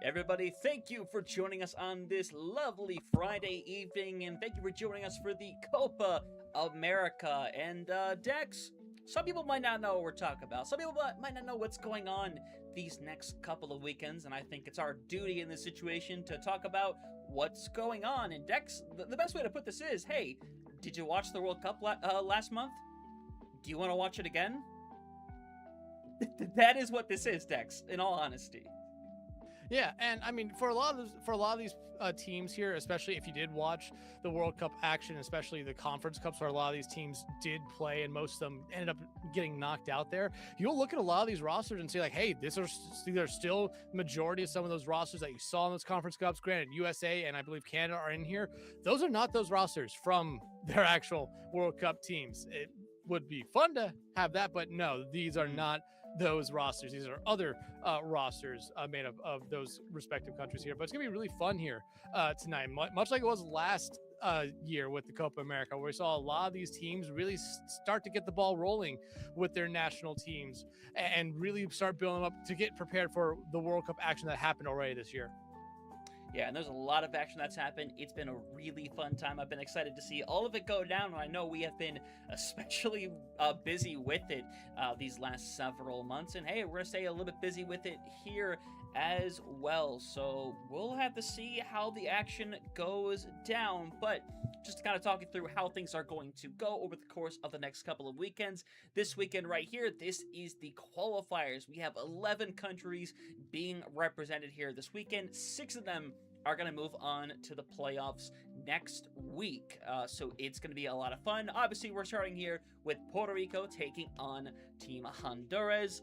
Everybody, thank you for joining us on this lovely Friday evening, and thank you for joining us for the Copa America. And Dex, some people might not know what we're talking about. Some people might not know what's going on these next couple of weekends, and I think it's our duty in this situation to talk about what's going on. And Dex, the best way to put this is, hey, did you watch the World Cup last month? Do you want to watch it again? That is what this is, Dex, in all honesty. Yeah, and I mean, for a lot of these teams here, especially if you did watch the World Cup action, especially the Conference Cups, where a lot of these teams did play, and most of them ended up getting knocked out there. You'll look at a lot of these rosters and say, like, hey, these are still majority of some of those rosters that you saw in those Conference Cups. Granted, USA and I believe Canada are in here. Those are not those rosters from their actual World Cup teams. It would be fun to have that, but no, these are not those rosters. These are other rosters made up of those respective countries here. But it's gonna be really fun here tonight, much like it was last year with the Copa America, where we saw a lot of these teams really start to get the ball rolling with their national teams and really start building up to get prepared for the World Cup action that happened already this year. Yeah, and there's a lot of action that's happened. It's been a really fun time. I've been excited to see all of it go down. I know we have been especially busy with it these last several months. And hey, we're going to stay a little bit busy with it here as well. So we'll have to see how the action goes down. But just to kind of talk you through how things are going to go over the course of the next couple of weekends. This weekend right here, this is the qualifiers. We have 11 countries being represented here this weekend. 6 of them are going to move on to the playoffs next week. So it's going to be a lot of fun. Obviously, we're starting here with Puerto Rico taking on Team Honduras.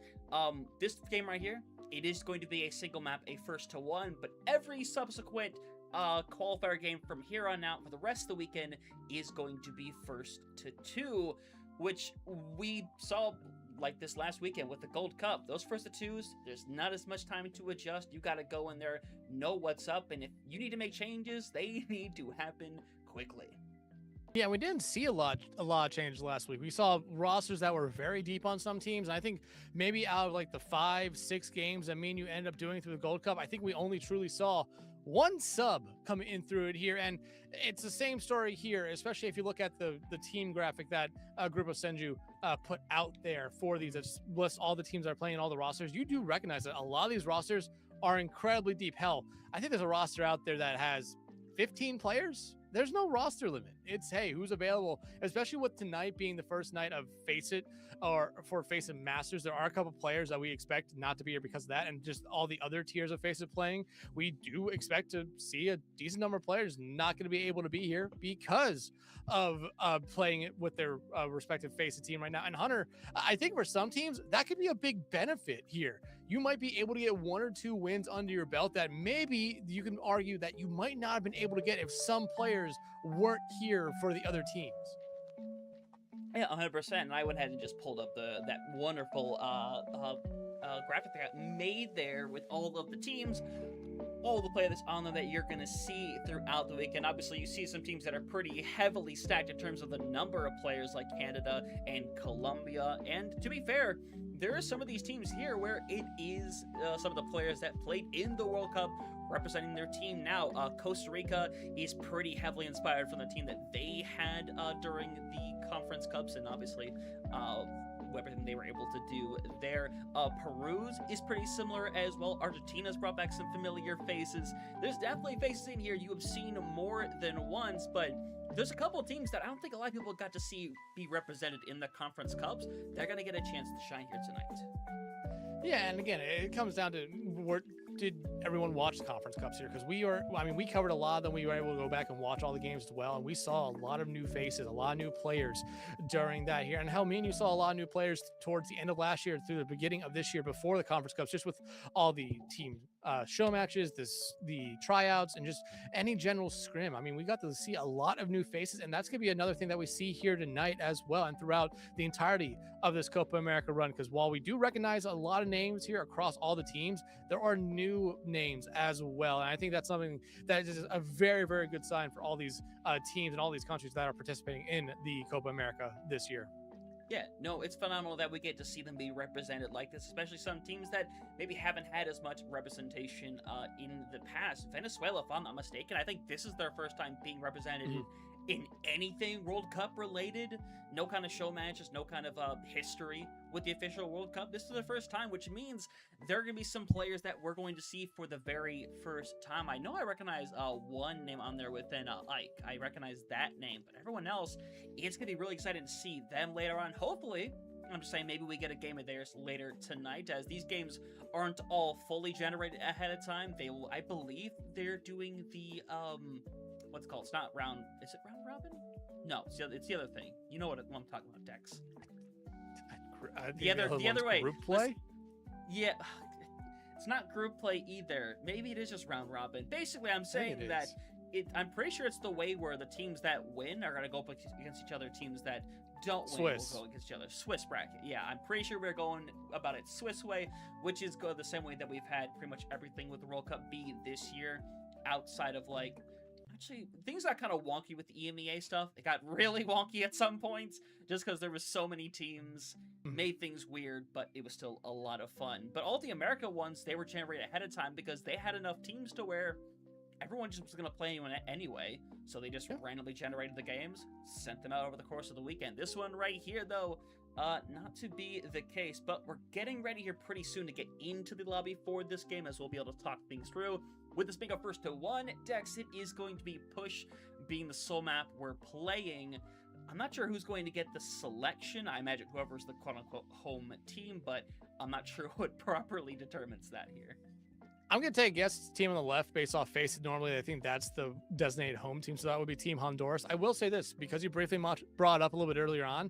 This game right here, it is going to be a single map, a 1-1, but every subsequent qualifier game from here on out for the rest of the weekend is going to be 1-2, which we saw like this last weekend with the Gold Cup. Those 1-2s, there's not as much time to adjust. You got to go in there, know what's up, and if you need to make changes, they need to happen quickly. Yeah, we didn't see a lot of change last week. We saw rosters that were very deep on some teams. And I think maybe out of like the 5-6 games that me and you ended up doing through the Gold Cup, I think we only truly saw one sub coming in through it here. And it's the same story here, especially if you look at the team graphic that Grupo Senju put out there for these that lists all the teams that are playing all the rosters. You do recognize that a lot of these rosters are incredibly deep. Hell, I think there's a roster out there that has 15 players. There's no roster limit. It's, hey, who's available, especially with tonight being the first night of Face It or for Face It Masters. There are a couple players that we expect not to be here because of that, and just all the other tiers of Face It playing. We do expect to see a decent number of players not going to be able to be here because of playing it with their respective Face It team right now. And Hunter, I think for some teams, that could be a big benefit here. You might be able to get 1 or 2 wins under your belt that maybe you can argue that you might not have been able to get if some players weren't here for the other teams. Yeah, 100%. And I went ahead and just pulled up that wonderful graphic that got made there with all of the teams, all the players on them that you're going to see throughout the weekend. Obviously, you see some teams that are pretty heavily stacked in terms of the number of players, like Canada and Colombia. And to be fair, there are some of these teams here where it is some of the players that played in the World Cup representing their team now. Costa Rica is pretty heavily inspired from the team that they had during the Conference Cups, and obviously everything they were able to do there. Peru's is pretty similar as well. Argentina's brought back some familiar faces. There's definitely faces in here you have seen more than once, but there's a couple of teams that I don't think a lot of people got to see be represented in the Conference Cups. They're going to get a chance to shine here tonight. Yeah, and again, it comes down to did everyone watch the Conference Cups here? Because we covered a lot of them. We were able to go back and watch all the games as well, and we saw a lot of new faces, a lot of new players during that here. And hell, me and you saw a lot of new players towards the end of last year through the beginning of this year before the Conference Cups, just with all the team show matches, the tryouts, and just any general scrim. I mean, we got to see a lot of new faces, and that's going to be another thing that we see here tonight as well, and throughout the entirety of this Copa America run. Because while we do recognize a lot of names here across all the teams, there are new names as well. And I think that's something that is a very, very good sign for all these teams and all these countries that are participating in the Copa America this year. Yeah, no, it's phenomenal that we get to see them be represented like this, especially some teams that maybe haven't had as much representation in the past. Venezuela, if I'm not mistaken, I think this is their first time being represented in anything World Cup related. No kind of show matches, no kind of history with the official World Cup. This is the first time, which means there are going to be some players that we're going to see for the very first time. I know I recognize one name on there within Ike. I recognize that name, but everyone else, it's going to be really exciting to see them later on. Hopefully, I'm just saying maybe we get a game of theirs later tonight, as these games aren't all fully generated ahead of time. They will, I believe they're doing the, what's it called? It's not round, is it round robin? No, it's the other thing. You know what I'm talking about, Dex. The other way. Group play? Yeah, it's not group play either. Maybe it is just round robin. Basically, I'm saying that I'm pretty sure it's the way where the teams that win are going to go up against each other. Teams that don't win will go against each other. Swiss bracket. Yeah, I'm pretty sure we're going about it Swiss way, which is go the same way that we've had pretty much everything with the World Cup be this year, outside of like. Actually, things got kind of wonky with the EMEA stuff. It got really wonky at some points just because there was so many teams, made things weird, but it was still a lot of fun. But all the America ones, they were generated ahead of time because they had enough teams to where everyone just was going to play anyone anyway. So they just randomly generated the games, sent them out over the course of the weekend. This one right here, though, not to be the case, but we're getting ready here pretty soon to get into the lobby for this game, as we'll be able to talk things through. With this being a first to one, Dex, it is going to be Push being the sole map we're playing. I'm not sure who's going to get the selection. I imagine whoever's the quote-unquote home team, but I'm not sure what properly determines that here. I'm going to take a guess, team on the left, based off faces. Normally, I think that's the designated home team, so that would be Team Honduras. I will say this, because you briefly brought up a little bit earlier on,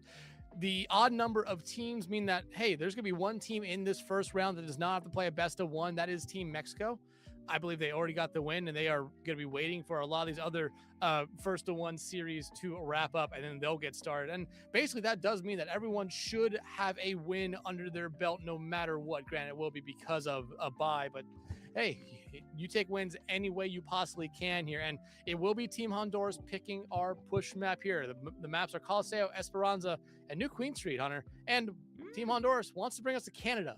the odd number of teams mean that, hey, there's going to be one team in this first round that does not have to play a best of one. That is Team Mexico. I believe they already got the win, and they are going to be waiting for a lot of these other first to one series to wrap up, and then they'll get started. And basically, that does mean that everyone should have a win under their belt no matter what. Granted, it will be because of a bye, but hey, you take wins any way you possibly can here. And it will be Team Honduras picking our push map here. The maps are Coliseo, Esperanza, and New Queen Street, Hunter. And Team Honduras wants to bring us to Canada.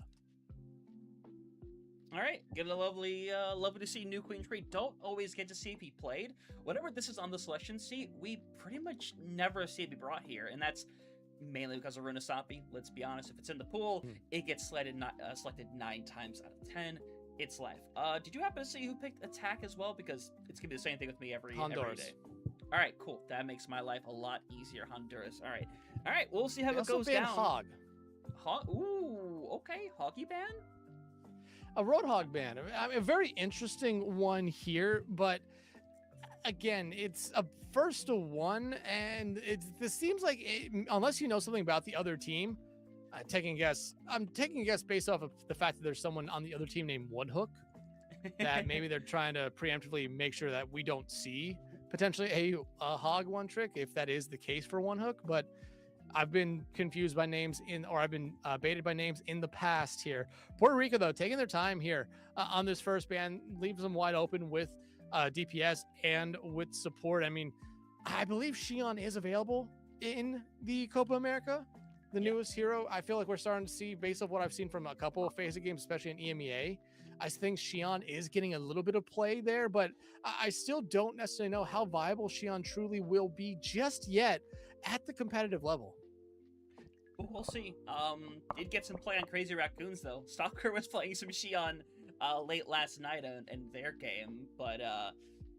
All right, get a lovely to see New Queen Street. Don't always get to see it be played. Whenever this is on the selection seat, we pretty much never see it be brought here, and that's mainly because of Runasapi. Let's be honest, if it's in the pool, it gets selected 9 times out of 10. It's life. Did you happen to see who picked attack as well? Because it's gonna be the same thing with me every day. All right, cool. That makes my life a lot easier. Honduras. All right. We'll see how it goes down. Hog. Ooh, okay. Hoggy ban. A Roadhog ban. I mean, a very interesting one here, but again, it's a first to one, and this seems like unless you know something about the other team, I'm taking a guess based off of the fact that there's someone on the other team named One Hook, that maybe they're trying to preemptively make sure that we don't see potentially a hog one trick, if that is the case for One Hook. But I've been confused by names I've been baited by names in the past here. Puerto Rico, though, taking their time here on this first ban, leaves them wide open with DPS and with support. I mean, I believe Xion is available in the Copa America, the newest hero. I feel like we're starting to see, based on what I've seen from a couple of phase games, especially in EMEA, I think Xion is getting a little bit of play there, but I still don't necessarily know how viable Xion truly will be just yet at the competitive level. We'll see. Did get some play on Crazy Raccoons, though. Stalker was playing some Xion late last night in their game, but I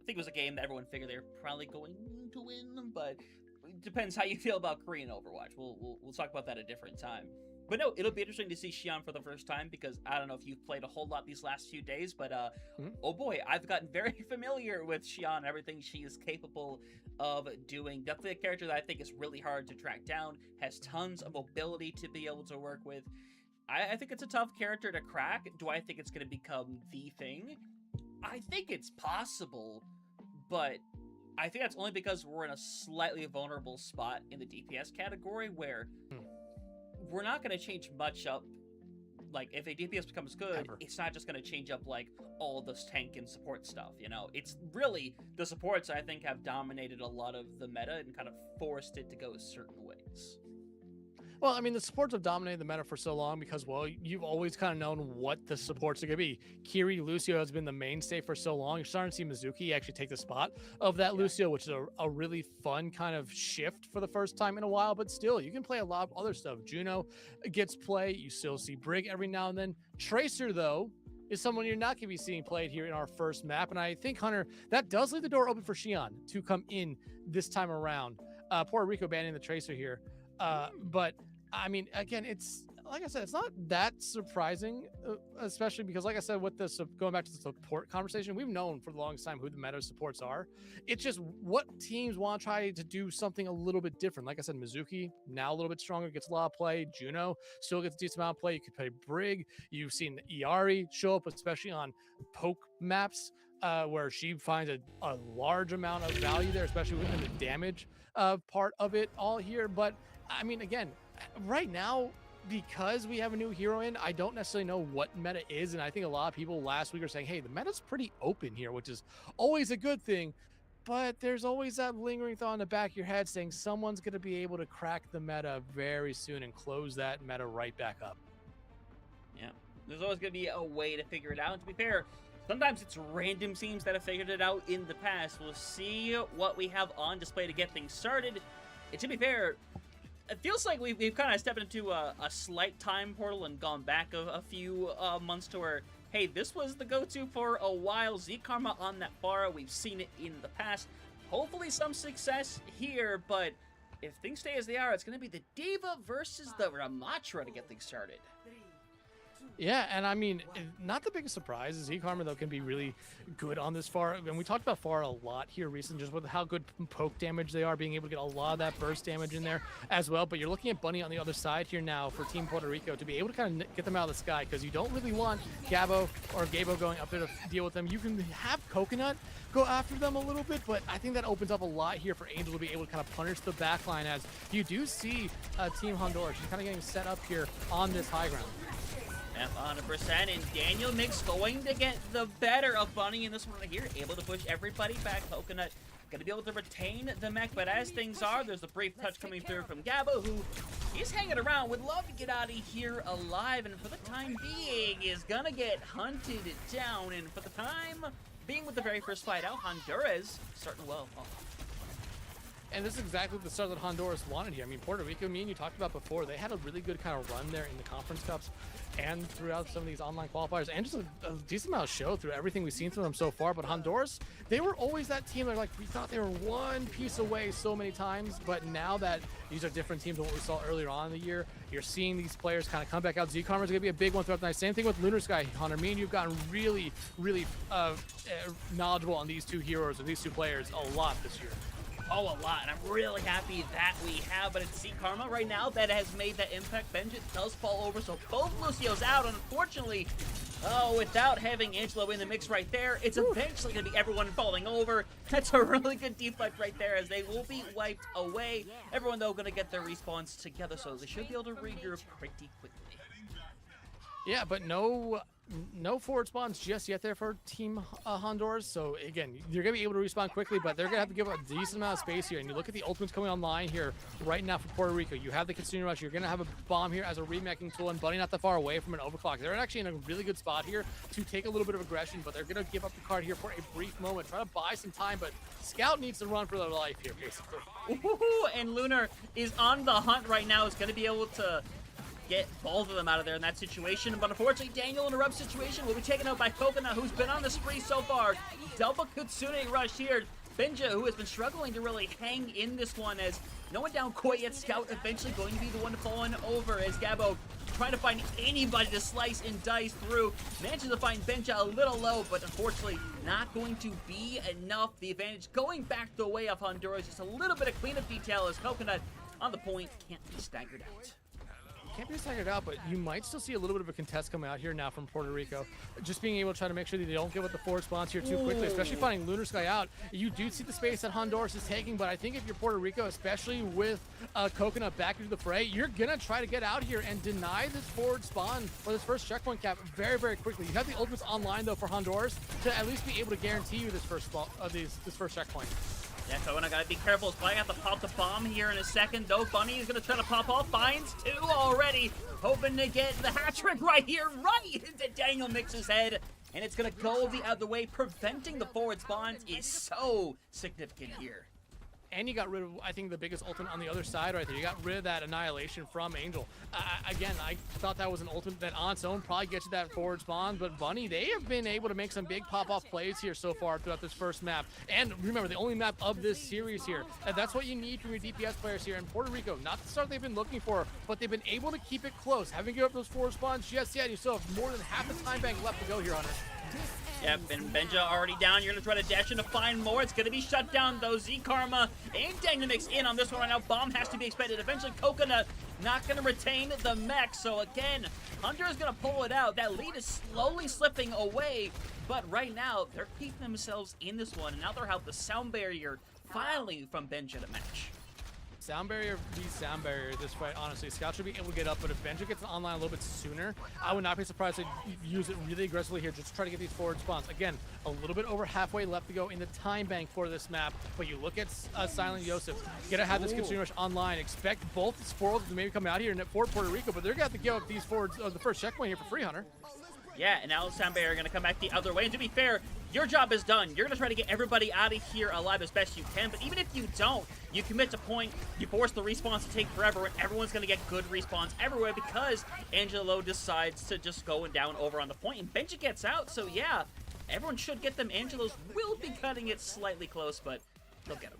think it was a game that everyone figured they were probably going to win, but it depends how you feel about Korean Overwatch. We'll talk about that at a different time. But no, it'll be interesting to see Xion for the first time, because I don't know if you've played a whole lot these last few days, but oh boy, I've gotten very familiar with Xion, everything she is capable of doing. Definitely a character that I think is really hard to track down, has tons of mobility to be able to work with. I think it's a tough character to crack. Do I think it's going to become the thing? I think it's possible, but I think that's only because we're in a slightly vulnerable spot in the DPS category where we're not going to change much up. Like, if a DPS becomes good, it's not just going to change up, like, all this tank and support stuff, you know? It's really, the supports, I think, have dominated a lot of the meta and kind of forced it to go certain ways. Well, I mean, the supports have dominated the meta for so long because, well, you've always kind of known what the supports are going to be. Kiri, Lucio has been the mainstay for so long. You're starting to see Mizuki actually take the spot of that Lucio, which is a really fun kind of shift for the first time in a while. But still, you can play a lot of other stuff. Juno gets play. You still see Brig every now and then. Tracer, though, is someone you're not going to be seeing played here in our first map. And I think, Hunter, that does leave the door open for Xi'an to come in this time around. Puerto Rico banning the Tracer here. But I mean, again, it's like I said, it's not that surprising, especially because, like I said, with this going back to the support conversation, we've known for the longest time who the meta supports are. It's just what teams want to try to do something a little bit different. Like I said, Mizuki now a little bit stronger, gets a lot of play. Juno still gets a decent amount of play. You could play Brig. You've seen Iari show up, especially on poke maps, where she finds a large amount of value there, especially within the damage part of it all here. But I mean, again, right now, because we have a new hero in, I don't necessarily know what meta is. And I think a lot of people last week are saying, hey, the meta's pretty open here, which is always a good thing. But there's always that lingering thought in the back of your head saying someone's going to be able to crack the meta very soon and close that meta right back up. Yeah, there's always going to be a way to figure it out. And to be fair, sometimes it's random teams that have figured it out in the past. We'll see what we have on display to get things started. And to be fair, it feels like we've kind of stepped into a slight time portal and gone back a few months to where, hey, this was the go-to for a while. Z-Karma on that Pharah, we've seen it in the past. Hopefully some success here, but if things stay as they are, it's going to be the Diva versus the Ramattra to get things started. Yeah, and I mean, not the biggest surprise. Z-Karma, though, can be really good on this Pharah. And we talked about Pharah a lot here recently, just with how good poke damage they are, being able to get a lot of that burst damage in there as well. But you're looking at Bunny on the other side here now for Team Puerto Rico to be able to kind of get them out of the sky, because you don't really want Gabo or Gabo going up there to deal with them. You can have Coconut go after them a little bit, but I think that opens up a lot here for Angel to be able to kind of punish the backline, as you do see Team Honduras. She's kind of getting set up here on this high ground. 100%, and Daniel Mix going to get the better of Bunny in this one right here, able to push everybody back. Coconut going to be able to retain the mech, but as things are, there's a brief touch coming through from Gabo, who is hanging around, would love to get out of here alive, and for the time being is going to get hunted down, and for the time being with the very first fight out, Honduras starting well off. And this is exactly the start that Honduras wanted here. I mean, Puerto Rico, me and you talked about before, they had a really good kind of run there in the conference cups and throughout some of these online qualifiers, and just a decent amount of show through everything we've seen from them so far. But Honduras, they were always that team that, like, we thought they were one piece away so many times, but now that these are different teams than what we saw earlier on in the year, you're seeing these players kind of come back out. Z-Karma is going to be a big one throughout the night. Same thing with Lunar Sky, Hunter. Me and you've gotten really, really knowledgeable on these two heroes or these two players a lot this year. Oh, a lot, and I'm really happy that we have, but it's Z-Karma right now that has made that impact. Benjit does fall over, so both Lucio's out, unfortunately. Oh, without having Angelo in the mix right there, it's eventually going to be everyone falling over. That's a really good deflect right there, as they will be wiped away. Everyone, though, going to get their respawns together, so they should be able to regroup pretty quickly. Yeah, but no forward spawns just yet there for Team Honduras. So again, you're going to be able to respawn quickly, but they're going to have to give up a decent amount of space here. And you look at the ultimates coming online here right now for Puerto Rico. You have the Kitsune Rush. You're going to have a bomb here as a remecking tool, and Bunny not that far away from an overclock. They're actually in a really good spot here to take a little bit of aggression, but they're going to give up the card here for a brief moment, try to buy some time, but Scout needs to run for their life here, basically. Ooh, and Lunar is on the hunt right now. Is going to be able to get both of them out of there in that situation, but unfortunately Daniel in a rub situation will be taken out by Coconut, who's been on the spree so far. Double Kitsune Rush here. Benja, who has been struggling to really hang in this one, as no one down quite yet. Scout eventually going to be the one falling over, as Gabo trying to find anybody to slice and dice through. Manages to find Benja a little low, but unfortunately not going to be enough. The advantage going back the way of Honduras. Just a little bit of cleanup detail as Coconut on the point can't be staggered out. Can't be staggered out, but you might still see a little bit of a contest coming out here now from Puerto Rico. Just being able to try to make sure that they don't give up the forward spawns here too quickly, especially finding Lunar Sky out. You do see the space that Honduras is taking, but I think if you're Puerto Rico, especially with Coconut back into the fray, you're going to try to get out here and deny this forward spawn or this first checkpoint cap very, very quickly. You have the ultimates online, though, for Honduras to at least be able to guarantee you this first checkpoint. Yeah, Coconut gotta be careful. He's probably got to pop the bomb here in a second, though. Bunny is gonna try to pop off. Finds 2 already. Hoping to get the hat trick right here, right into Daniel Mix's head. And it's gonna go the other way. Preventing the forward spawns is so significant here. And you got rid of, I think, the biggest ultimate on the other side right there. You got rid of that annihilation from Angel. Again, I thought that was an ultimate that on its own probably gets you that forward spawn, but Bunny, they have been able to make some big pop-off plays here so far throughout this first map. And remember, the only map of this series here. And that's what you need from your DPS players here in Puerto Rico. Not the start they've been looking for, but they've been able to keep it close. Haven't given up those forward spawns just yet. You still have more than half the time bank left to go here, Hunter. Yep, and Benja already down. You're going to try to dash in to find more. It's going to be shut down, though. Z-Karma and Dynamix in on this one right now. Bomb has to be expended. Eventually, Coconut not going to retain the mech. So, again, Hunter is going to pull it out. That lead is slowly slipping away. But right now, they're keeping themselves in this one. And now they're out the sound barrier finally from Benja to match. Sound barrier beats sound barrier this fight, honestly. Scout should be able to get up, but if Benja gets online a little bit sooner, I would not be surprised to use it really aggressively here just to try to get these forward spawns. Again, a little bit over halfway left to go in the time bank for this map, but you look at Silent Yosef, gonna have this Consumer Rush online, expect both Sporals to maybe come out here for Puerto Rico, but they're gonna have to give up these forwards, the first checkpoint here for free, Hunter. Yeah, and now sound barrier going to come back the other way. And to be fair, your job is done. You're going to try to get everybody out of here alive as best you can. But even if you don't, you commit to point, you force the respawns to take forever, and everyone's going to get good respawns everywhere because Angelo decides to just go and down over on the point. And Benja gets out, so yeah, everyone should get them. Angelos will be cutting it slightly close, but they'll get them.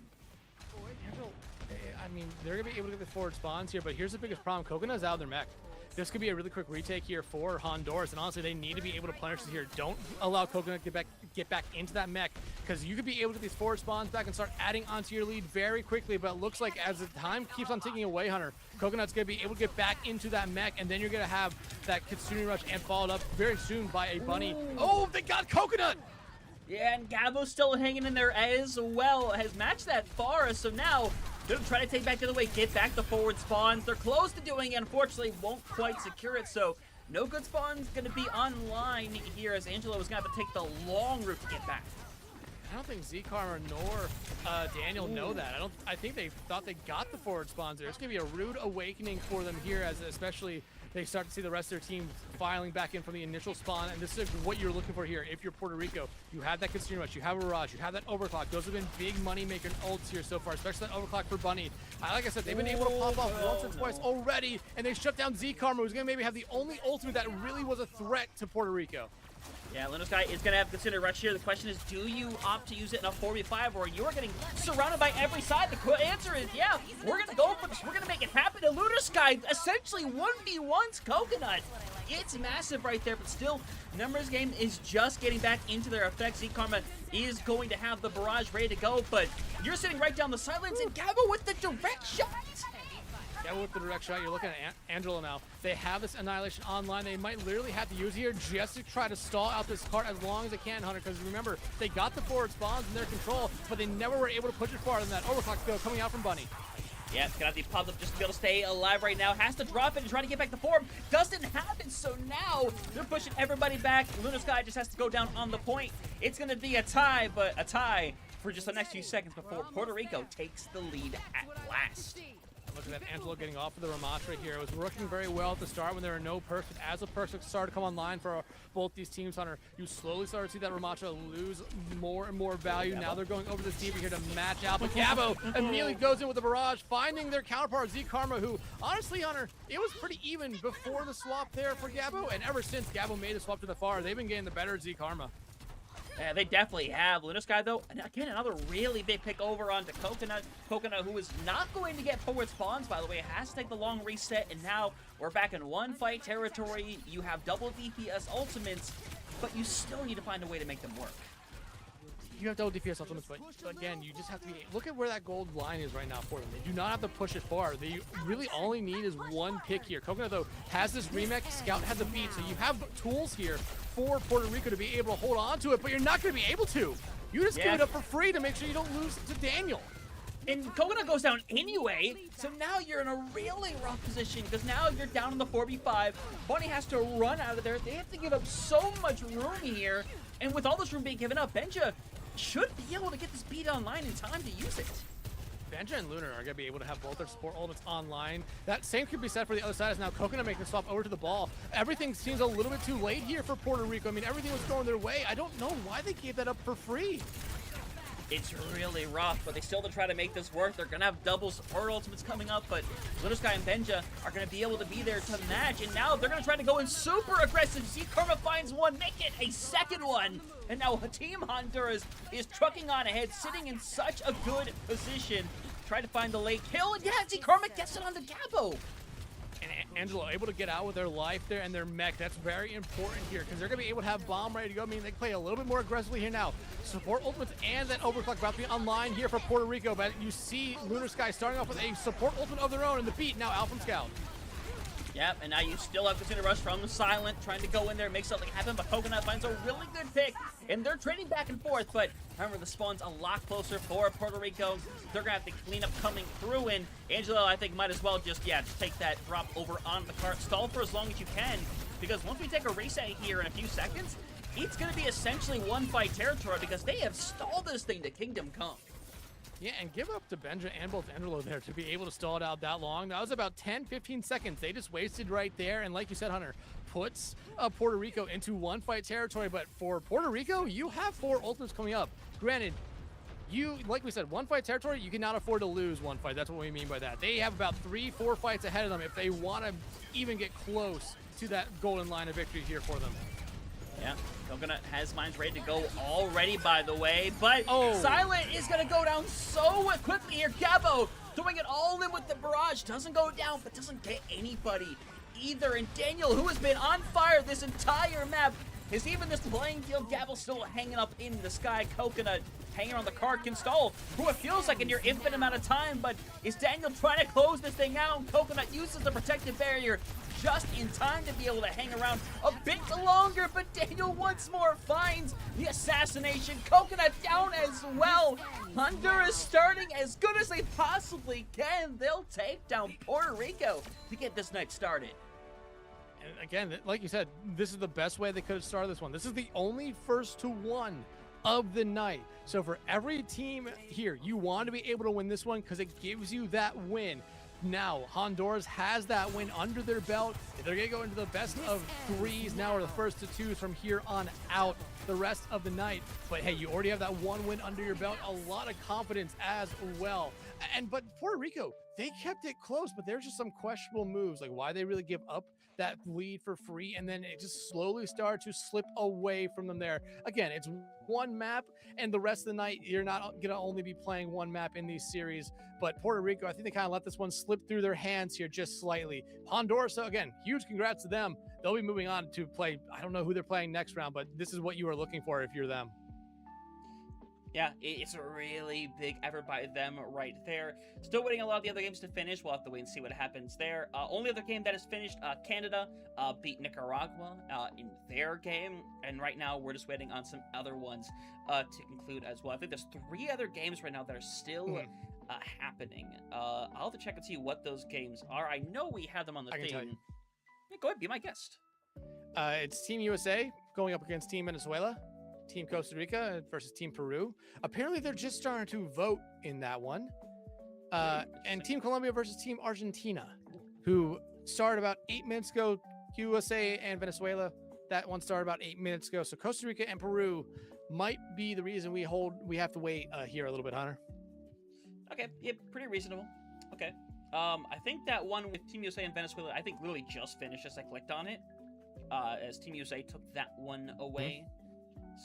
I mean, they're going to be able to get the forward spawns here, but here's the biggest problem. Coconut's out of their mech. This could be a really quick retake here for Honduras, and honestly, they need to be able to punish this here. Don't allow Coconut to get back into that mech, because you could be able to get these forward spawns back and start adding onto your lead very quickly, but it looks like as the time keeps on ticking away, Hunter, Coconut's going to be able to get back into that mech, and then you're going to have that Kitsune Rush and followed up very soon by a Bunny. Oh, they got Coconut! Yeah, and Gabo's still hanging in there as well. Has matched that far, so now they're trying to take back the other way, get back the forward spawns. They're close to doing it, unfortunately won't quite secure it, so no good spawns going to be online here as Angelo is going to have to take the long route to get back. I don't think Z-Karma nor Daniel know that. I think they thought they got the forward spawns there. It's going to be a rude awakening for them here, as especially they start to see the rest of their team filing back in from the initial spawn, and this is what you're looking for here. If you're Puerto Rico, you have that Consumer Rush, you have a Mirage, you have that Overclock. Those have been big money-making ults here so far, especially that Overclock for Bunny. Like I said, they've been able to pop off once or twice already, and they shut down Z-Karma, who's going to maybe have the only ultimate that really was a threat to Puerto Rico. Yeah, Linus Guy is going to have to consider Rush here. The question is, do you opt to use it in a 4v5 or you are getting surrounded by every side? The answer is, yeah, we're going to go for this. We're going to make it happen. And Lunar Sky essentially 1v1s Coconut. It's massive right there, but still, Numbers Game is just getting back into their effects. Z-Karma is going to have the barrage ready to go, but you're sitting right down the sidelines, and Gabo with the direct shot. Yeah, with the direct shot, you're looking at Angelo now. They have this Annihilation online. They might literally have to use it here just to try to stall out this cart as long as they can, Hunter, because remember, they got the forward spawns in their control, but they never were able to push it farther than that Overclock go coming out from Bunny. Yeah, it's gonna have to be popped up just to be able to stay alive right now. Has to drop it and try to get back to form. Doesn't happen, so now they're pushing everybody back. Lunar Sky just has to go down on the point. It's gonna be a tie, but a tie for just the next few seconds before Puerto Rico takes the lead at last. Look at that, Angelo getting off of the Ramatra here. It was working very well at the start when there were no perks, but as the perks started to come online for both these teams, Hunter, you slowly started to see that Ramatra lose more and more value. Now they're going over this deeper here to match out, but Gabo immediately goes in with the barrage, finding their counterpart, Z-Karma, who, honestly, Hunter, it was pretty even before the swap there for Gabo, and ever since Gabo made the swap to the far, they've been getting the better Z-Karma. Yeah, they definitely have. Lunar Sky, though, and again, another really big pick over onto Coconut. Coconut, who is not going to get forward spawns, by the way, has to take the long reset, and now we're back in one fight territory. You have double DPS ultimates, but you still need to find a way to make them work. You have double DPS ultimates, but again, you just have to be, look at where that gold line is right now for them. They do not have to push it far. They really only need is one pick here. Coconut, though, has this remake. Scout has the beat, so you have tools here for Puerto Rico to be able to hold on to it, but you're not going to be able to. You just give it up for free to make sure you don't lose to Daniel. And Coconut goes down anyway, so now you're in a really rough position because now you're down in the 4v5. Bunny has to run out of there. They have to give up so much room here, and with all this room being given up, Benja should be able to get this beat online in time to use it. Benja and Lunar are going to be able to have both their support ultimates online. That same could be said for the other side as now Coconut making the swap over to the ball. Everything seems a little bit too late here for Puerto Rico. I mean, everything was going their way. I don't know why they gave that up for free. It's really rough, but they still try to make this work. They're going to have double support ultimates coming up, but Little Sky and Benja are going to be able to be there to match, and now they're going to try to go in super aggressive. See, Karma finds one, make it a second one, and now Team Honduras is trucking on ahead, sitting in such a good position. Try to find the late kill, and yeah, see, Karma gets it on the Gabo. And Angelo able to get out with their life there and their mech. That's very important here because they're going to be able to have bomb ready to go. I mean, they play a little bit more aggressively here now. Support ultimates and that overclock about to be online here for Puerto Rico. But you see Lunar Sky starting off with a support ultimate of their own in the beat. Now Alpha Scout. Yep, and now you still have Casino Rush from Silent, trying to go in there and make something happen, but Coconut finds a really good pick, and they're trading back and forth, but remember, the spawn's a lot closer for Puerto Rico. They're going to have to clean up coming through, and Angelo, I think, might as well just take that drop over on the cart, stall for as long as you can, because once we take a reset here in a few seconds, it's going to be essentially one-fight territory, because they have stalled this thing to Kingdom Come. Yeah, and give up to Benja and both Angelo there to be able to stall it out that long. That was about 10-15 seconds. They just wasted right there. And like you said, Hunter, puts Puerto Rico into one-fight territory. But for Puerto Rico, you have 4 ultimates coming up. Granted, like we said, one-fight territory, you cannot afford to lose one fight. That's what we mean by that. They have about 3-4 fights ahead of them if they want to even get close to that golden line of victory here for them. Yeah, Coconut has mines ready to go already, by the way, but Silent is going to go down so quickly here. Gabo doing it all in with the barrage. Doesn't go down, but doesn't get anybody either. And Daniel, who has been on fire this entire map, is even this playing field. Gabo still hanging up in the sky. Coconut hanging on the cart can stall for what feels like a near infinite amount of time, but is Daniel trying to close this thing out? Coconut uses the protective barrier just in time to be able to hang around a bit longer, but Daniel once more finds the assassination. Coconut down as well. Honduras starting as good as they possibly can. They'll take down Puerto Rico to get this night started. And again, like you said, this is the best way they could have started this one. This is the only first to one of the night. So for every team here, you want to be able to win this one because it gives you that win. Now, Honduras has that win under their belt. They're going to go into the best of 3s now, or the first to 2s from here on out the rest of the night. But hey, you already have that one win under your belt. A lot of confidence as well. But Puerto Rico, they kept it close, but there's just some questionable moves, like why they really give up that lead for free, and then it just slowly started to slip away from them there. Again, it's one map, and the rest of the night, you're not going to only be playing one map in these series. But Puerto Rico, I think they kind of let this one slip through their hands here just slightly. Honduras, so again, huge congrats to them. They'll be moving on to play, I don't know who they're playing next round, but this is what you are looking for if you're them. Yeah, it's a really big effort by them right there. Still waiting a lot of the other games to finish. We'll have to wait and see what happens there. Only other game that is finished, Canada beat Nicaragua in their game. And right now, we're just waiting on some other ones to conclude as well. I think there's 3 other games right now that are still happening. I'll have to check and see what those games are. I know we have them on the thing. Yeah, go ahead, be my guest. It's Team USA going up against Team Venezuela. Team Costa Rica versus Team Peru. Apparently, they're just starting to vote in that one. And Team Colombia versus Team Argentina, who started about 8 minutes ago. USA and Venezuela, that one started about 8 minutes ago. So Costa Rica and Peru might be the reason we have to wait here a little bit, Hunter. Okay, yeah, pretty reasonable. Okay. I think that one with Team USA and Venezuela, I think literally just finished as I clicked on it. As Team USA took that one away.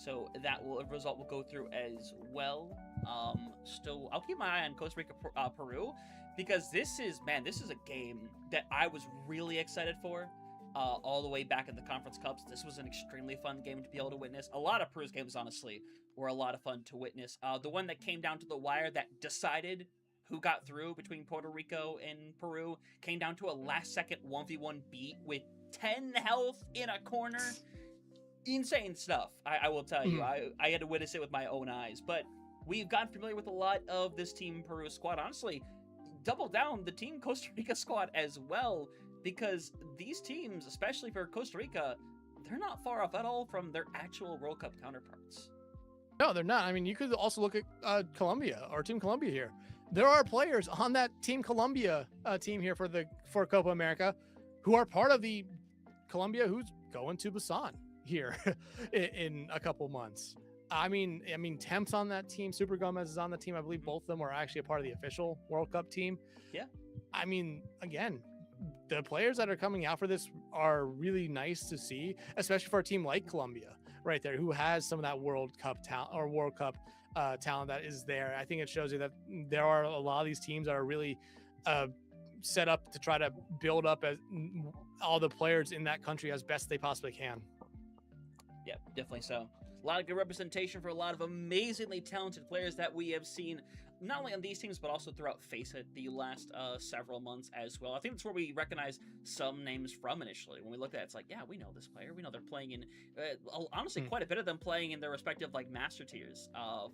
So that result will go through as well. Still, I'll keep my eye on Costa Rica, Peru, because this is a game that I was really excited for. All the way back in the Conference Cups, this was an extremely fun game to be able to witness. A lot of Peru's games, honestly, were a lot of fun to witness. The one that came down to the wire that decided who got through between Puerto Rico and Peru came down to a last-second 1v1 beat with 10 health in a corner. Insane stuff, I will tell you. I had to witness it with my own eyes. But we've gotten familiar with a lot of this Team Peru squad. Honestly, double down the Team Costa Rica squad as well, because these teams, especially for Costa Rica, they're not far off at all from their actual World Cup counterparts. No, they're not. I mean, you could also look at Colombia or Team Colombia here. There are players on that Team Colombia team here for Copa America who are part of the Colombia who's going to Busan here in a couple months. I mean, Temp's on that team. Super Gomez is on the team. I believe both of them are actually a part of the official World Cup team. Yeah. I mean, again, the players that are coming out for this are really nice to see, especially for a team like Colombia right there, who has some of that World Cup talent or World Cup talent that is there. I think it shows you that there are a lot of these teams that are really set up to try to build up as all the players in that country as best they possibly can. Yeah, definitely so. A lot of good representation for a lot of amazingly talented players that we have seen, not only on these teams, but also throughout Face It the last several months as well. I think that's where we recognize some names from initially. When we look at it, it's like, yeah, we know this player. We know they're playing in, honestly, quite a bit of them playing in their respective like master tiers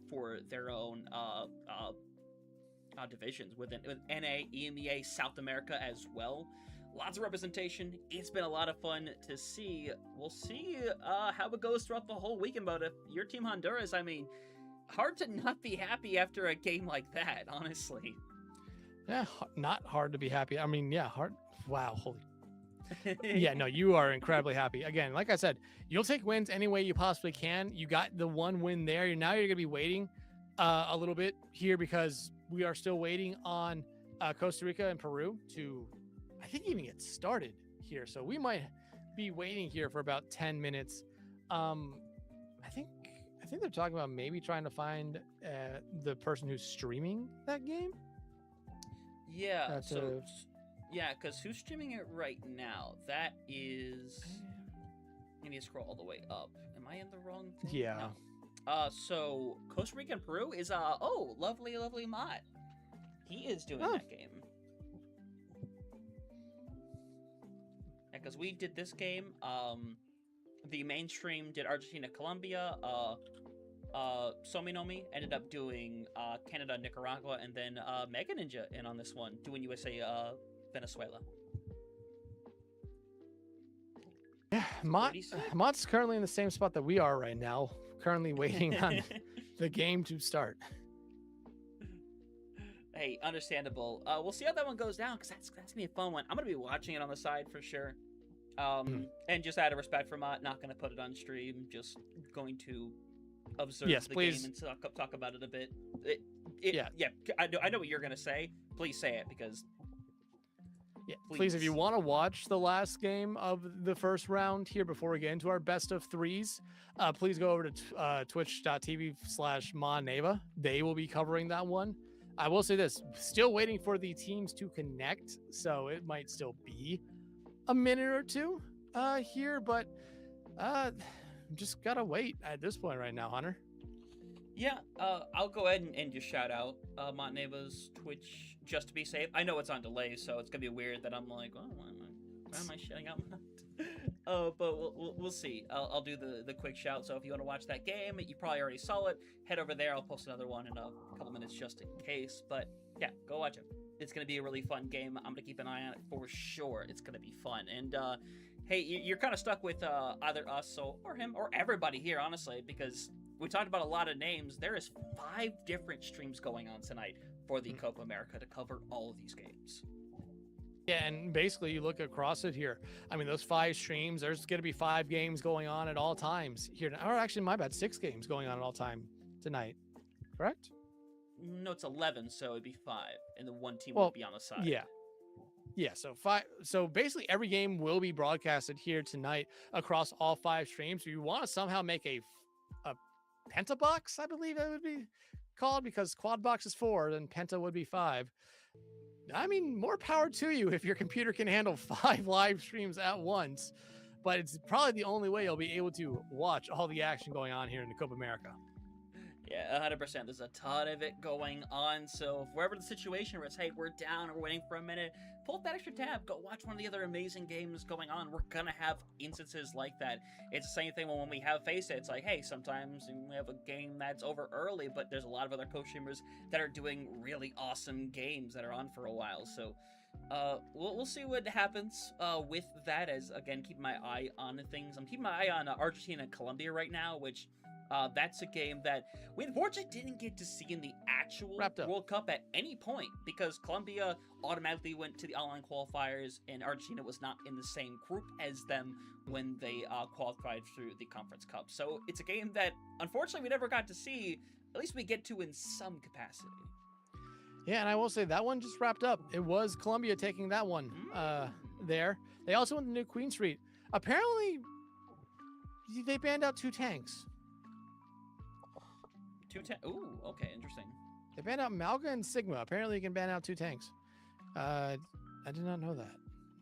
for their own divisions with NA, EMEA, South America as well. Lots of representation. It's been a lot of fun to see. We'll see how it goes throughout the whole weekend. But if your team Honduras, I mean, hard to not be happy after a game like that, honestly. Yeah, not hard to be happy. I mean, yeah, hard. Wow, holy. Yeah, no, you are incredibly happy. Again, like I said, you'll take wins any way you possibly can. You got the one win there. Now you're going to be waiting a little bit here because we are still waiting on Costa Rica and Peru to, I think, even get started here. So we might be waiting here for about 10 minutes. I think they're talking about maybe trying to find the person who's streaming that game. Yeah. Because who's streaming it right now? That is. I need to scroll all the way up. Am I in the wrong thing? Yeah. No. So Costa Rica and Peru is lovely Mott. He is doing that game. Yeah, because we did this game. The mainstream did Argentina, Colombia. Sominomi ended up doing Canada, Nicaragua, and then Mega Ninja in on this one, doing USA, Venezuela. Yeah, Mott's currently in the same spot that we are right now, currently waiting on the game to start. Hey, understandable. We'll see how that one goes down, because that's gonna be a fun one. I'm gonna be watching it on the side for sure. And just out of respect for Mott, not gonna put it on stream, just going to observe the game and talk about it a bit. Yeah, I know what you're gonna say. Please say it, because please, if you want to watch the last game of the first round here before we get into our best of threes, please go over to twitch.tv/MonNeva. They will be covering that one. I will say this, still waiting for the teams to connect, so it might still be a minute or two here, but just gotta wait at this point right now, Hunter. Yeah, I'll go ahead and just shout out Montneva's Twitch just to be safe. I know it's on delay, so it's gonna be weird that I'm like, oh, why am I shouting out Mont? But we'll see. I'll do the quick shout. So if you want to watch that game, you probably already saw it. Head over there. I'll post another one in a couple minutes just in case. But yeah, go watch it. It's gonna be a really fun game. I'm gonna keep an eye on it for sure. It's gonna be fun. And hey, you're kind of stuck with either us or him or everybody here, honestly, because we talked about a lot of names. There is 5 different streams going on tonight for the Copa America to cover all of these games. Yeah, and basically you look across it here. I mean, those 5 streams, there's going to be 5 games going on at all times here. Or actually, my bad, 6 games going on at all time tonight. Correct? No, it's 11, so it'd be 5, and then one team will be on the side. Yeah. Yeah, so 5. So basically, every game will be broadcasted here tonight across all 5 streams. If you want to somehow make a pentabox, I believe that would be called, because quad box is 4 and penta would be 5. I mean, more power to you if your computer can handle 5 live streams at once, but it's probably the only way you'll be able to watch all the action going on here in the Copa America. Yeah, 100%. There's a ton of it going on. So if wherever the situation where it's, hey, we're down or we're waiting for a minute, pull up that extra tab. Go watch one of the other amazing games going on. We're going to have instances like that. It's the same thing when we have Face It. It's like, hey, sometimes we have a game that's over early, but there's a lot of other co-streamers that are doing really awesome games that are on for a while. So We'll see what happens with that. As again, keep my eye on things. I'm keeping my eye on Argentina and Colombia right now, which that's a game that we unfortunately didn't get to see in the actual World Cup at any point because Colombia automatically went to the online qualifiers and Argentina was not in the same group as them when they qualified through the Conference Cup. So it's a game that unfortunately we never got to see. At least we get to in some capacity. Yeah, and I will say that one just wrapped up. It was Colombia taking that one there. They also went to New Queen Street. Apparently, they banned out 2 tanks. 2 tanks? Ooh, okay, interesting. They banned out Malga and Sigma. Apparently, you can ban out 2 tanks. I did not know that.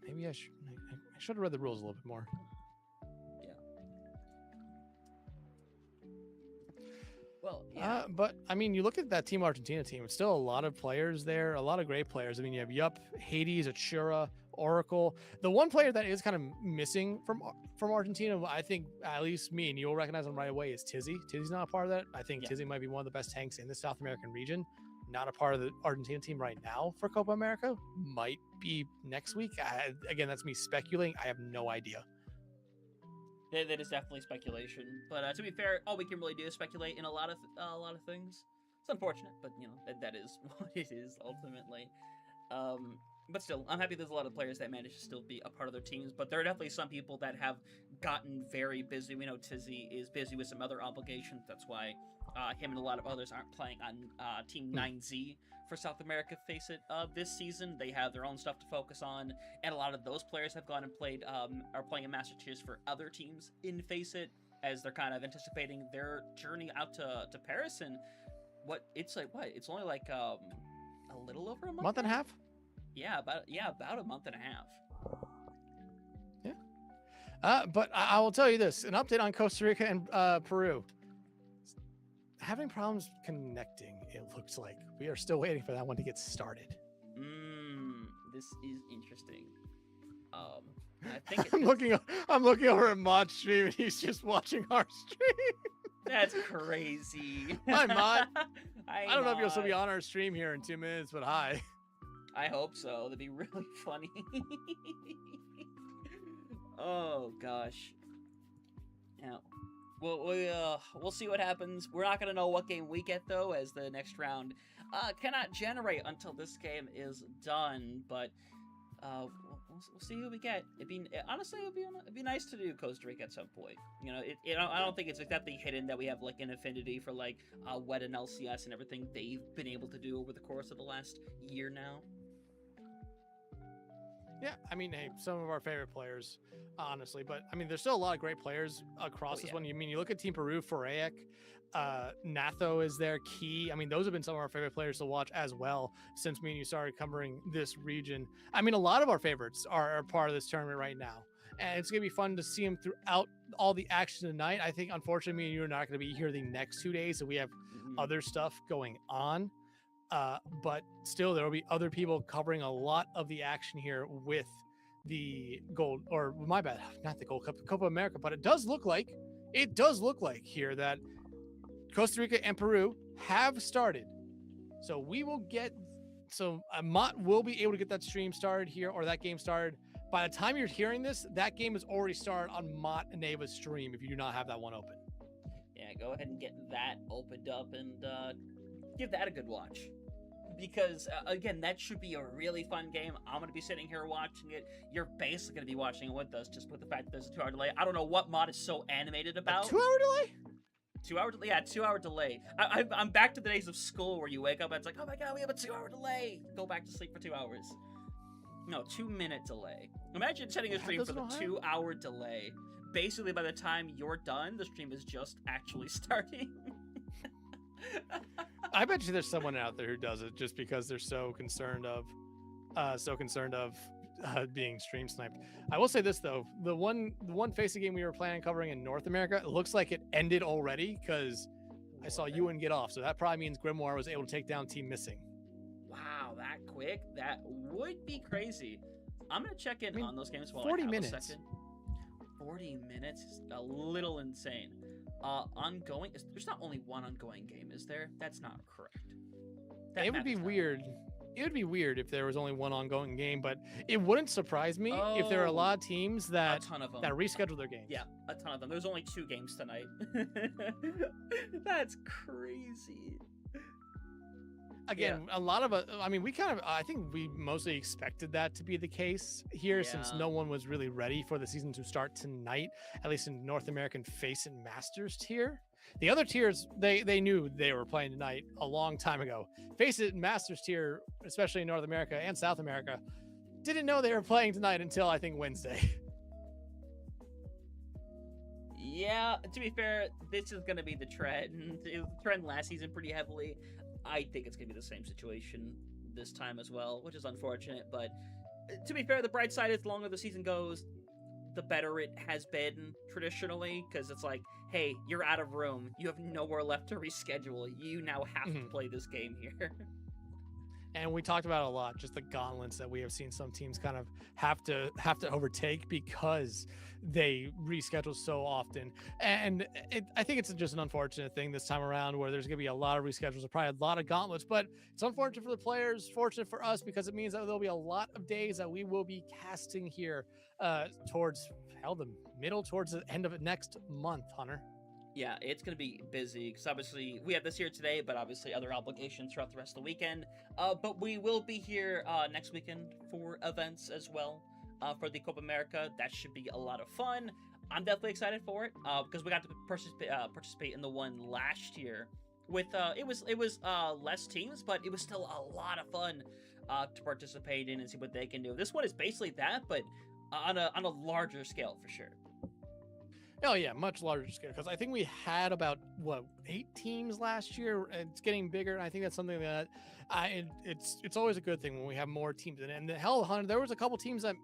Maybe I should have read the rules a little bit more. Well, yeah. But I mean, you look at that Team Argentina team. It's still a lot of players there, a lot of great players. I mean, you have Yup, Hades, Achura, Oracle. The one player that is kind of missing from Argentina, I think at least me and you will recognize him right away, is Tizzy. Tizzy's not a part of that. I think Tizzy might be one of the best tanks in the South American region. Not a part of the Argentina team right now for Copa America. Might be next week. Again, that's me speculating. I have no idea. That is definitely speculation, but to be fair, all we can really do is speculate in a lot of things. It's unfortunate, but you know that is what it is ultimately. But still, I'm happy there's a lot of players that manage to still be a part of their teams. But there are definitely some people that have gotten very busy. We know Tizzy is busy with some other obligations. That's why him and a lot of others aren't playing on Team 9Z for South America, face it, this season. They have their own stuff to focus on, and a lot of those players have gone and played, are playing in Master Tiers for other teams in Face It, as they're kind of anticipating their journey out to Paris. And it's only like a little over a month and a half. Yeah, about a month and a half. Yeah. But I will tell you this: an update on Costa Rica and Peru. Having problems connecting, it looks like. We are still waiting for that one to get started. This is interesting. I think I'm looking over at Mod's stream and he's just watching our stream. That's crazy. Hi, Mod. I don't know if you'll still be on our stream here in 2 minutes, but hi. I hope so. That'd be really funny. Oh gosh. Now, we'll see what happens. We're not gonna know what game we get though, as the next round cannot generate until this game is done. But we'll see who we get. Honestly, it'd be nice to do Costa Rica at some point. You know, I don't think it's exactly hidden that we have like an affinity for like WED and LCS and everything they've been able to do over the course of the last year now. Yeah, I mean, hey, some of our favorite players, honestly, but I mean, there's still a lot of great players across this one. You look at Team Peru, Foraek, Natho is there, Key. I mean, those have been some of our favorite players to watch as well since me and you started covering this region. I mean, a lot of our favorites are part of this tournament right now, and it's gonna be fun to see them throughout all the action tonight. I think, unfortunately, me and you are not gonna be here the next 2 days, so we have other stuff going on. But still, there will be other people covering a lot of the action here with the gold, or my bad, not the Gold Cup, the Copa America. But it does look like here that Costa Rica and Peru have started. So we will get, Mott will be able to get that stream started here, or that game started. By the time you're hearing this, that game is already started on Mott and Ava's stream if you do not have that one open. Yeah, go ahead and get that opened up and give that a good watch. Because, again, that should be a really fun game. I'm going to be sitting here watching it. You're basically going to be watching it with us, just with the fact that there's a 2-hour delay. I don't know what Mod is so animated about. 2-hour delay? 2-hour delay? Yeah, 2-hour delay. I'm back to the days of school where you wake up and it's like, oh my god, we have a 2-hour delay. Go back to sleep for 2 hours. No, 2-minute delay. Imagine setting a stream for the 2-hour delay. Basically, by the time you're done, the stream is just actually starting. I bet you there's someone out there who does it just because they're so concerned of being stream sniped. I will say this though, the one Face It game we were planning on covering in North America, it looks like it ended already because I saw Ewan get off. So that probably means Grimoire was able to take down Team Missing. Wow, that quick? That would be crazy. I'm gonna check in on those games while 40 I have minutes. a second. 40 minutes is a little insane. Ongoing, there's not only one ongoing game, is there? That's not correct. It would be weird it would be weird if there was only one ongoing game, but it wouldn't surprise me if there are a Oh, lot of teams a that ton of them. reschedule their games. Yeah, a ton of them. There's only 2 games tonight. That's crazy. Again, a lot of I mean, I think we mostly expected that to be the case here since Yeah. no one was really ready for the season to start tonight, at least in North American Face and Masters tier. The other tiers, they knew they were playing tonight a long time ago. Face It and Masters tier, especially in North America and South America, didn't know they were playing tonight until I think Wednesday. Yeah, to be fair, this is going to be the trend. It was the trend last season pretty heavily. I think it's going to be the same situation this time as well, which is unfortunate. But to be fair, the bright side is the longer the season goes, the better it has been traditionally, because it's like, hey, you're out of room. You have nowhere left to reschedule. You now have to play this game here. And we talked about it a lot, just the gauntlets that we have seen some teams kind of have to overtake because they reschedule so often. And I think it's just an unfortunate thing this time around where there's going to be a lot of reschedules, probably a lot of gauntlets, but it's unfortunate for the players, fortunate for us, because it means that there'll be a lot of days that we will be casting here towards the end of it next month, Hunter. Yeah, it's going to be busy because obviously we have this here today, but obviously other obligations throughout the rest of the weekend. But we will be here next weekend for events as well for the Copa America. That should be a lot of fun. I'm definitely excited for it because we got to participate in the one last year with it was less teams, but it was still a lot of fun to participate in and see what they can do. This one is basically that, but on a larger scale for sure. Oh yeah, much larger scale, because I think we had about 8 teams last year. It's getting bigger, and I think that's something that it's always a good thing when we have more teams. And hell, Hunter, there was a couple teams that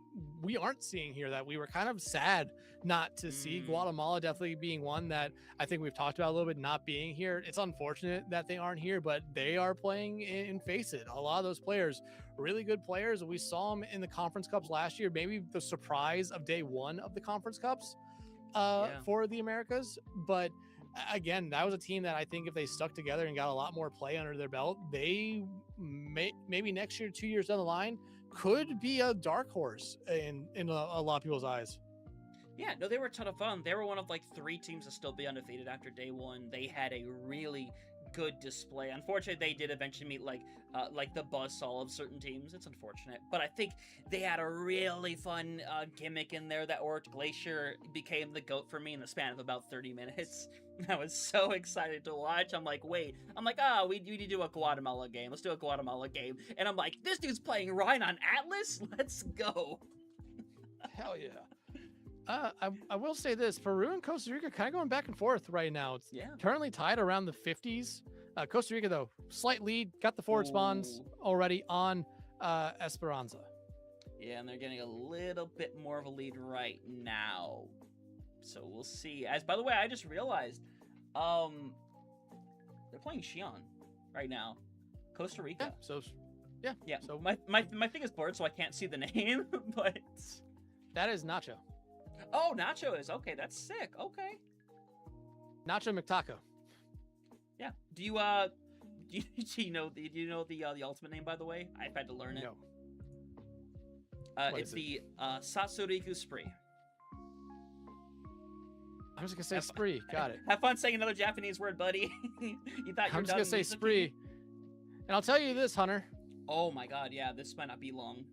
we aren't seeing here that we were kind of sad not to see. Guatemala definitely being one that I think we've talked about a little bit not being here. It's unfortunate that they aren't here, but they are playing in Face It. A lot of those players, really good players. We saw them in the Conference Cups last year. Maybe the surprise of day 1 of the Conference Cups. For the Americas, but again, that was a team that I think if they stuck together and got a lot more play under their belt, they maybe next year, 2 years down the line, could be a dark horse in a lot of people's eyes. Yeah, no, they were a ton of fun. They were one of like 3 teams to still be undefeated after day 1. They had a really good display. Unfortunately, they did eventually meet like the buzzsaw of certain teams. It's unfortunate, but I think they had a really fun gimmick in there that worked. Glacier became the GOAT for me in the span of about 30 minutes. I was so excited to watch. I'm like, we need to do a Guatemala game. Let's do a Guatemala game. And I'm like, this dude's playing Ryan on Atlas? Let's go. Hell yeah. I will say this, Peru and Costa Rica kind of going back and forth right now. It's currently tied around the 50s. Costa Rica, though, slight lead, got the forward spawns already on Esperanza. Yeah, and they're getting a little bit more of a lead right now. So we'll see. As by the way, I just realized they're playing Xi'an right now. Costa Rica. Yeah. So my thing is blurred, so I can't see the name, but that is Nacho. Oh, Nacho is okay. That's sick. Okay. Nacho McTaco. Yeah. Do you know the ultimate name, by the way? I've had to learn it. No. It's the Sasoriku Spree. I'm just gonna say Spree. Got it. Have fun saying another Japanese word, buddy. You thought I'm just gonna say Spree. And I'll tell you this, Hunter. Oh my God, yeah, this might not be long.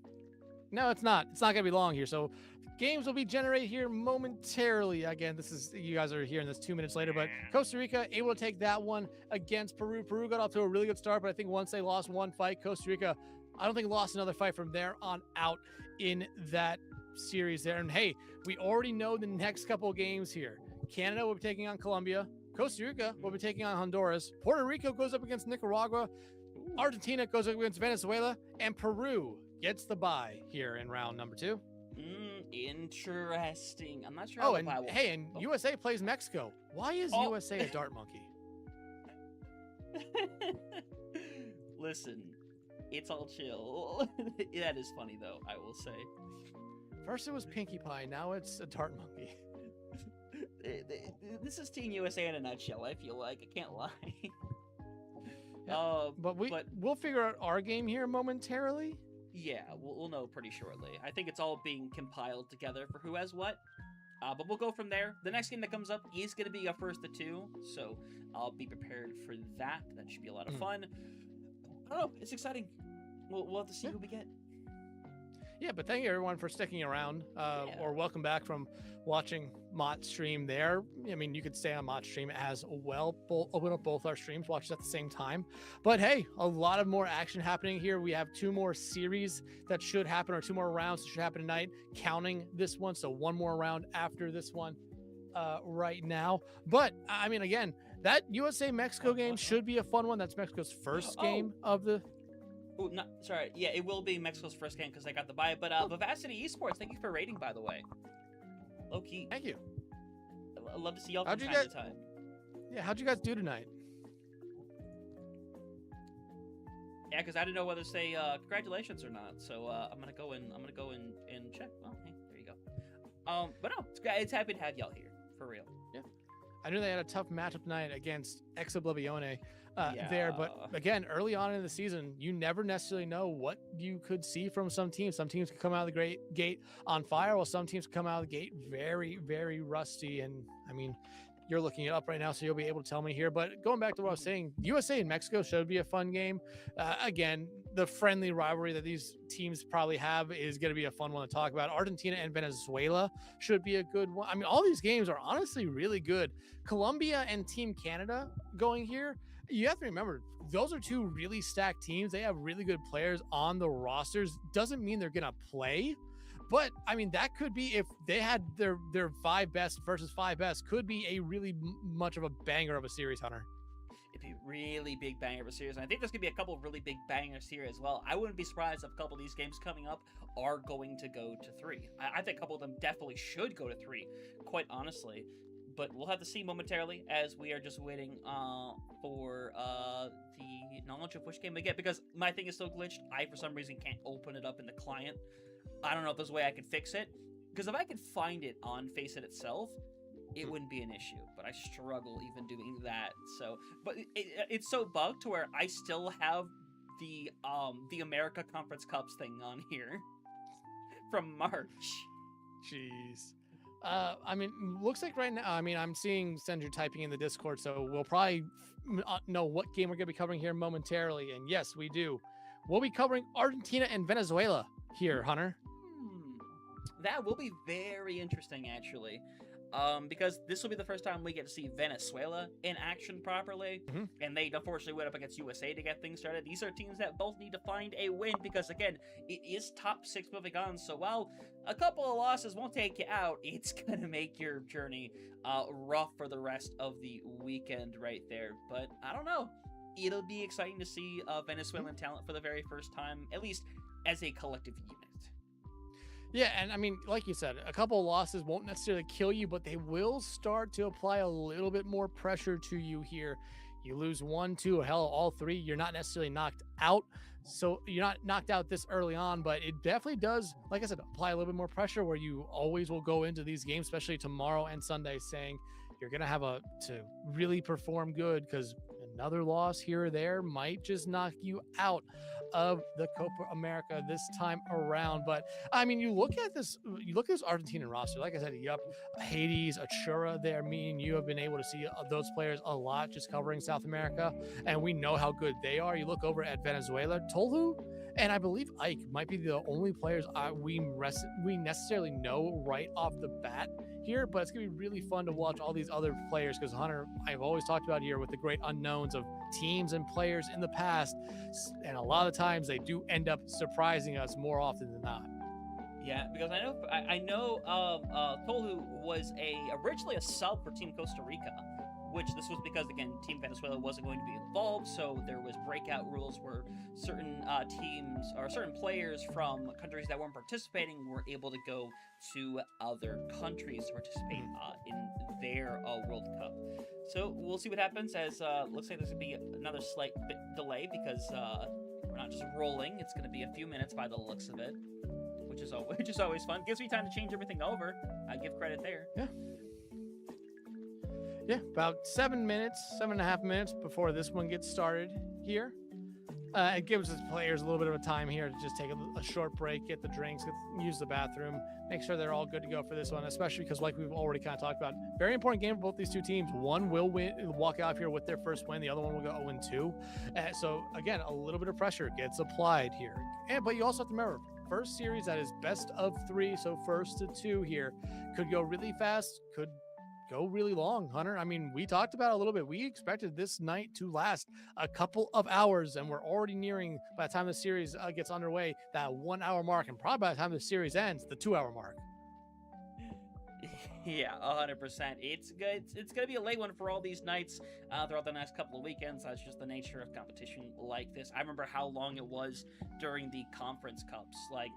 No, it's not. It's not gonna be long here. So games will be generated here momentarily. Again, you guys are hearing this 2 minutes later, but Costa Rica able to take that one against Peru. Peru got off to a really good start, but I think once they lost one fight, Costa Rica, I don't think lost another fight from there on out in that series there. And hey, we already know the next couple of games here. Canada will be taking on Colombia. Costa Rica will be taking on Honduras. Puerto Rico goes up against Nicaragua. Argentina goes up against Venezuela. And Peru gets the bye here in round number 2. Interesting. I'm not sure. USA plays Mexico. Why is USA a dart monkey? Listen, it's all chill. That is funny, though, I will say. First it was Pinkie Pie, now it's a dart monkey. This is Team USA in a nutshell, I feel like. I can't lie. Yeah. But we'll figure out our game here momentarily. Yeah, we'll know pretty shortly. I think it's all being compiled together for who has what. But we'll go from there. The next game that comes up is going to be a first to two, so I'll be prepared for that. That should be a lot of fun. I don't know. It's exciting. We'll have to see who we get. Yeah, but thank you everyone for sticking around, or welcome back from watching Mott stream there. I mean, you could stay on Mott stream as well. Open up both our streams, watch at the same time. But hey, a lot of more action happening here. We have 2 more series that should happen, or 2 more rounds that should happen tonight, counting this one. So 1 more round after this one right now. But I mean, again, that USA-Mexico game should be a fun one. That's Mexico's first game of the... Oh, no, sorry. Yeah, it will be Mexico's first game because I got the bye. But Vivacity Esports, thank you for rating, by the way. Low key. Thank you. I love to see y'all from time to time. Yeah, how'd you guys do tonight? Yeah, because I didn't know whether to say congratulations or not. So I'm gonna go and check. Well, hey, there you go. But no, it's happy to have y'all here for real. Yeah, I knew they had a tough matchup tonight against Ex Oblivione. There, but again, early on in the season, you never necessarily know what you could see from some teams. Some teams could come out of the gate on fire, while some teams come out of the gate very, very rusty. And I mean, you're looking it up right now, so you'll be able to tell me here. But going back to what I was saying, USA and Mexico should be a fun game. Again, the friendly rivalry that these teams probably have is going to be a fun one to talk about. Argentina and Venezuela should be a good one. I mean, all these games are honestly really good. Colombia and Team Canada going here. You have to remember, those are 2 really stacked teams. They have really good players on the rosters. Doesn't mean they're going to play. But, I mean, that could be, if they had their 5 best versus 5 best, could be a really much of a banger of a series, Hunter. It'd be a really big banger of a series. And I think there's going to be a couple of really big bangers here as well. I wouldn't be surprised if a couple of these games coming up are going to go to 3. I think a couple of them definitely should go to 3, quite honestly. But we'll have to see momentarily, as we are just waiting for the knowledge of which game we get, because my thing is still glitched. I, for some reason, can't open it up in the client. I don't know if there's a way I could fix it, because if I could find it on Faceit itself, it wouldn't be an issue, but I struggle even doing that. So, but it's so bugged to where I still have the America Conference Cups thing on here from March. Jeez. I mean, looks like right now, I mean, I'm seeing Sendra typing in the Discord, so we'll probably know what game we're going to be covering here momentarily. And yes, we do. We'll be covering Argentina and Venezuela here, Hunter. That will be very interesting, actually. Because this will be the first time we get to see Venezuela in action properly, and they unfortunately went up against USA to get things started. These are teams that both need to find a win, because again, it is top 6 moving on, so while a couple of losses won't take you out, it's gonna make your journey rough for the rest of the weekend right there. But I don't know, it'll be exciting to see Venezuelan talent for the very first time, at least as a collective unit. Yeah, and I mean, like you said, a couple of losses won't necessarily kill you, but they will start to apply a little bit more pressure to you here. You lose 1, 2, hell, all 3, you're not necessarily knocked out. So you're not knocked out this early on, but it definitely does, like I said, apply a little bit more pressure, where you always will go into these games, especially tomorrow and Sunday, saying you're going to have to really perform good, because another loss here or there might just knock you out of the Copa America this time around. But I mean, you look at this Argentinian roster, like I said, you have Hades, Achura there, meaning you have been able to see those players a lot just covering South America, and we know how good they are. You look over at Venezuela, Tolhu, and I believe Ike might be the only players we necessarily know right off the bat here, but it's gonna be really fun to watch all these other players, because Hunter, I've always talked about here with the great unknowns of teams and players in the past, and a lot of times they do end up surprising us more often than not. Yeah, because I know Tolu was originally a sub for Team Costa Rica, which this was because, again, Team Venezuela wasn't going to be involved, so there was breakout rules where certain teams or certain players from countries that weren't participating were able to go to other countries to participate in their World Cup. So we'll see what happens, as looks like there's going to be another slight delay, because we're not just rolling. It's going to be a few minutes by the looks of it, which is always fun. Gives me time to change everything over. I give credit there. Yeah, about 7 minutes, 7.5 minutes before this one gets started here. It gives the players a little bit of a time here to just take a short break, get the drinks, use the bathroom, make sure they're all good to go for this one, especially because, like we've already kind of talked about, very important game for both these two teams. One will walk out here with their first win. The other one will go 0-2. So, again, a little bit of pressure gets applied here. But you also have to remember, first series that is best of 3, so 1st to 2 here, could go really fast, could go really long, Hunter. I mean, we talked about it a little bit. We expected this night to last a couple of hours, and we're already nearing, by the time the series gets underway, that 1 hour mark, and probably by the time the series ends, the 2 hour mark. Yeah, 100%. It's good. It's going to be a late one for all these nights throughout the next couple of weekends. That's just the nature of competition like this. I remember how long it was during the conference cups. Like,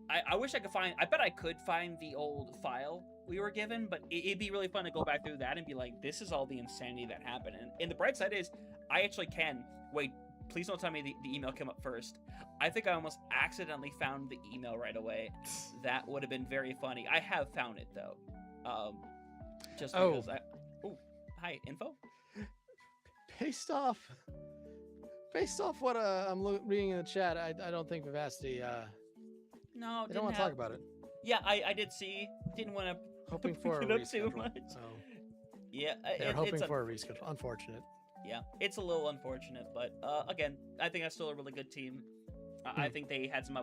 I wish I could find, I bet I could find the old file we were given, but it'd be really fun to go back through that and be like, this is all the insanity that happened. And the bright side is, I actually can. Wait, please don't tell me the email came up first. I think I almost accidentally found the email right away. That would have been very funny. I have found it, though. Just because hi, info? Based off what I'm reading in the chat, I don't think Vivacity, no, they don't want to talk about it. Yeah, I did see. Didn't want to hoping for a reschedule. So yeah, they're hoping for a reschedule. Unfortunate. Yeah, it's a little unfortunate, but again, I think that's still a really good team. I think they had some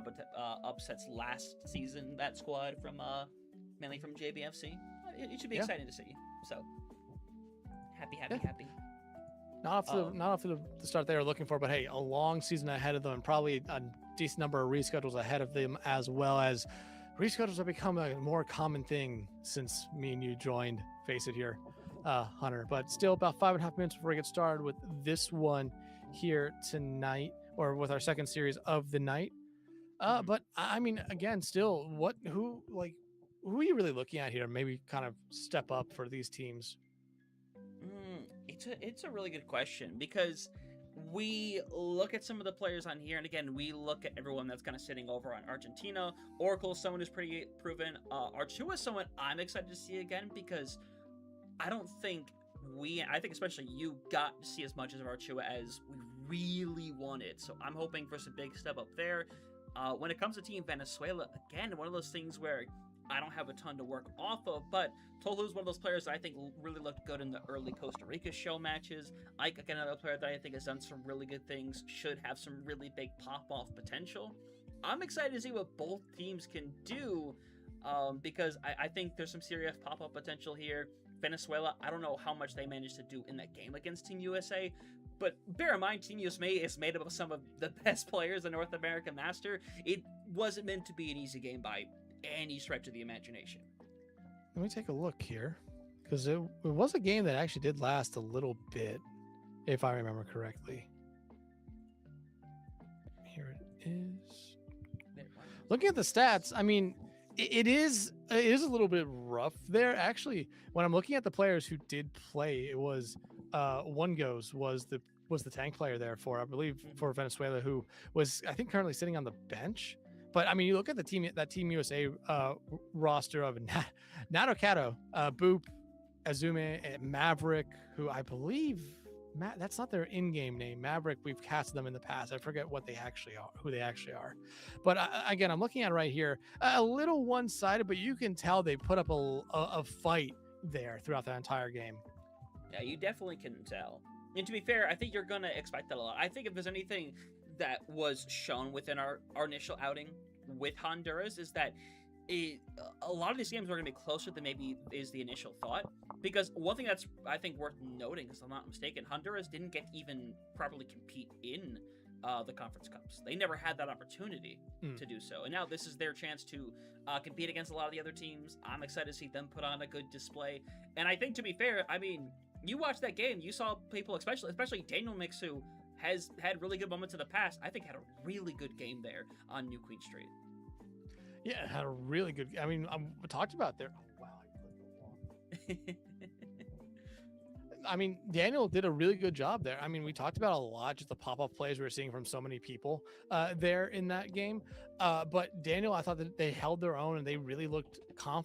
upsets last season. That squad from mainly from JBFC. It should be exciting to see. So happy. Not off to the start they were looking for, but hey, a long season ahead of them, and probably a decent number of reschedules ahead of them, as well as reschedules have become a more common thing since me and you joined Face It here, Hunter. But still, about 5.5 minutes before we get started with this one here tonight, or with our second series of the night. But I mean, again, still, who are you really looking at here? Maybe kind of step up for these teams. It's a really good question, because we look at some of the players on here, and again, we look at everyone that's kind of sitting over on Argentina. Oracle is someone who's pretty proven. Archua is someone I'm excited to see again, because I think especially you got to see as much of Archua as we really wanted. So I'm hoping for some big step up there. When it comes to Team Venezuela, again, one of those things where I don't have a ton to work off of, but Tolu's one of those players that I think really looked good in the early Costa Rica show matches. Ike, again, another player that I think has done some really good things, should have some really big pop-off potential. I'm excited to see what both teams can do, because I think there's some serious pop-off potential here. Venezuela, I don't know how much they managed to do in that game against Team USA, but bear in mind, Team USA is made up of some of the best players in North American Master. It wasn't meant to be an easy game by any stretch of the imagination. Let me take a look here, because it was a game that actually did last a little bit, if I remember correctly. Here it is. Looking at the stats, I mean, it is a little bit rough there. Actually, when I'm looking at the players who did play, it was One Goes was the tank player there for, I believe, for Venezuela, who was, I think, currently sitting on the bench. But I mean, you look at that Team USA roster of Nato Kato, Boop, Azume, Maverick, who I believe that's not their in-game name. Maverick, we've casted them in the past. I forget what they actually are, who they actually are. But again, I'm looking at it right here, a little one-sided, but you can tell they put up a fight there throughout that entire game. Yeah, you definitely can tell. And to be fair, I think you're gonna expect that a lot. I think if there's anything that was shown within our initial outing with Honduras, is that a lot of these games are going to be closer than maybe is the initial thought. Because one thing that's, I think, worth noting, if I'm not mistaken, Honduras didn't get even properly compete in the Conference Cups. They never had that opportunity to do so. And now this is their chance to compete against a lot of the other teams. I'm excited to see them put on a good display. And I think, to be fair, I mean, you watched that game, you saw people, especially Daniel Mix, who has had really good moments in the past, I think had a really good game there on New Queen Street. Yeah, had a really good, I mean, we talked about there. Oh, wow. I mean, Daniel did a really good job there. I mean, we talked about a lot, just the pop-up plays we were seeing from so many people there in that game. But Daniel, I thought that they held their own and they really looked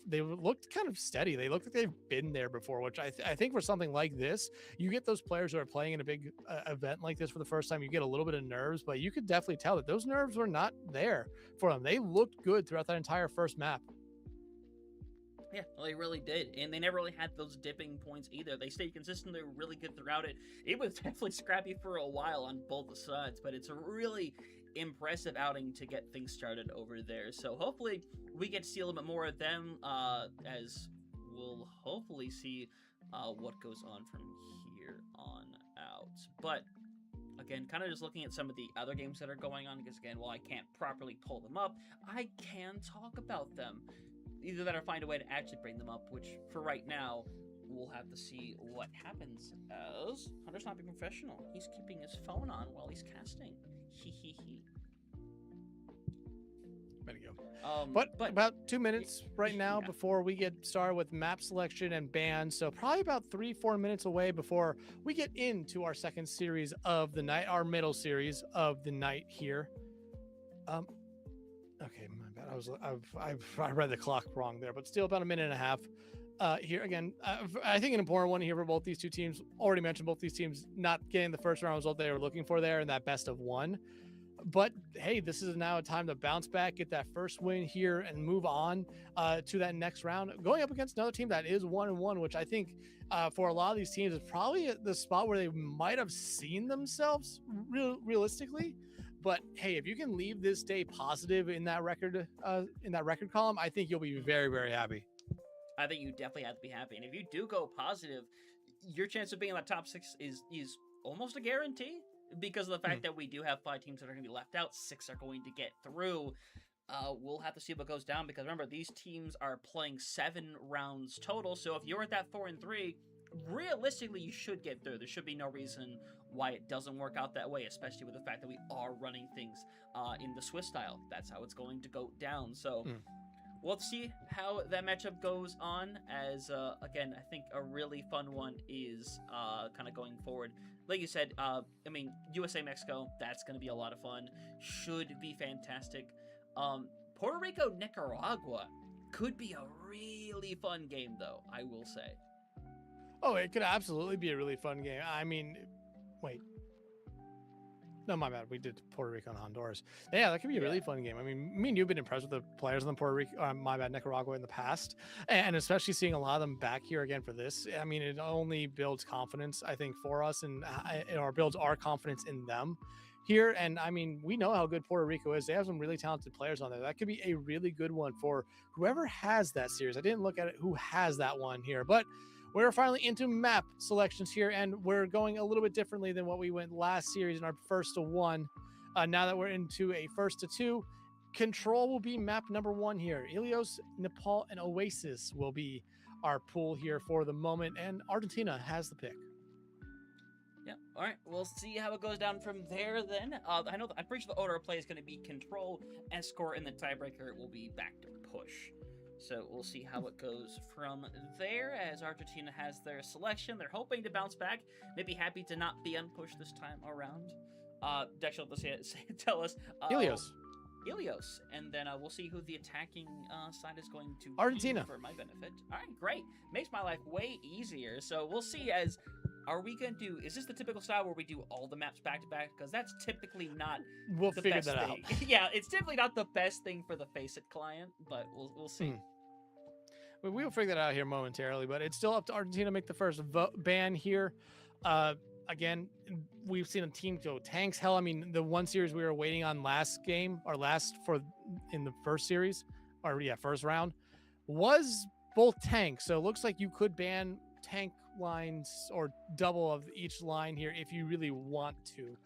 they looked kind of steady. They looked like they've been there before, which I think for something like this, you get those players who are playing in a big event like this for the first time, you get a little bit of nerves, but you could definitely tell that those nerves were not there for them. They looked good throughout that entire first map. Yeah, well, they really did, and they never really had those dipping points either. They stayed consistent. They were really good throughout it. It was definitely scrappy for a while on both sides, but it's a really impressive outing to get things started over there. So hopefully we get to see a little bit more of them, as we'll hopefully see what goes on from here on out. But again, kind of just looking at some of the other games that are going on, because again, while I can't properly pull them up, I can talk about them. Either that or find a way to actually bring them up, which for right now, we'll have to see what happens, as Hunter's not being professional. He's keeping his phone on while he's casting. Hee hee hee. There you go. But about 2 minutes right now before we get started with map selection and bans. So probably about 3-4 minutes away before we get into our second series of the night, our middle series of the night here. Okay, my bad. I read the clock wrong there, but still about a minute and a half here. Again, I think an important one here for both these two teams. Already mentioned both these teams not getting the first round result they were looking for there in that best of one. But hey, this is now a time to bounce back, get that first win here, and move on to that next round. Going up against another team that is 1-1, which I think for a lot of these teams is probably the spot where they might have seen themselves realistically. But hey, if you can leave this day positive in that record column, I think you'll be very, very happy. I think you definitely have to be happy. And if you do go positive, your chance of being in the top 6 is almost a guarantee, because of the fact that we do have 5 teams that are going to be left out. 6 are going to get through. We'll have to see what goes down, because remember, these teams are playing 7 rounds total. So if you're at that 4-3, realistically, you should get through. There should be no reason why it doesn't work out that way, especially with the fact that we are running things in the Swiss style. That's how it's going to go down. So we'll see how that matchup goes on, as again, I think a really fun one is kind of going forward. Like you said, I mean, USA Mexico, that's going to be a lot of fun. Should be fantastic. Puerto Rico Nicaragua could be a really fun game, though, I will say. Oh, it could absolutely be a really fun game. I mean, wait. No, my bad. We did Puerto Rico and Honduras. Yeah, that could be a really fun game. I mean, me and you've been impressed with the players in the Puerto Rico, my bad, Nicaragua in the past, and especially seeing a lot of them back here again for this. I mean, it only builds confidence, I think, for us, and or builds our confidence in them here. And I mean, we know how good Puerto Rico is. They have some really talented players on there. That could be a really good one for whoever has that series. I didn't look at it who has that one here, but we're finally into map selections here, and we're going a little bit differently than what we went last series in our first to 1. Now that we're into a first to 2, Control will be map number 1 here. Ilios, Nepal, and Oasis will be our pool here for the moment, and Argentina has the pick. Yeah, all right, we'll see how it goes down from there then. I'm pretty sure the order of play is going to be Control, Escort, and the tiebreaker will be back to Push. So we'll see how it goes from there, as Argentina has their selection. They're hoping to bounce back. Maybe happy to not be unpushed this time around. Dexatron, tell us. Ilios. Ilios. And then we'll see who the attacking side is going to Argentina. be for my benefit. All right, great. Makes my life way easier. So we'll see as... Are we going to do... Is this the typical style where we do all the maps back-to-back? Because that's typically not We'll the figure best that thing. out. Yeah, it's typically not the best thing for the Faceit client, but we'll see. We'll figure that out here momentarily, but it's still up to Argentina to make the first ban here. Again, we've seen a team go tanks. Hell, I mean, the one series we were waiting on last game, or in the first series, first round, was both tanks. So it looks like you could ban tank lines or double of each line here if you really want to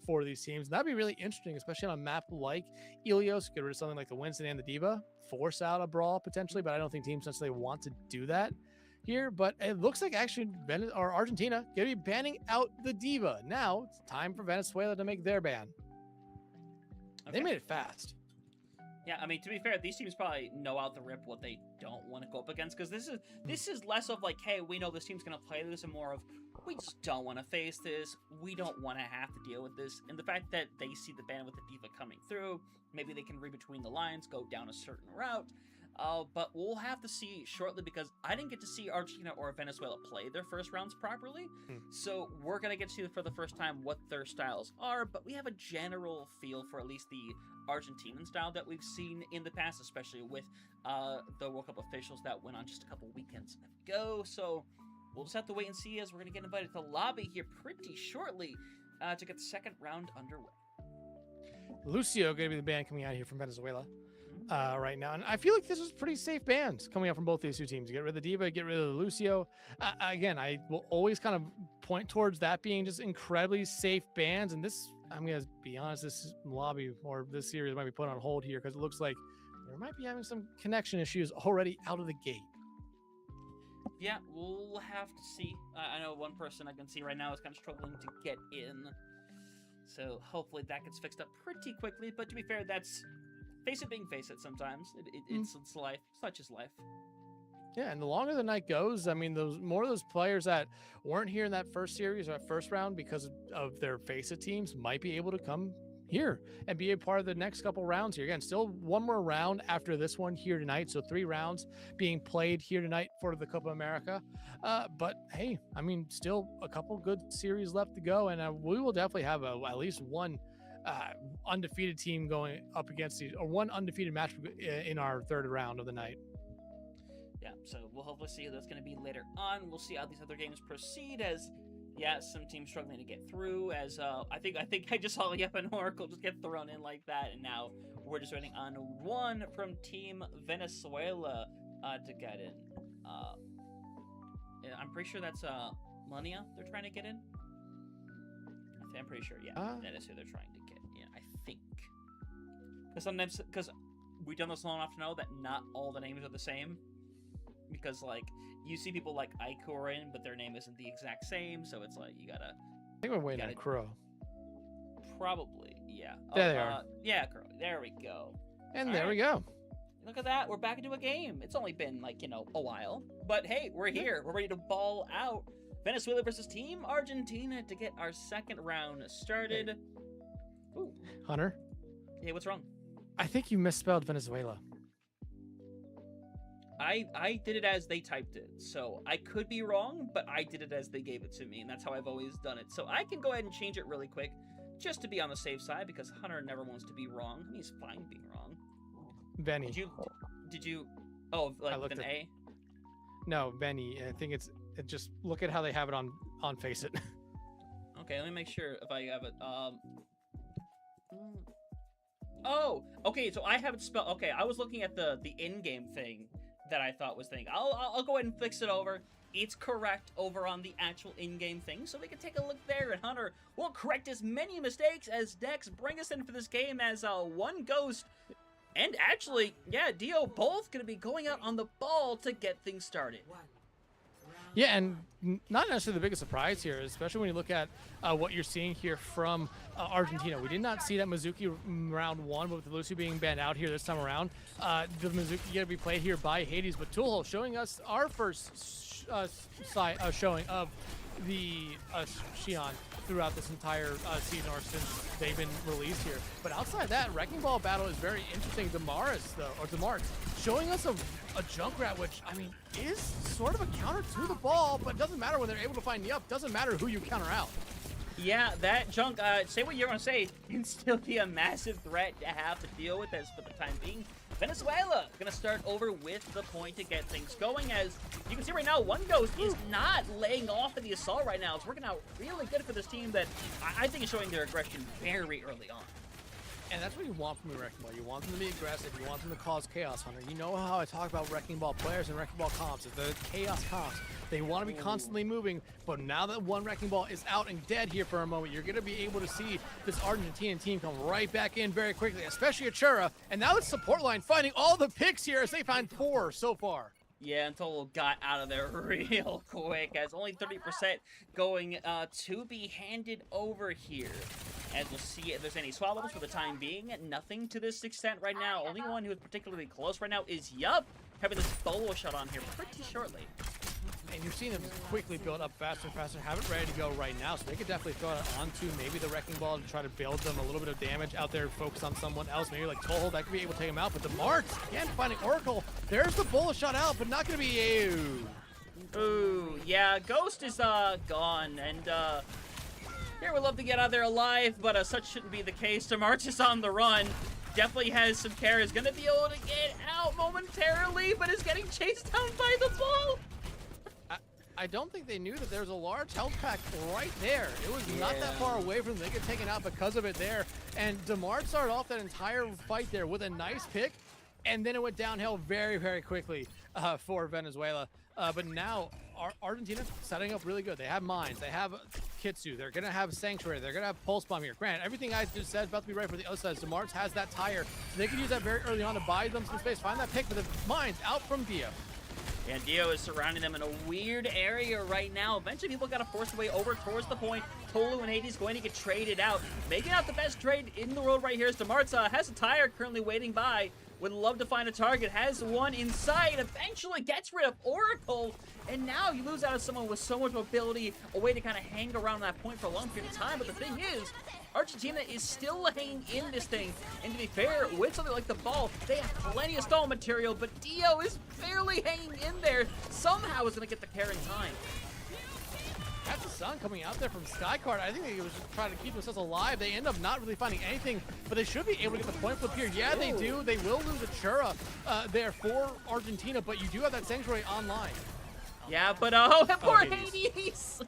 for these teams. That'd be really interesting, especially on a map like Ilios. Get rid of something like the Winston and the Diva, force out a brawl potentially, but I don't think teams necessarily want to do that here. But it looks like actually Argentina gonna be banning out the Diva. Now it's time for Venezuela to make their ban. Okay. They made it fast. Yeah, I mean, to be fair, these teams probably know out the rip what they don't want to go up against, because this is less of like, hey, we know this team's gonna play this, and more of, we just don't want to face this. We don't want to have to deal with this. And the fact that they see the ban with the D.Va coming through, maybe they can read between the lines, go down a certain route. But we'll have to see shortly, because I didn't get to see Argentina or Venezuela play their first rounds properly. So we're going to get to see for the first time what their styles are, but we have a general feel for at least the Argentinian style that we've seen in the past, especially with the World Cup officials that went on just a couple weekends ago. So we'll just have to wait and see, as we're going to get invited to the lobby here pretty shortly to get the second round underway. Lucio going to be the ban coming out here from Venezuela right now. And I feel like this is pretty safe bans coming out from both these two teams. Get rid of the D.Va, get rid of the Lucio. Again, I will always kind of point towards that being just incredibly safe bans. And this, I'm going to be honest, this lobby or this series might be put on hold here, because it looks like there might be having some connection issues already out of the gate. Yeah, we'll have to see. I know one person I can see right now is kind of struggling to get in. So hopefully that gets fixed up pretty quickly. But to be fair, that's face it being face it sometimes. It's life. Such is life. Yeah, and the longer the night goes, I mean, those more of those players that weren't here in that first series or that first round because of their face it teams might be able to come here and be a part of the next couple rounds here. Again, still one more round after this one here tonight. So 3 rounds being played here tonight for the Copa America. But hey, I mean, still a couple good series left to go. And we will definitely have at least one undefeated team going up against these, or one undefeated match in our third round of the night. Yeah, so we'll hopefully see who that's going to be later on. We'll see how these other games proceed, as yeah, some teams struggling to get through, as I think I just saw Yep and Oracle just get thrown in like that, and now we're just waiting on one from Team Venezuela to get in. I'm pretty sure that's Mania they're trying to get in. I'm pretty sure, yeah, that is who they're trying to get in, I think. Because we've done this long enough to know that not all the names are the same. Because, like, you see people like Aiku are in, but their name isn't the exact same, so it's like, you gotta... I think we're waiting on Crow. Probably, yeah. There they are. Yeah, Crow. There we go. And all there we go. Look at that. We're back into a game. It's only been, like, a while. But, hey, we're here. We're ready to ball out. Venezuela versus Team Argentina to get our second round started. Hey. Ooh. Hunter? Hey, what's wrong? I think you misspelled Venezuela. I did it as they typed it, so I could be wrong, but I did it as they gave it to me, and that's how I've always done it. So I can go ahead and change it really quick, just to be on the safe side, because Hunter never wants to be wrong. He's fine being wrong. Benny. Did you? Oh, like with an A? No, Benny. I think it just look at how they have it on Face It. Okay, let me make sure if I have it. Oh, okay. So I have it spelled. Okay, I was looking at the in-game thing that I thought was thing. I'll go ahead and fix it over. It's correct over on the actual in-game thing, so we can take a look there, and Hunter will correct as many mistakes as Dex bring us in for this game as one Ghost, and actually, yeah, Dio both going to be going out on the ball to get things started. Yeah, and not necessarily the biggest surprise here, especially when you look at what you're seeing here from Argentina. We did not see that Mizuki round 1, but with the Lucy being banned out here this time around. The Mizuki going to be played here by Hades, but Toolhole showing us our first showing of the Xion throughout this entire season, or since they've been released here. But outside that, Wrecking Ball battle is very interesting. Damaris, though, or Damart's, showing us a Junkrat, which, I mean, is sort of a counter to the ball, but doesn't matter when they're able to find the up. Doesn't matter who you counter out. Yeah, that Junk, say what you're going to say, can still be a massive threat to have to deal with, as for the time being. Venezuela going to start over with the point to get things going, as you can see right now, one Ghost is not laying off in the assault right now. It's working out really good for this team that I think is showing their aggression very early on. And that's what you want from a Wrecking Ball. You want them to be aggressive. You want them to cause chaos, Hunter. You know how I talk about Wrecking Ball players and Wrecking Ball comps. The chaos comps. They want to be constantly moving, but now that one Wrecking Ball is out and dead here for a moment, you're going to be able to see this Argentinian team come right back in very quickly, especially Achura. And now it's support line finding all the picks here as they find 4 so far. Yeah, until got out of there real quick, as only 30% going to be handed over here. As we'll see if there's any swap ups for the time being. Nothing to this extent right now. Only one who is particularly close right now is Yup, having this bolo shot on here pretty shortly. And you're seeing them quickly build up faster and faster, have it ready to go right now, so they could definitely throw it onto maybe the Wrecking Ball to try to build them a little bit of damage out there, focus on someone else, maybe like Toehold, that could be able to take him out, but Demarts, again, finding Oracle, there's the bullet shot out, but not going to be Ooh, yeah, Ghost is gone, and here we'd love to get out of there alive, but such shouldn't be the case. Demarts is on the run. Definitely has some care, is going to be able to get out momentarily, but is getting chased down by the ball. I don't think they knew that there was a large health pack right there. It was not that far away from them. They get taken out because of it there. And Demar started off that entire fight there with a nice pick, and then it went downhill very, very quickly for Venezuela. But now Argentina setting up really good. They have mines. They have Kitsu. They're going to have Sanctuary. They're going to have Pulse Bomb here. Grant, everything I just said is about to be right for the other side. Demar has that tire. So they can use that very early on to buy them some space. Find that pick for the mines out from Dio. And Dio is surrounding them in a weird area right now. Eventually, people got to force their way over towards the point. Tolu and Hades going to get traded out. Making out the best trade in the world right here is Demartsa. Has a tire currently waiting by. Would love to find a target. Has one inside. Eventually gets rid of Oracle. And now you lose out on someone with so much mobility. A way to kind of hang around that point for a long period of time. But the thing is, Argentina is still hanging in this thing. And to be fair, with something like the ball, they have plenty of stall material, but Dio is barely hanging in there. Somehow is going to get the carry in time. That's the sun coming out there from Skycard. I think they was just trying to keep themselves alive. They end up not really finding anything, but they should be able to get the point flip here. Yeah, they do. They will lose a Chura there for Argentina, but you do have that Sanctuary online. Yeah, but poor Hades.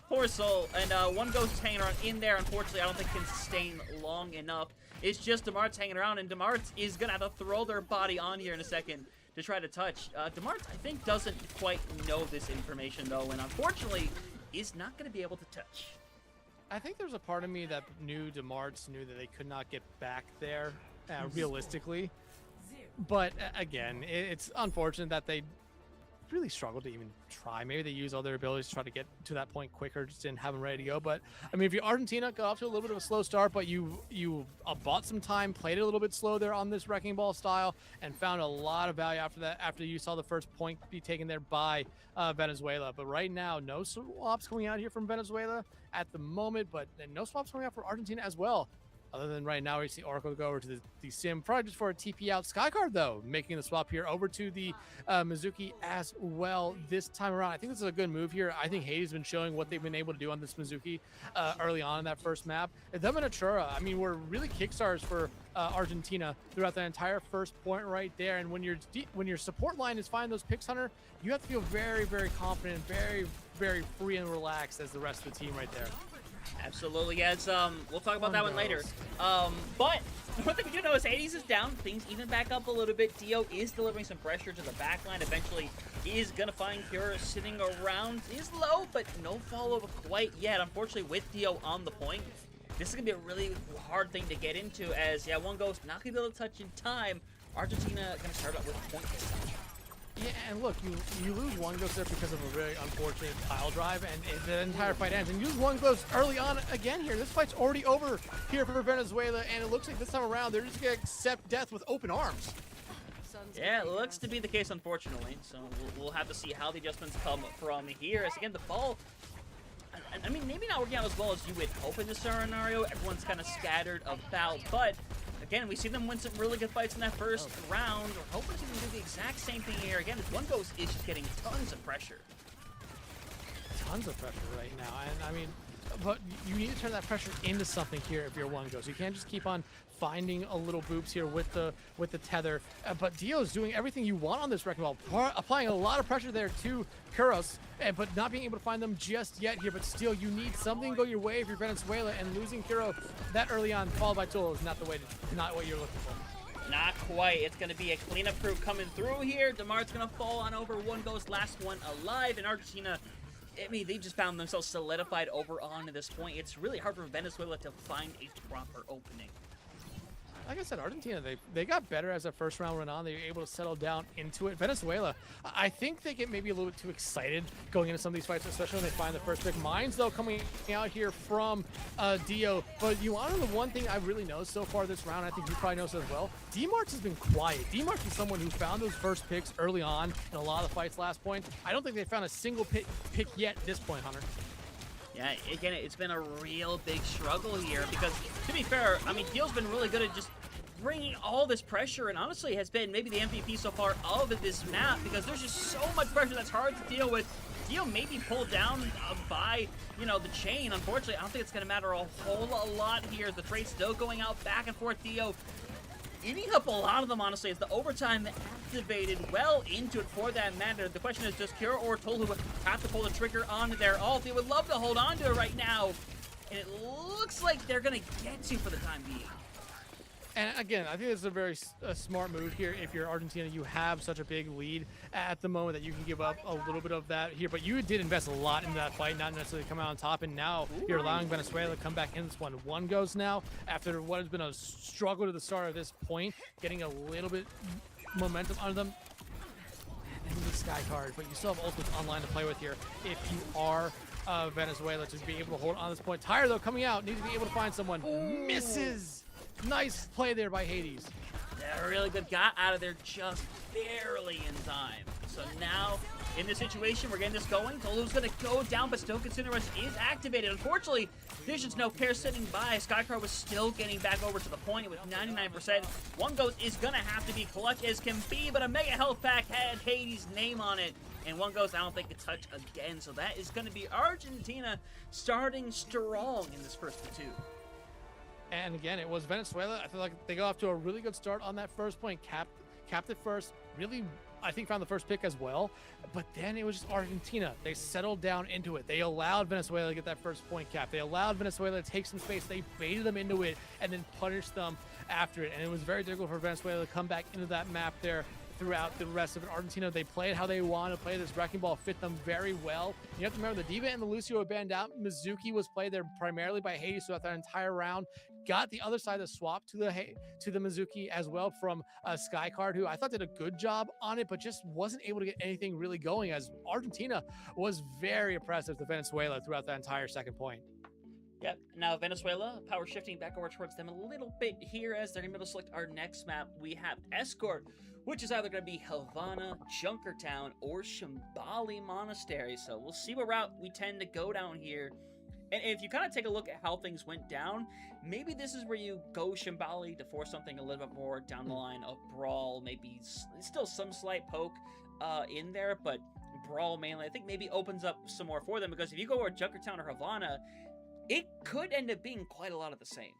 Poor soul. And one Ghost is hanging around in there. Unfortunately, I don't think can sustain long enough. It's just Demarts hanging around, and Demarts is going to have to throw their body on here in a second to try to touch. Demarts, I think, doesn't quite know this information, though, and unfortunately is not going to be able to touch. I think there's a part of me that knew Demarts knew that they could not get back there realistically. But again, it's unfortunate that they really struggled to even try. Maybe they use all their abilities to try to get to that point quicker, just didn't have them ready to go. But I mean, if you're Argentina, got off to a little bit of a slow start, but you bought some time, played it a little bit slow there on this Wrecking Ball style, and found a lot of value after that, after you saw the first point be taken there by Venezuela. But right now, no swaps coming out here from Venezuela at the moment, but no swaps coming out for Argentina as well. Other than right now, we see Oracle go over to the Sim, probably just for a TP out. Skycard, though, making the swap here over to the Mizuki as well this time around. I think this is a good move here. I think Hades has been showing what they've been able to do on this Mizuki early on in that first map. And them and Achura, I mean, were really kickstarters for Argentina throughout the entire first point right there. And when your support line is finding those picks, Hunter, you have to feel very, very confident, very, very free and relaxed as the rest of the team right there. Absolutely, yes. We'll talk about that one later. But one thing we do know is Hades is down. Things even back up a little bit. Dio is delivering some pressure to the backline. Eventually, he is going to find Kura sitting around. He's low, but no follow-up quite yet. Unfortunately, with Dio on the point, this is going to be a really hard thing to get into as, yeah, one Ghost not going to be able to touch in time. Argentina going to start out with a point this time. Yeah, and look, you lose one Ghost there because of a really unfortunate pile drive, and the entire fight ends. And you lose one Ghost early on again here. This fight's already over here for Venezuela, and it looks like this time around they're just going to accept death with open arms. Yeah, it looks to be the case, unfortunately. So we'll have to see how the adjustments come from here. As again, the ball, I mean, maybe not working out as well as you would hope in this scenario. Everyone's kind of scattered about, but again, we see them win some really good fights in that first round. We're hoping to do the exact same thing here. Again, this one Ghost is just getting tons of pressure. Tons of pressure right now, and I mean, but you need to turn that pressure into something here if you're one Ghost. You can't just keep on finding a little boops here with the tether. But Dio's doing everything you want on this Wrecking Ball, applying a lot of pressure there to Kuros, but not being able to find them just yet here. But still, you need something to go your way if you're Venezuela, and losing Kuro that early on, followed by Tolo, is not the way to, not what you're looking for. Not quite. It's going to be a cleanup crew coming through here. Demart's going to fall on over. One Ghost, last one alive, and Argentina, I mean, they just found themselves solidified over on to this point. It's really hard for Venezuela to find a proper opening. like I said, Argentina, they got better as the first round went on. They were able to settle down into it. Venezuela, I think they get maybe a little bit too excited going into some of these fights, especially when they find the first pick. Mines, though, coming out here from Dio. But you want to know the one thing I really noticed so far this round, I think you probably noticed as well, D-March has been quiet. D-March is someone who found those first picks early on in a lot of the fights last point. I don't think they found a single pick yet at this point, Hunter. Yeah, again, it's been a real big struggle here because, to be fair, I mean, Dio's been really good at just bringing all this pressure and honestly has been maybe the MVP so far of this map because there's just so much pressure that's hard to deal with. Dio may be pulled down by, you know, the chain. Unfortunately, I don't think it's going to matter a whole lot here. The trade's still going out back and forth. Dio eating up a lot of them, honestly, as the overtime activated well into it for that matter. The question is, does Kira or Tolu have to pull the trigger onto their ult? They would love to hold on to it right now, and it looks like they're going to get to for the time being. And again, I think this is a very smart move here. If you're Argentina, you have such a big lead at the moment that you can give up a little bit of that here. But you did invest a lot into that fight, not necessarily come out on top. And now you're allowing Venezuela to come back in this one. One goes now after what has been a struggle to the start of this point, getting a little bit momentum under them. And the Sky card, but you still have ultimates online to play with here if you are Venezuela to be able to hold on this point. Tyre, though, coming out, needs to be able to find someone. Misses! Nice play there by Hades. Yeah, really good. Got out of there just barely in time. So now, in this situation, we're getting this going. Tolu's going to go down, but still Considerus is activated. Unfortunately, there's just no pair sitting by. Skycar was still getting back over to the point with 99%. One Ghost is going to have to be clutch as can be, but a mega health pack had Hades' name on it. And One Ghost, I don't think, could touch again. So that is going to be Argentina starting strong in this first platoon. And again, it was Venezuela. I feel like they got off to a really good start on that first point. Capped it first. Really, I think, found the first pick as well. But then it was just Argentina. They settled down into it. They allowed Venezuela to get that first point cap. They allowed Venezuela to take some space. They baited them into it and then punished them after it. And it was very difficult for Venezuela to come back into that map there throughout the rest of it. Argentina, they played how they want to play. This Wrecking Ball fit them very well. You have to remember the D.Va and the Lucio were banned out. Mizuki was played there primarily by Hades throughout that entire round. Got the other side of the swap to the Mizuki as well from Skycard, who I thought did a good job on it, but just wasn't able to get anything really going as Argentina was very oppressive to Venezuela throughout that entire second point. Yep, now Venezuela, power shifting back over towards them a little bit here as they're going to select our next map. We have Escort, which is either going to be Havana, Junkertown, or Shambali Monastery. So we'll see what route we tend to go down here. And if you kind of take a look at how things went down, maybe this is where you go Shambali to force something a little bit more down the line of Brawl, maybe still some slight poke in there, but Brawl mainly, I think maybe opens up some more for them, because if you go over Junkertown or Havana, it could end up being quite a lot of the same.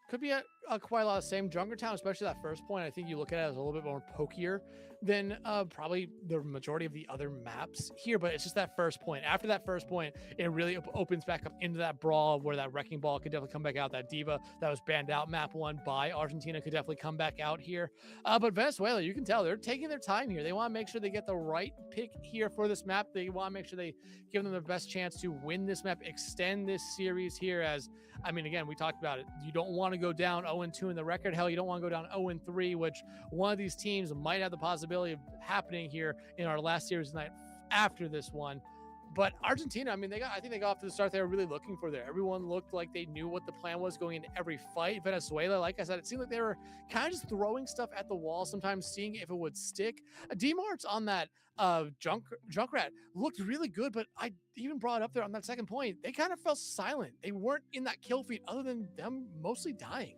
Could be quite a lot of the same. Junkertown, especially that first point, I think you look at it as a little bit more pokier than probably the majority of the other maps here, but it's just that first point. After that first point, it really opens back up into that brawl where that Wrecking Ball could definitely come back out. That D.Va that was banned out map 1 by Argentina could definitely come back out here. But Venezuela, you can tell they're taking their time here. They want to make sure they get the right pick here for this map. They want to make sure they give them the best chance to win this map, extend this series here. As I mean, again, we talked about it. You don't want to go down 0-2 in the record. Hell, you don't want to go down 0-3, which one of these teams might have the possibility of happening here in our last series tonight after this one. But Argentina, I mean, I think they got off to the start they were really looking for there. Everyone looked like they knew what the plan was going into every fight. Venezuela, like I said, it seemed like they were kind of just throwing stuff at the wall, sometimes seeing if it would stick. D-Marts on that Junkrat looked really good, but I even brought it up there on that second point. They kind of fell silent. They weren't in that kill feed other than them mostly dying.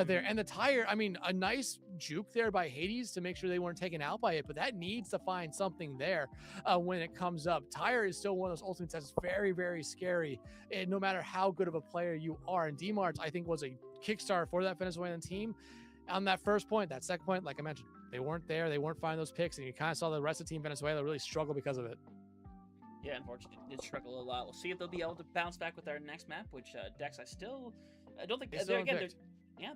There. And the Tyre, I mean, a nice juke there by Hades to make sure they weren't taken out by it, but that needs to find something there when it comes up. Tyre is still one of those ultimates that's very, very scary, and no matter how good of a player you are. And D-Marts, I think, was a kickstarter for that Venezuelan team on that first point. That second point, like I mentioned, they weren't there. They weren't finding those picks, and you kind of saw the rest of Team Venezuela really struggle because of it. Yeah, unfortunately, they did struggle a lot. We'll see if they'll be able to bounce back with our next map, which Dex, I don't think they're again.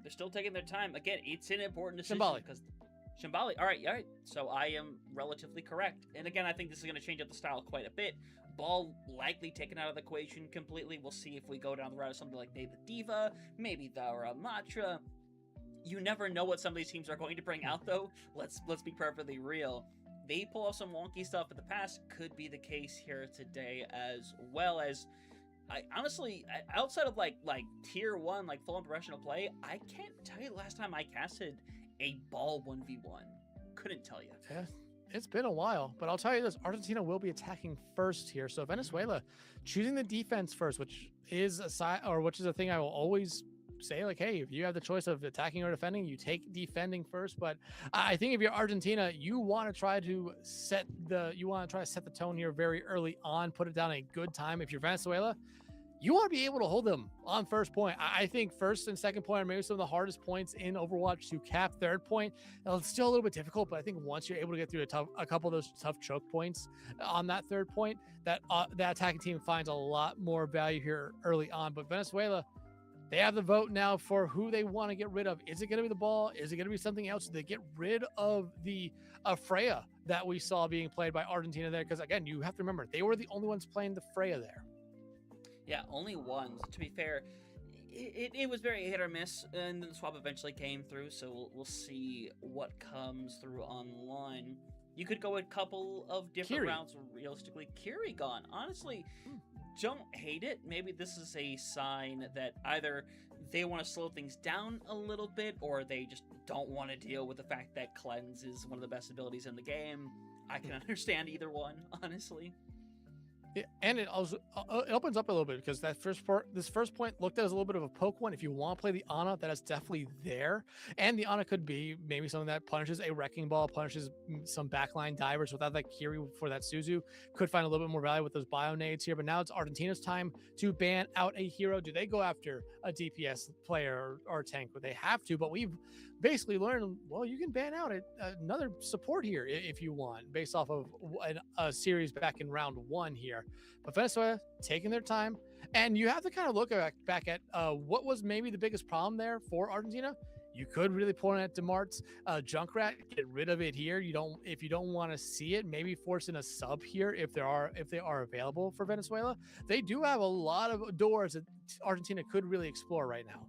They're still taking their time. Again, it's an important decision. Because Shambali. All right. So I am relatively correct. And again, I think this is going to change up the style quite a bit. Ball likely taken out of the equation completely. We'll see if we go down the route of something like maybe the D.Va, maybe the Ramatra. You never know what some of these teams are going to bring out, though. Let's be perfectly real. They pull off some wonky stuff in the past. Could be the case here today, as well as. I honestly, outside of like tier 1, like full-on professional play, I can't tell you the last time I casted a ball 1v1. Couldn't tell you. Yeah, it's been a while, but I'll tell you this: Argentina will be attacking first here. So Venezuela choosing the defense first, which is a thing I will always say, like, hey, if you have the choice of attacking or defending, you take defending first. But I think if you're Argentina, you want to try to set the tone here very early on, put it down a good time. If you're Venezuela, you want to be able to hold them on first point. I think first and second point are maybe some of the hardest points in Overwatch to cap. Third point, it's still a little bit difficult, but I think once you're able to get through a couple of those tough choke points on that third point, that attacking team finds a lot more value here early on. But Venezuela, they have the vote now for who they want to get rid of. Is it going to be the ball? Is it going to be something else? Do they get rid of the Freya that we saw being played by Argentina there? Because again, you have to remember, they were the only ones playing the Freya there. Yeah, only ones. To be fair, it was very hit or miss, and then the swap eventually came through, so we'll see what comes through online. You could go a couple of different routes, realistically. Kiri gone. Honestly, don't hate it. Maybe this is a sign that either they want to slow things down a little bit, or they just don't want to deal with the fact that Cleanse is one of the best abilities in the game. I can understand either one, honestly. Yeah, and it also it opens up a little bit because this first point looked at as a little bit of a poke one. If you want to play the Ana, that is definitely there, and the Ana could be maybe something that punishes a wrecking ball, punishes some backline divers without that Kiri for that Suzu. Could find a little bit more value with those bio nades here, but now it's Argentina's time to ban out a hero. Do they go after a DPS player or tank? Would they have to? But we've basically learned, well, you can ban out another support here if you want, based off of a series back in round 1 here. But Venezuela taking their time, and you have to kind of look back at what was maybe the biggest problem there for Argentina. You could really point at Demart's Junkrat, get rid of it here. If you don't want to see it, maybe force in a sub here if they are available for Venezuela. They do have a lot of doors that Argentina could really explore right now.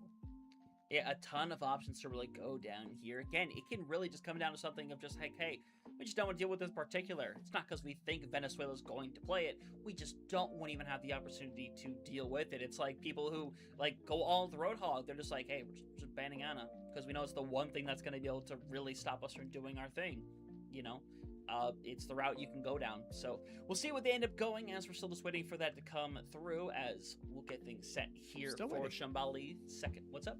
Yeah, a ton of options to really go down here. Again, it can really just come down to something of just, hey, we just don't want to deal with this particular. It's not because we think Venezuela's going to play it. We just don't want to even have the opportunity to deal with it. It's like people who, go all the Roadhog. They're just like, hey, we're just banning Ana because we know it's the one thing that's going to be able to really stop us from doing our thing, it's the route you can go down. So we'll see what they end up going as we're still just waiting for that to come through as we'll get things set here for Shambali second. What's up?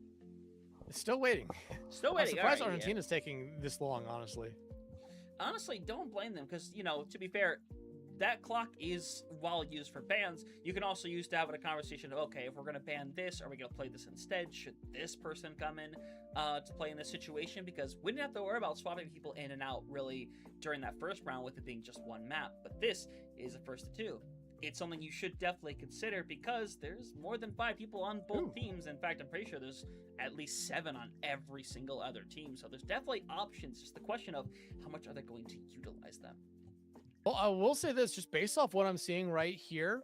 Still waiting. Still waiting. I'm surprised Argentina's taking this long, honestly. Honestly, don't blame them because, to be fair, that clock is well used for bans. You can also use to have a conversation of, okay, if we're going to ban this, are we going to play this instead? Should this person come in to play in this situation? Because we didn't have to worry about swapping people in and out really during that first round with it being just one map. But this is a first to 2. It's something you should definitely consider because there's more than 5 people on both teams. In fact, I'm pretty sure there's at least 7 on every single other team. So there's definitely options. Just the question of how much are they going to utilize them. Well, I will say this, just based off what I'm seeing right here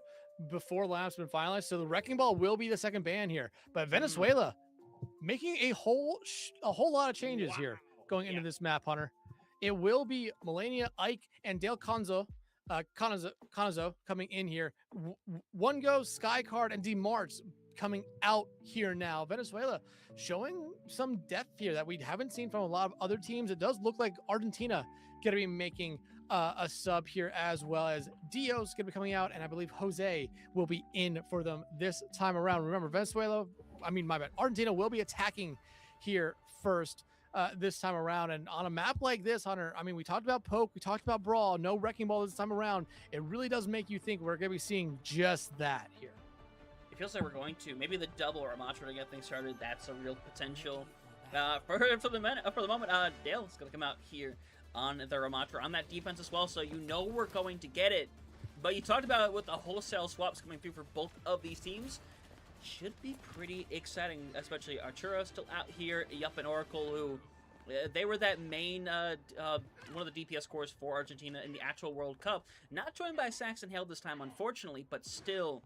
before lineups been finalized. So the Wrecking Ball will be the second ban here, but Venezuela making a whole lot of changes here going into this map, Hunter. It will be Melania, Ike, and Dale Conzo coming in here. One goes Skycard and Demarts coming out here now. Venezuela showing some depth here that we haven't seen from a lot of other teams. It does look like Argentina going to be making a sub here, as well as Dio's going to be coming out, and I believe Jose will be in for them this time around. Remember, Argentina will be attacking here first this time around. And on a map like this, Hunter, we talked about Poke, we talked about Brawl, no Wrecking Ball this time around. It really does make you think we're going to be seeing just that here. It feels like we're going to. Maybe the double Ramatra to get things started. That's a real potential. For the moment, Dale's going to come out here on the Ramatra on that defense as well, so we're going to get it. But you talked about it with the wholesale swaps coming through for both of these teams. Should be pretty exciting, especially Arturo still out here, Yup and Oracle, who they were that main one of the DPS cores for Argentina in the actual World Cup. Not joined by Saxon Hale this time, unfortunately, but still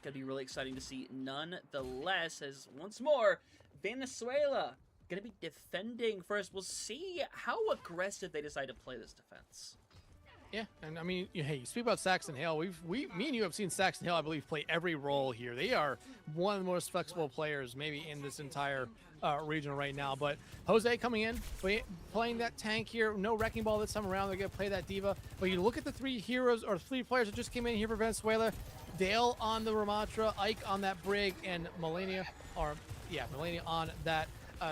gonna be really exciting to see nonetheless, as once more Venezuela going to be defending first. We'll see how aggressive they decide to play this defense. Yeah, and I mean, hey, you speak about Saxon Hale. Me and you have seen Saxon Hale, I believe, play every role here. They are one of the most flexible players maybe in this entire region right now. But Jose coming in, playing that tank here. No Wrecking Ball this time around. They're going to play that Diva. But you look at the three heroes or three players that just came in here for Venezuela. Dale on the Ramatra, Ike on that Brig, and Melania on that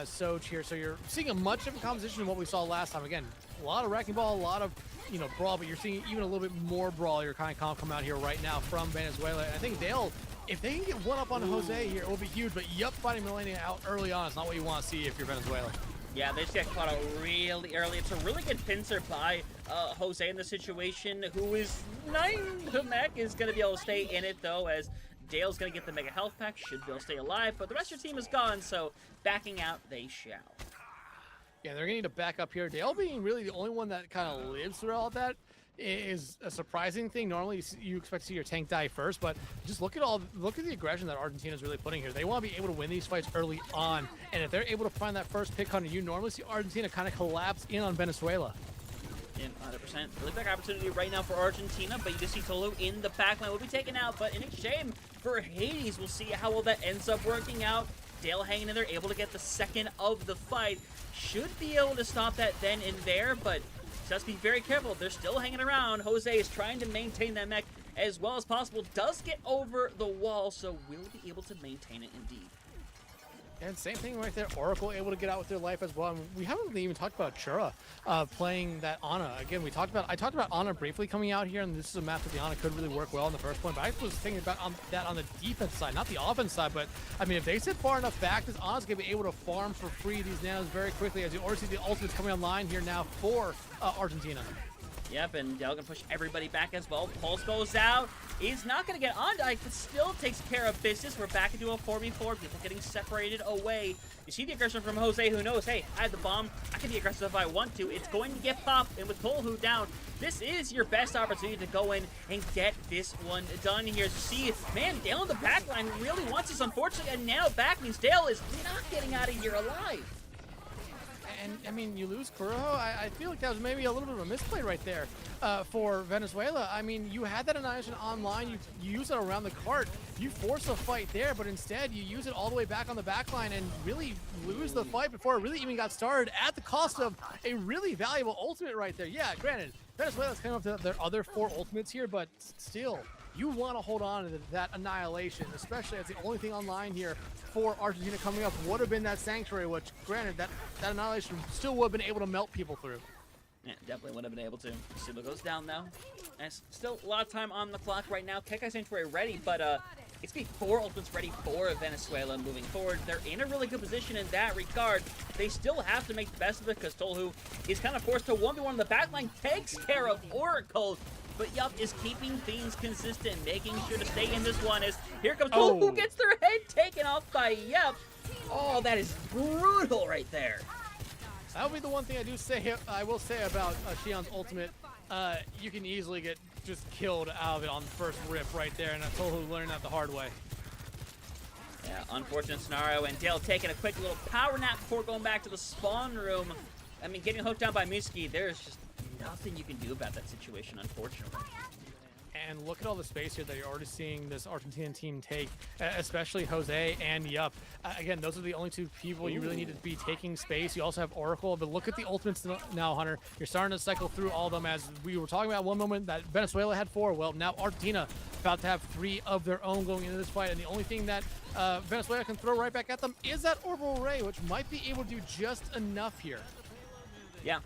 Soch here. So you're seeing a much different composition than what we saw last time. Again, a lot of Wrecking Ball, a lot of brawl, but you're seeing even a little bit more brawl. You're kind of come out here right now from Venezuela. And I think Dale, if they can get one up on Jose here, it will be huge. But fighting Melania out early on is not what you want to see if you're Venezuela. Yeah, they just got caught out really early. It's a really good pincer by Jose in the situation, who is 9 to mech, is going to be able to stay in it, though, as Dale's going to get the mega health pack, should be able to stay alive, but the rest of your team is gone, so backing out they shall. Yeah, they're going to need to back up here. Dale being really the only one that kind of lives through all that is a surprising thing. Normally, you expect to see your tank die first, but just look at the aggression that Argentina's really putting here. They want to be able to win these fights early on, and if they're able to find that first pick hunter, you normally see Argentina kind of collapse in on Venezuela. In 100%. Really big opportunity right now for Argentina, but you can see Tolu in the backline will be taken out, but in exchange for Hades, we'll see how well that ends up working out. Dale hanging in there, able to get the second of the fight. Should be able to stop that then and there, but just be very careful. They're still hanging around. Jose is trying to maintain that mech as well as possible. Does get over the wall, so will be able to maintain it indeed. And same thing right there. Oracle able to get out with their life as well. And we haven't really even talked about Chura playing that Ana. Again, I talked about Ana briefly coming out here, and this is a map that the Ana could really work well in the first point. But I was thinking about that on the defense side, not the offense side. But I mean, if they sit far enough back, this Ana's gonna be able to farm for free these nanos very quickly, as you already see the ultimates coming online here now for Argentina. Yep, and Dell can push everybody back as well. Pulse goes out. He's not going to get on Ike, but still takes care of business. We're back into a 4v4. People getting separated away. You see the aggression from Jose, who knows, hey, I have the bomb. I can be aggressive if I want to. It's going to get popped, and with Tolhu down, this is your best opportunity to go in and get this one done here. As you see, man, Dale in the backline really wants this. Unfortunately, a nano back means Dale is not getting out of here alive. And, I mean, you lose Kuroho. I feel like that was maybe a little bit of a misplay right there for Venezuela. I mean, you had that annihilation online. You use it around the cart. You force a fight there, but instead you use it all the way back on the back line and really lose the fight before it really even got started at the cost of a really valuable ultimate right there. Yeah, granted, Venezuela's coming up to their other 4 ultimates here, but still, you want to hold on to that annihilation, especially as the only thing online here for Argentina coming up would have been that Sanctuary, which, granted, that annihilation still would have been able to melt people through. Yeah, definitely would have been able to. Sula goes down now. And still a lot of time on the clock right now. Kekai Sanctuary ready, but it's going to be 4 ultimates ready for Venezuela moving forward. They're in a really good position in that regard. They still have to make the best of it because Tolhu is kind of forced to 1v1 the backline. Takes care of Oracle. But Yup is keeping things consistent, making sure to stay in this one as here comes Tolhu, who gets their head taken off by Yup. Oh, that is brutal right there. That would be the one thing I will say about Shion's ultimate. You can easily get just killed out of it on the first rip right there, and Tolhu learned that the hard way. Yeah, unfortunate scenario, and Dale taking a quick little power nap before going back to the spawn room. I mean, getting hooked down by Miski, there's just nothing you can do about that situation, unfortunately. And look at all the space here that you're already seeing this Argentinian team take, especially Jose and Yup. Again, those are the only 2 people you really need to be taking space. You also have Oracle, but look at the ultimates now, Hunter. You're starting to cycle through all of them, as we were talking about one moment that Venezuela had 4. Well, now Argentina about to have 3 of their own going into this fight, and the only thing that Venezuela can throw right back at them is that Orbital Ray, which might be able to do just enough here. Yeah.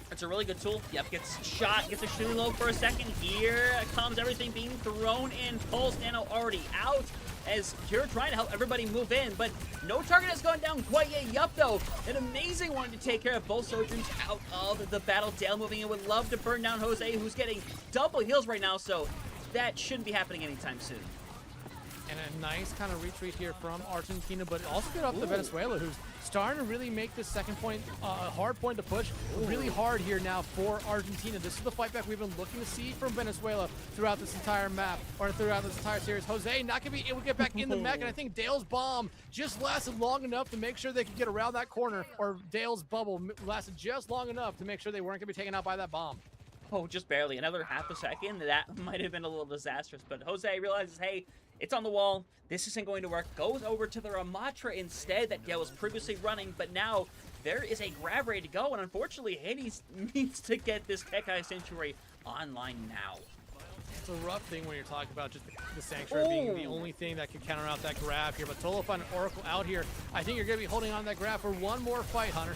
It's a really good tool. Yep, gets shot, gets a shooting low for a second. Here comes everything being thrown in. Pulse Nano already out as you're trying to help everybody move in, but no target has gone down quite yet. Yup, though, an amazing one to take care of both Sojourns out of the battle. Dale moving in, would love to burn down Jose, who's getting double heals right now, so that shouldn't be happening anytime soon. And a nice kind of retreat here from Argentina, but also get off the Venezuela, who's starting to really make this second point a hard point to push really hard here now for Argentina. This is the fight back we've been looking to see from Venezuela throughout this entire map, or throughout this entire series. Jose not going to be able to get back in the mech, and I think Dale's bomb just lasted long enough to make sure they could get around that corner, or Dale's bubble lasted just long enough to make sure they weren't going to be taken out by that bomb. Oh, just barely. Another half a second. That might have been a little disastrous, but Jose realizes, hey, it's on the wall. This isn't going to work. Goes over to the Ramatra instead that Gale was previously running, but now there is a grab ready to go, and unfortunately, Hades needs to get this Kekai Sanctuary online now. It's a rough thing when you're talking about just the Sanctuary being the only thing that can counter out that grab here, but Tolo find an Oracle out here. I think you're going to be holding on to that grab for one more fight, Hunter.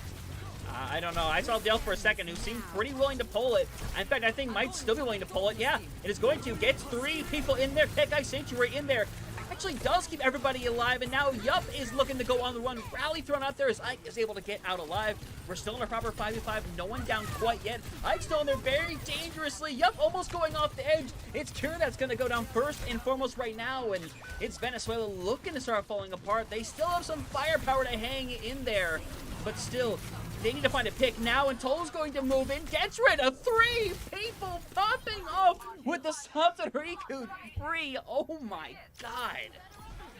I don't know. I saw Dale for a second, who seemed pretty willing to pull it. In fact, I think might still be willing to pull it. Yeah, it is going to. Gets 3 people in there. Kekai Sanctuary in there. Actually does keep everybody alive, and now Yup is looking to go on the run. Rally thrown out there as Ike is able to get out alive. We're still in a proper 5v5. No one down quite yet. Ike's still in there very dangerously. Yup, almost going off the edge. It's Kira that's going to go down first and foremost right now, and it's Venezuela looking to start falling apart. They still have some firepower to hang in there, but still, they need to find a pick now, and Tolo's going to move in. Gets rid of 3 people, popping off with the Satariku 3. Oh my god.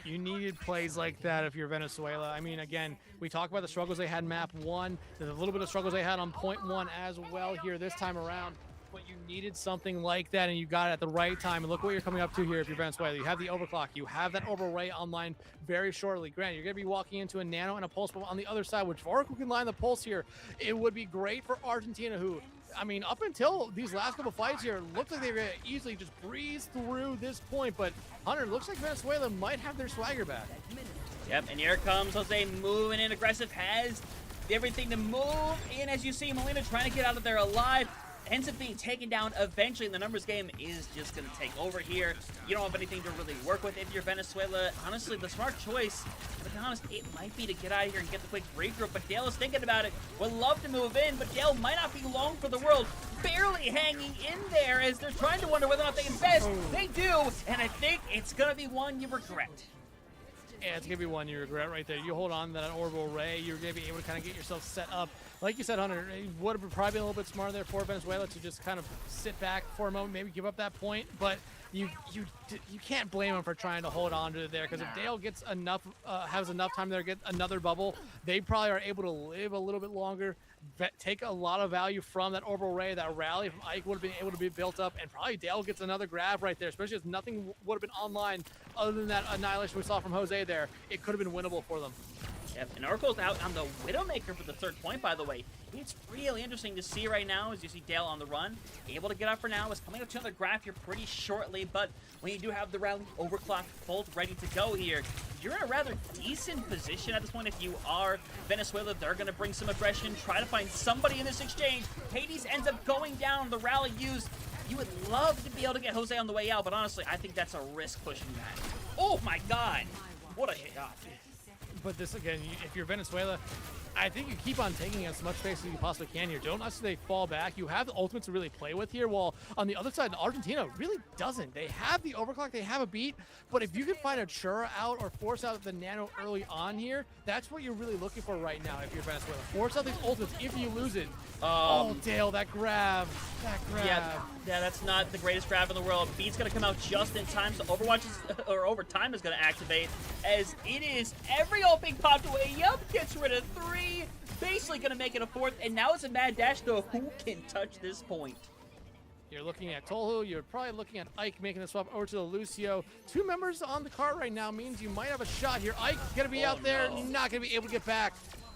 You needed plays like that if you're Venezuela. I mean, again, we talk about the struggles they had in map 1. There's a little bit of struggles they had on point 1 as well here this time around. But you needed something like that, and you got it at the right time. And look what you're coming up to here if you're Venezuela. You have the overclock. You have that overray online very shortly. Granted, you're going to be walking into a nano and a pulse bomb on the other side, which if Oracle can line the pulse here, it would be great for Argentina, who, I mean, up until these last couple fights here, looked like they were going to easily just breeze through this point. But, Hunter, looks like Venezuela might have their swagger back. Yep, and here comes Jose moving in aggressive, has everything to move in. As you see, Molina trying to get out of there alive. Ends up being taken down eventually, and the numbers game is just going to take over here. You don't have anything to really work with if you're Venezuela. Honestly, the smart choice, to be honest, it might be to get out of here and get the quick regroup, but Dale is thinking about it. Would love to move in, but Dale might not be long for the world. Barely hanging in there as they're trying to wonder whether or not they invest. They do, and I think it's going to be one you regret. Yeah, it's going to be one you regret right there. You hold on to that orbital ray, you're going to be able to kind of get yourself set up. Like you said, Hunter, it would have probably been a little bit smarter there for Venezuela to just kind of sit back for a moment, maybe give up that point, but you can't blame them for trying to hold on to it there, because if Dale gets enough, has enough time there to get another bubble, they probably are able to live a little bit longer, take a lot of value from that orbital ray. That rally from Ike would have been able to be built up, and probably Dale gets another grab right there, especially if nothing would have been online other than that annihilation we saw from Jose there. It could have been winnable for them. Yep, and Oracle's out on the Widowmaker for the 3rd point, by the way. It's really interesting to see right now as you see Dale on the run. Able to get up for now. Is coming up to another graph here pretty shortly, but when you do have the rally overclock both ready to go here, you're in a rather decent position at this point. If you are Venezuela, they're going to bring some aggression, try to find somebody in this exchange. Hades ends up going down. The rally used. You would love to be able to get Jose on the way out, but honestly, I think that's a risk pushing that. Oh my god! What a hit. But this, again, if you're Venezuela, I think you keep on taking as much space as you possibly can here. Don't necessarily fall back. You have the ultimate to really play with here, while on the other side, Argentina really doesn't. They have the overclock, they have a beat, but if you can find a Chura out or force out the nano early on here, that's what you're really looking for right now if you're Venezuela. Force out these ultimates if you lose it. Oh, Dale, that grab. Yeah, that's not the greatest grab in the world. Beat's going to come out just in time, so Overwatch or Overtime is going to activate, as it is every ult being popped away. Yup, gets rid of 3, basically going to make it a 4th, and now it's a mad dash to who can touch this point. You're looking at Tolhu, you're probably looking at Ike making the swap over to the Lucio. 2 members on the cart right now means you might have a shot here. Ike going to be out there, not going to be able to get back.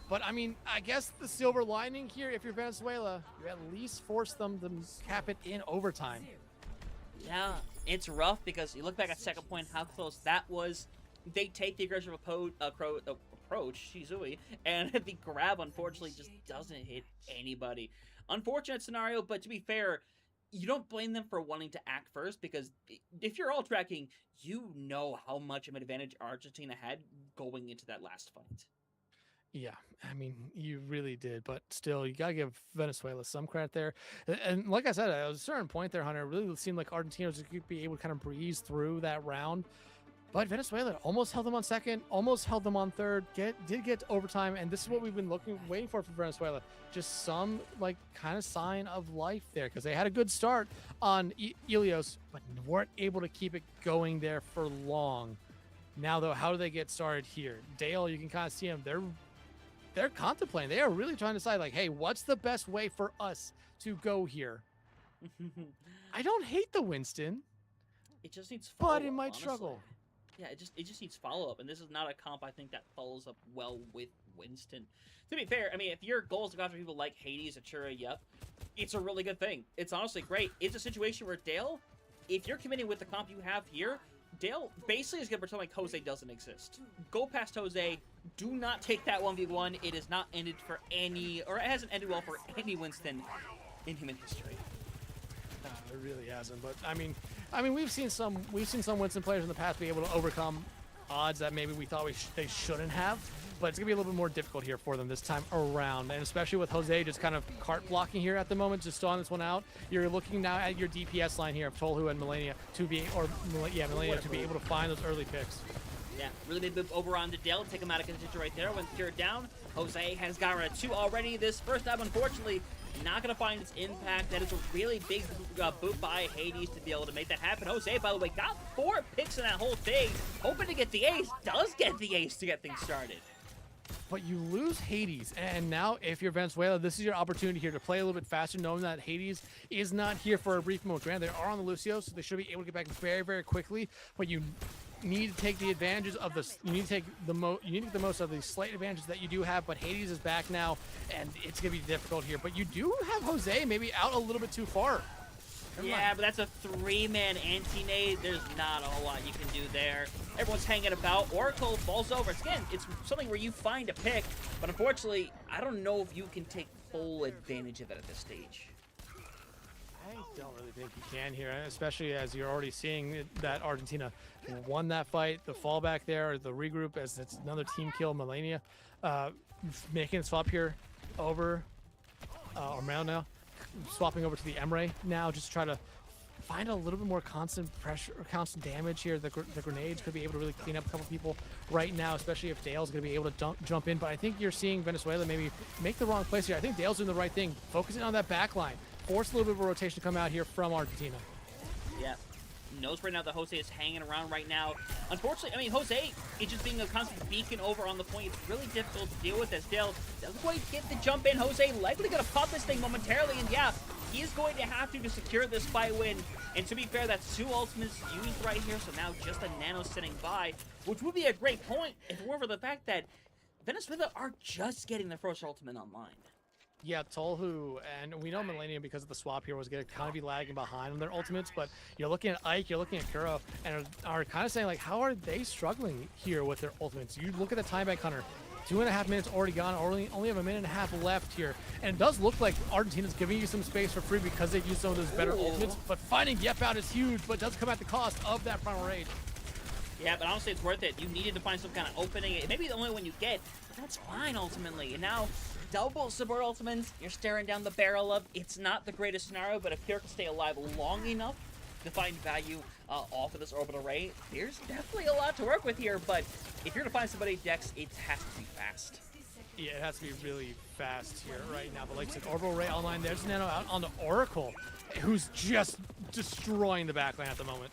But, I mean, I guess the silver lining here, if you're Venezuela, you at least force them to cap it in overtime. Yeah, it's rough because you look back at second point, how close that was. They take the aggressive approach, Shizui, and the grab, unfortunately, just doesn't hit anybody. Unfortunate scenario, but to be fair, you don't blame them for wanting to act first, because if you're all tracking, you know how much of an advantage Argentina had going into that last fight. Yeah, I mean, you really did, but still, you got to give Venezuela some credit there. And like I said, at a certain point there, Hunter, it really seemed like Argentina was going to be able to kind of breeze through that round. But Venezuela almost held them on second, almost held them on third, did get to overtime, and this is what we've been waiting for Venezuela. Just some like kind of sign of life there, because they had a good start on Ilios, but weren't able to keep it going there for long. Now though, how do they get started here? Dale, you can kind of see them. They're contemplating. They are really trying to decide, like, hey, what's the best way for us to go here? I don't hate the Winston. It just needs follow-up, but it might honestly. struggle. Yeah, it just needs follow-up, and this is not a comp I think that follows up well with Winston. To be fair, I mean, if your goal is to go after people like Hades, Achura, yep, it's a really good thing. It's honestly great. It's a situation where Dale, if you're committing with the comp you have here, Dale basically is going to pretend like Jose doesn't exist. Go past Jose. Do not take that 1v1. It has not ended for any, or it hasn't ended well for any Winston in human history. It really hasn't. But I mean, we've seen some Winston players in the past be able to overcome odds that maybe we thought they shouldn't have. But it's gonna be a little bit more difficult here for them this time around, and especially with Jose just kind of cart blocking here at the moment, just stalling this one out. You're looking now at your DPS line here of Tolhu and Melania to be, Melania to be able to find those early picks. Yeah, really big move over on the Dell. Take him out of contention right there. When cured down, Jose has got rid of 2 already. This first time, unfortunately, not going to find its impact. That is a really big boot by Hades to be able to make that happen. Jose, by the way, got 4 picks in that whole thing. Hoping to get the ace. Does get the ace to get things started. But you lose Hades, and now if you're Venezuela, this is your opportunity here to play a little bit faster, knowing that Hades is not here for a brief moment. Granted, they are on the Lucio, so they should be able to get back very, very quickly, but you need to take the advantages of this. You need to take the most of the slight advantages that you do have, but Hades is back now, and it's going to be difficult here. But you do have Jose maybe out a little bit too far. Yeah, but that's a 3-man anti-nade. There's not a whole lot you can do there. Everyone's hanging about. Oracle falls over. Again, it's something where you find a pick, but unfortunately, I don't know if you can take full advantage of it at this stage. I don't really think you can here, especially as you're already seeing that Argentina won that fight. The fallback there, the regroup as it's another team kill. Melania making a swap here over Ormel now. Swapping over to the Emre now, just to try to find a little bit more constant pressure or constant damage here. The grenades could be able to really clean up a couple people right now, especially if Dale's going to be able to jump in. But I think you're seeing Venezuela maybe make the wrong place here. I think Dale's doing the right thing, focusing on that back line. Force a little bit of a rotation to come out here from Argentina. Yeah. Knows right now that Jose is hanging around right now. Unfortunately, I mean, Jose is just being a constant beacon over on the point. It's really difficult to deal with as Dale doesn't quite get the jump in. Jose likely going to pop this thing momentarily, and yeah, he is going to have to secure this fight win. And to be fair, that's 2 ultimates used right here, so now just a nano sitting by, which would be a great point if it weren't for the fact that Venezuela are just getting their first ultimate online. Yeah, Tolhu, and we know Melania, because of the swap here, was going to kind of be lagging behind on their ultimates, but you're looking at Ike, you're looking at Kuro, and are kind of saying, like, how are they struggling here with their ultimates? You look at the time bank hunter, 2.5 minutes already gone, only have a minute and a half left here, and it does look like Argentina's giving you some space for free because they've used some of those better ultimates, but finding Yep out is huge, but does come at the cost of that Primal Rage. Yeah, but honestly, it's worth it. You needed to find some kind of opening. It may be the only one you get, but that's fine ultimately. And now, double support ultimates, you're staring down the barrel of. It's not the greatest scenario, but if Pierre can stay alive long enough to find value off of this orbital ray, there's definitely a lot to work with here. But if you're to find somebody, Dex, it has to be fast. Yeah, it has to be really fast here right now. But like I said, orbital ray online. There's Nano out on the Oracle, who's just destroying the backline at the moment.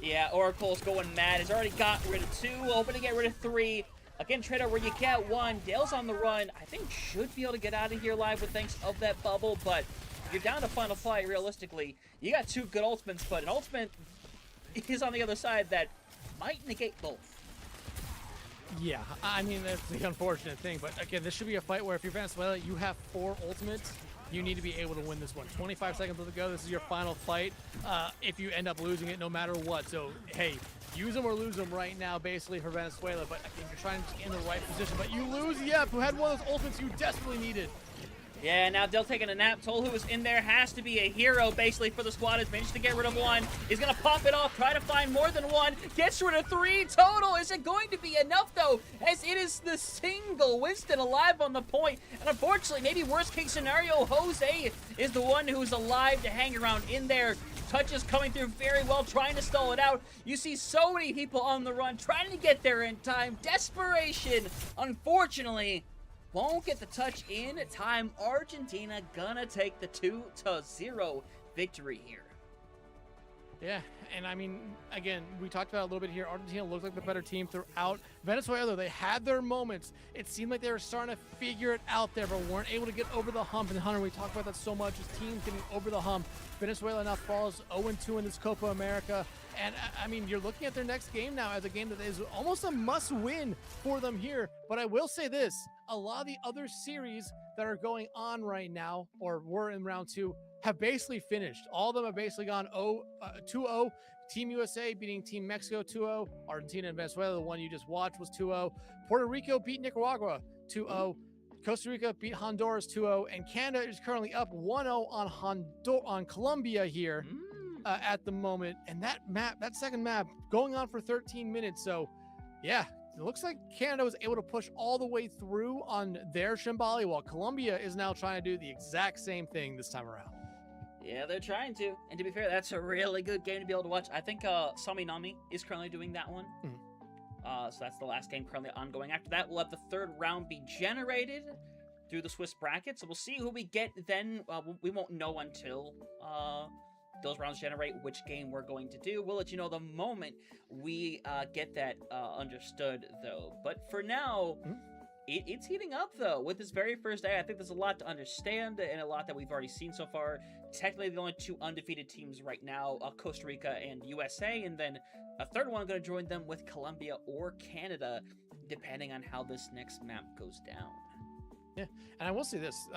Yeah, Oracle's going mad. He's already got rid of 2, hoping to get rid of 3. Again, Trader, where you get 1. Dale's on the run. I think should be able to get out of here live with thanks of that bubble, but you're down to final fight realistically. You got 2 good ultimates, but an ultimate is on the other side that might negate both. Yeah, I mean, that's the unfortunate thing, but again, this should be a fight where if you're Venezuela, you have 4 ultimates. You need to be able to win this one. 25 seconds to go. This is your final fight. If you end up losing it, no matter what. So, hey, use them or lose them right now, basically, for Venezuela. But again, you're trying to get in the right position. But you lose Yep, who had one of those ultimates you desperately needed. Yeah, now Dill taking a nap. Toll, who is in there, has to be a hero, basically, for the squad. Has managed to get rid of one. He's going to pop it off, try to find more than one. Gets rid of 3 total. Is it going to be enough, though? As it is the single Winston alive on the point. And unfortunately, maybe worst case scenario, Jose is the one who's alive to hang around in there. Touches coming through very well, trying to stall it out. You see so many people on the run, trying to get there in time. Desperation, unfortunately, won't get the touch in time. Argentina gonna take the 2-0 victory here. Yeah, and I mean, again, we talked about it a little bit here. Argentina looked like the better team throughout. Venezuela, they had their moments. It seemed like they were starting to figure it out there, but weren't able to get over the hump. And Hunter, we talk about that so much, is teams getting over the hump. Venezuela now falls 0-2 in this Copa America. And I mean, you're looking at their next game now as a game that is almost a must-win for them here. But I will say this, a lot of the other series that are going on right now, or were in round 2, have basically finished. All of them have basically gone 2-0. Team USA beating Team Mexico 2-0. Argentina and Venezuela, the one you just watched, was 2-0. Puerto Rico beat Nicaragua 2-0. Costa Rica beat Honduras 2-0. And Canada is currently up 1-0 on Colombia here at the moment. And that second map, going on for 13 minutes. So, yeah, it looks like Canada was able to push all the way through on their Shambali, while Colombia is now trying to do the exact same thing this time around. Yeah, they're trying to. And to be fair, that's a really good game to be able to watch. I think Sami Nami is currently doing that one. So that's the last game currently ongoing. After that, we'll have the third round be generated through the Swiss bracket. So we'll see who we get then. We won't know until those rounds generate which game we're going to do. We'll let you know the moment we get that understood, though. But for now... It's heating up, though, with this very first day. I think there's a lot to understand and a lot that we've already seen so far. Technically, the only 2 undefeated teams right now, Costa Rica and USA, and then a third one going to join them with Colombia or Canada, depending on how this next map goes down. Yeah, and I will say this.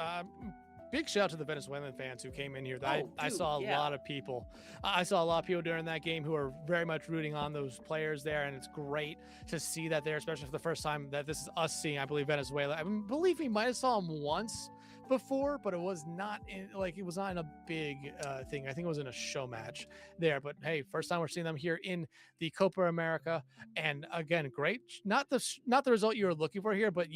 Big shout out to the Venezuelan fans who came in here. I saw a lot of people. I saw a lot of people during that game who are very much rooting on those players there, and it's great to see that there, especially for the first time that this is us seeing, I believe, Venezuela. I believe we might have saw them once before, but it was not in a big thing. I think it was in a show match there. But hey, first time we're seeing them here in the Copa America, and again, great. Not the result you were looking for here, but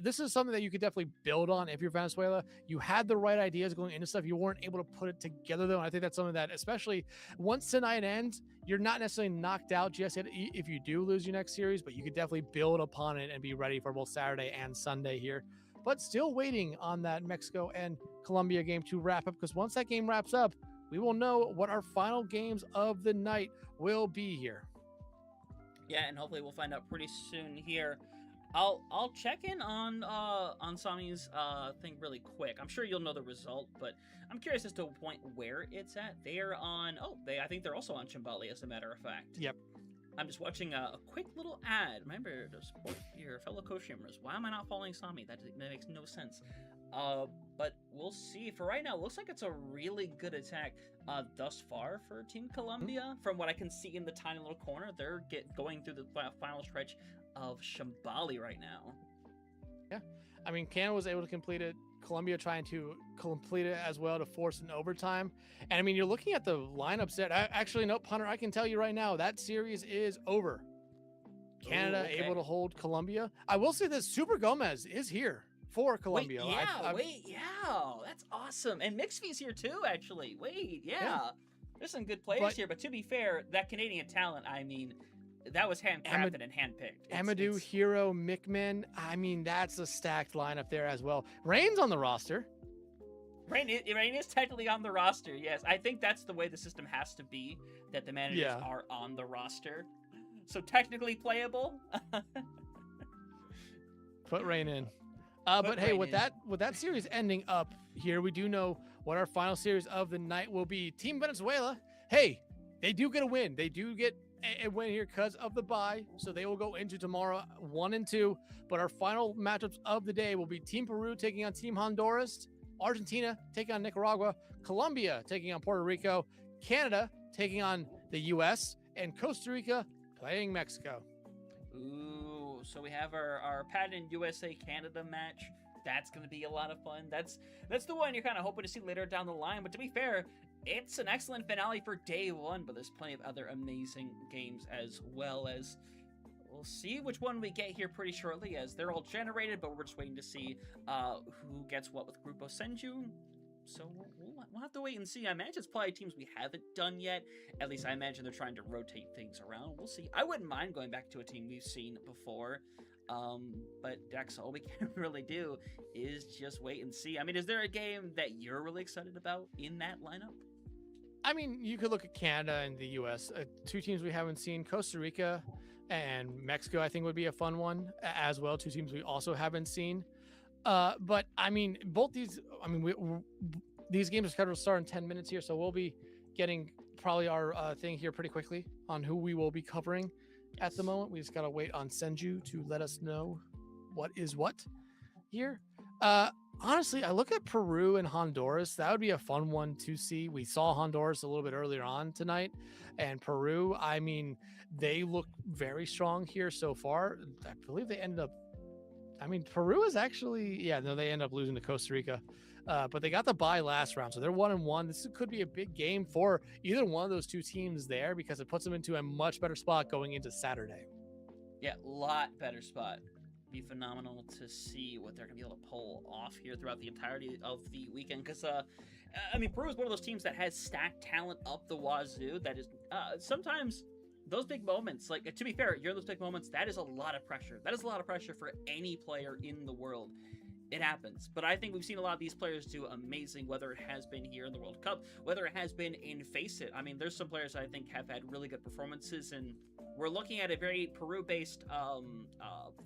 this is something that you could definitely build on if you're Venezuela. You had the right ideas going into stuff. You weren't able to put it together though, and I think that's something that, especially once tonight ends, you're not necessarily knocked out just yet if you do lose your next series, but you could definitely build upon it and be ready for both Saturday and Sunday here. But still waiting on that Mexico and Colombia game to wrap up, because once that game wraps up, we will know what our final games of the night will be here. Yeah, and hopefully we'll find out pretty soon here. I'll check in on Sami's thing really quick. I'm sure you'll know the result, but I'm curious as to a point where it's at. They're on. I think they're also on Chimbali, as a matter of fact. Yep. I'm just watching a quick little ad. Remember to support your fellow co-streamers. Why am I not following Sami? That makes no sense. But we'll see. For right now, it looks like it's a really good attack thus far for Team Colombia. From what I can see in the tiny little corner, they're going through the final stretch of Shambali right now. Yeah. I mean, Canada was able to complete it. Colombia trying to complete it as well to force an overtime. And I mean, you're looking at the lineup set. Actually, nope, Hunter, I can tell you right now, that series is over. Canada able to hold Colombia. I will say this, Super Gomez is here for Colombia. That's awesome. And Mixvy's here too, actually. There's some good players here, but to be fair, that Canadian talent, I mean, that was handcrafted and handpicked. Amadou, Hero, Mickman. I mean, that's a stacked lineup there as well. Rain's on the roster. Rain is technically on the roster, yes. I think that's the way the system has to be, that the managers are on the roster. So technically playable. Put Rain in. But hey, with that series ending up here, we do know what our final series of the night will be. Team Venezuela, hey, they do get a win. They do get a win here because of the bye, so they will go into tomorrow 1-2. But our final matchups of the day will be Team Peru taking on Team Honduras, Argentina taking on Nicaragua, Colombia taking on Puerto Rico, Canada taking on the US, and Costa Rica playing Mexico. Ooh, so we have our patent USA Canada match That's going to be a lot of fun. That's the one you're kind of hoping to see later down the line. But to be fair, it's an excellent finale for day one, but there's plenty of other amazing games as well. As we'll see which one we get here pretty shortly, as they're all generated, but we're just waiting to see who gets what with Grupo Senju. So we'll have to wait and see. I imagine it's probably teams we haven't done yet. At least I imagine they're trying to rotate things around. We'll see. I wouldn't mind going back to a team we've seen before. But Dex, all we can really do is just wait and see. I mean, is there a game that you're really excited about in that lineup? I mean, you could look at Canada and the U.S. Two teams we haven't seen. Costa Rica and Mexico, I think, would be a fun one as well. Two teams we also haven't seen. But I mean, both these. I mean, these games are scheduled to start in 10 minutes here, so we'll be getting probably our thing here pretty quickly on who we will be covering. At the moment, we just gotta wait on Senju to let us know what is what here. Honestly, I look at Peru and Honduras. That would be a fun one to see. We saw Honduras a little bit earlier on tonight, and Peru, I mean, they look very strong here so far. I believe they ended up, I mean, Peru is actually, yeah, no, they end up losing to Costa Rica. But they got the bye last round, so they're 1-1. This could be a big game for either one of those two teams there, because it puts them into a much better spot going into Saturday. Yeah, lot better spot. Be phenomenal to see what they're going to be able to pull off here throughout the entirety of the weekend. Because, I mean, Peru is one of those teams that has stacked talent up the wazoo. That is sometimes those big moments, like, to be fair, you're in those big moments, that is a lot of pressure. That is a lot of pressure for any player in the world. It happens. But I think we've seen a lot of these players do amazing, whether it has been here in the World Cup, whether it has been in Face It. I mean, there's some players I think have had really good performances, and we're looking at a very Peru-based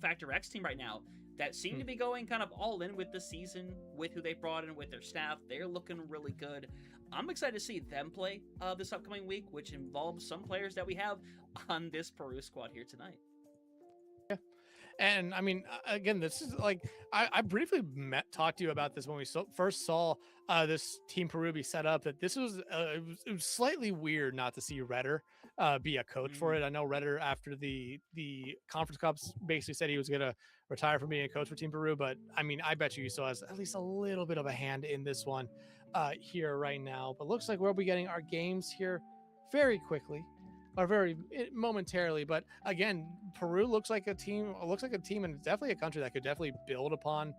Factor X team right now that seem to be going kind of all in with the season, with who they brought in, with their staff. They're looking really good. I'm excited to see them play this upcoming week, which involves some players that we have on this Peru squad here tonight. And I mean, again, this is like, I briefly talked to you about this when we first saw this Team Peru be set up, that this was, it was slightly weird not to see Redder be a coach for it. I know Redder, after the Conference Cups, basically said he was going to retire from being a coach for Team Peru. But I mean, I bet you he still has at least a little bit of a hand in this one here right now. But looks like we'll be getting our games here very quickly. Or very momentarily, but again, Peru looks like a team, and definitely a country that could definitely build upon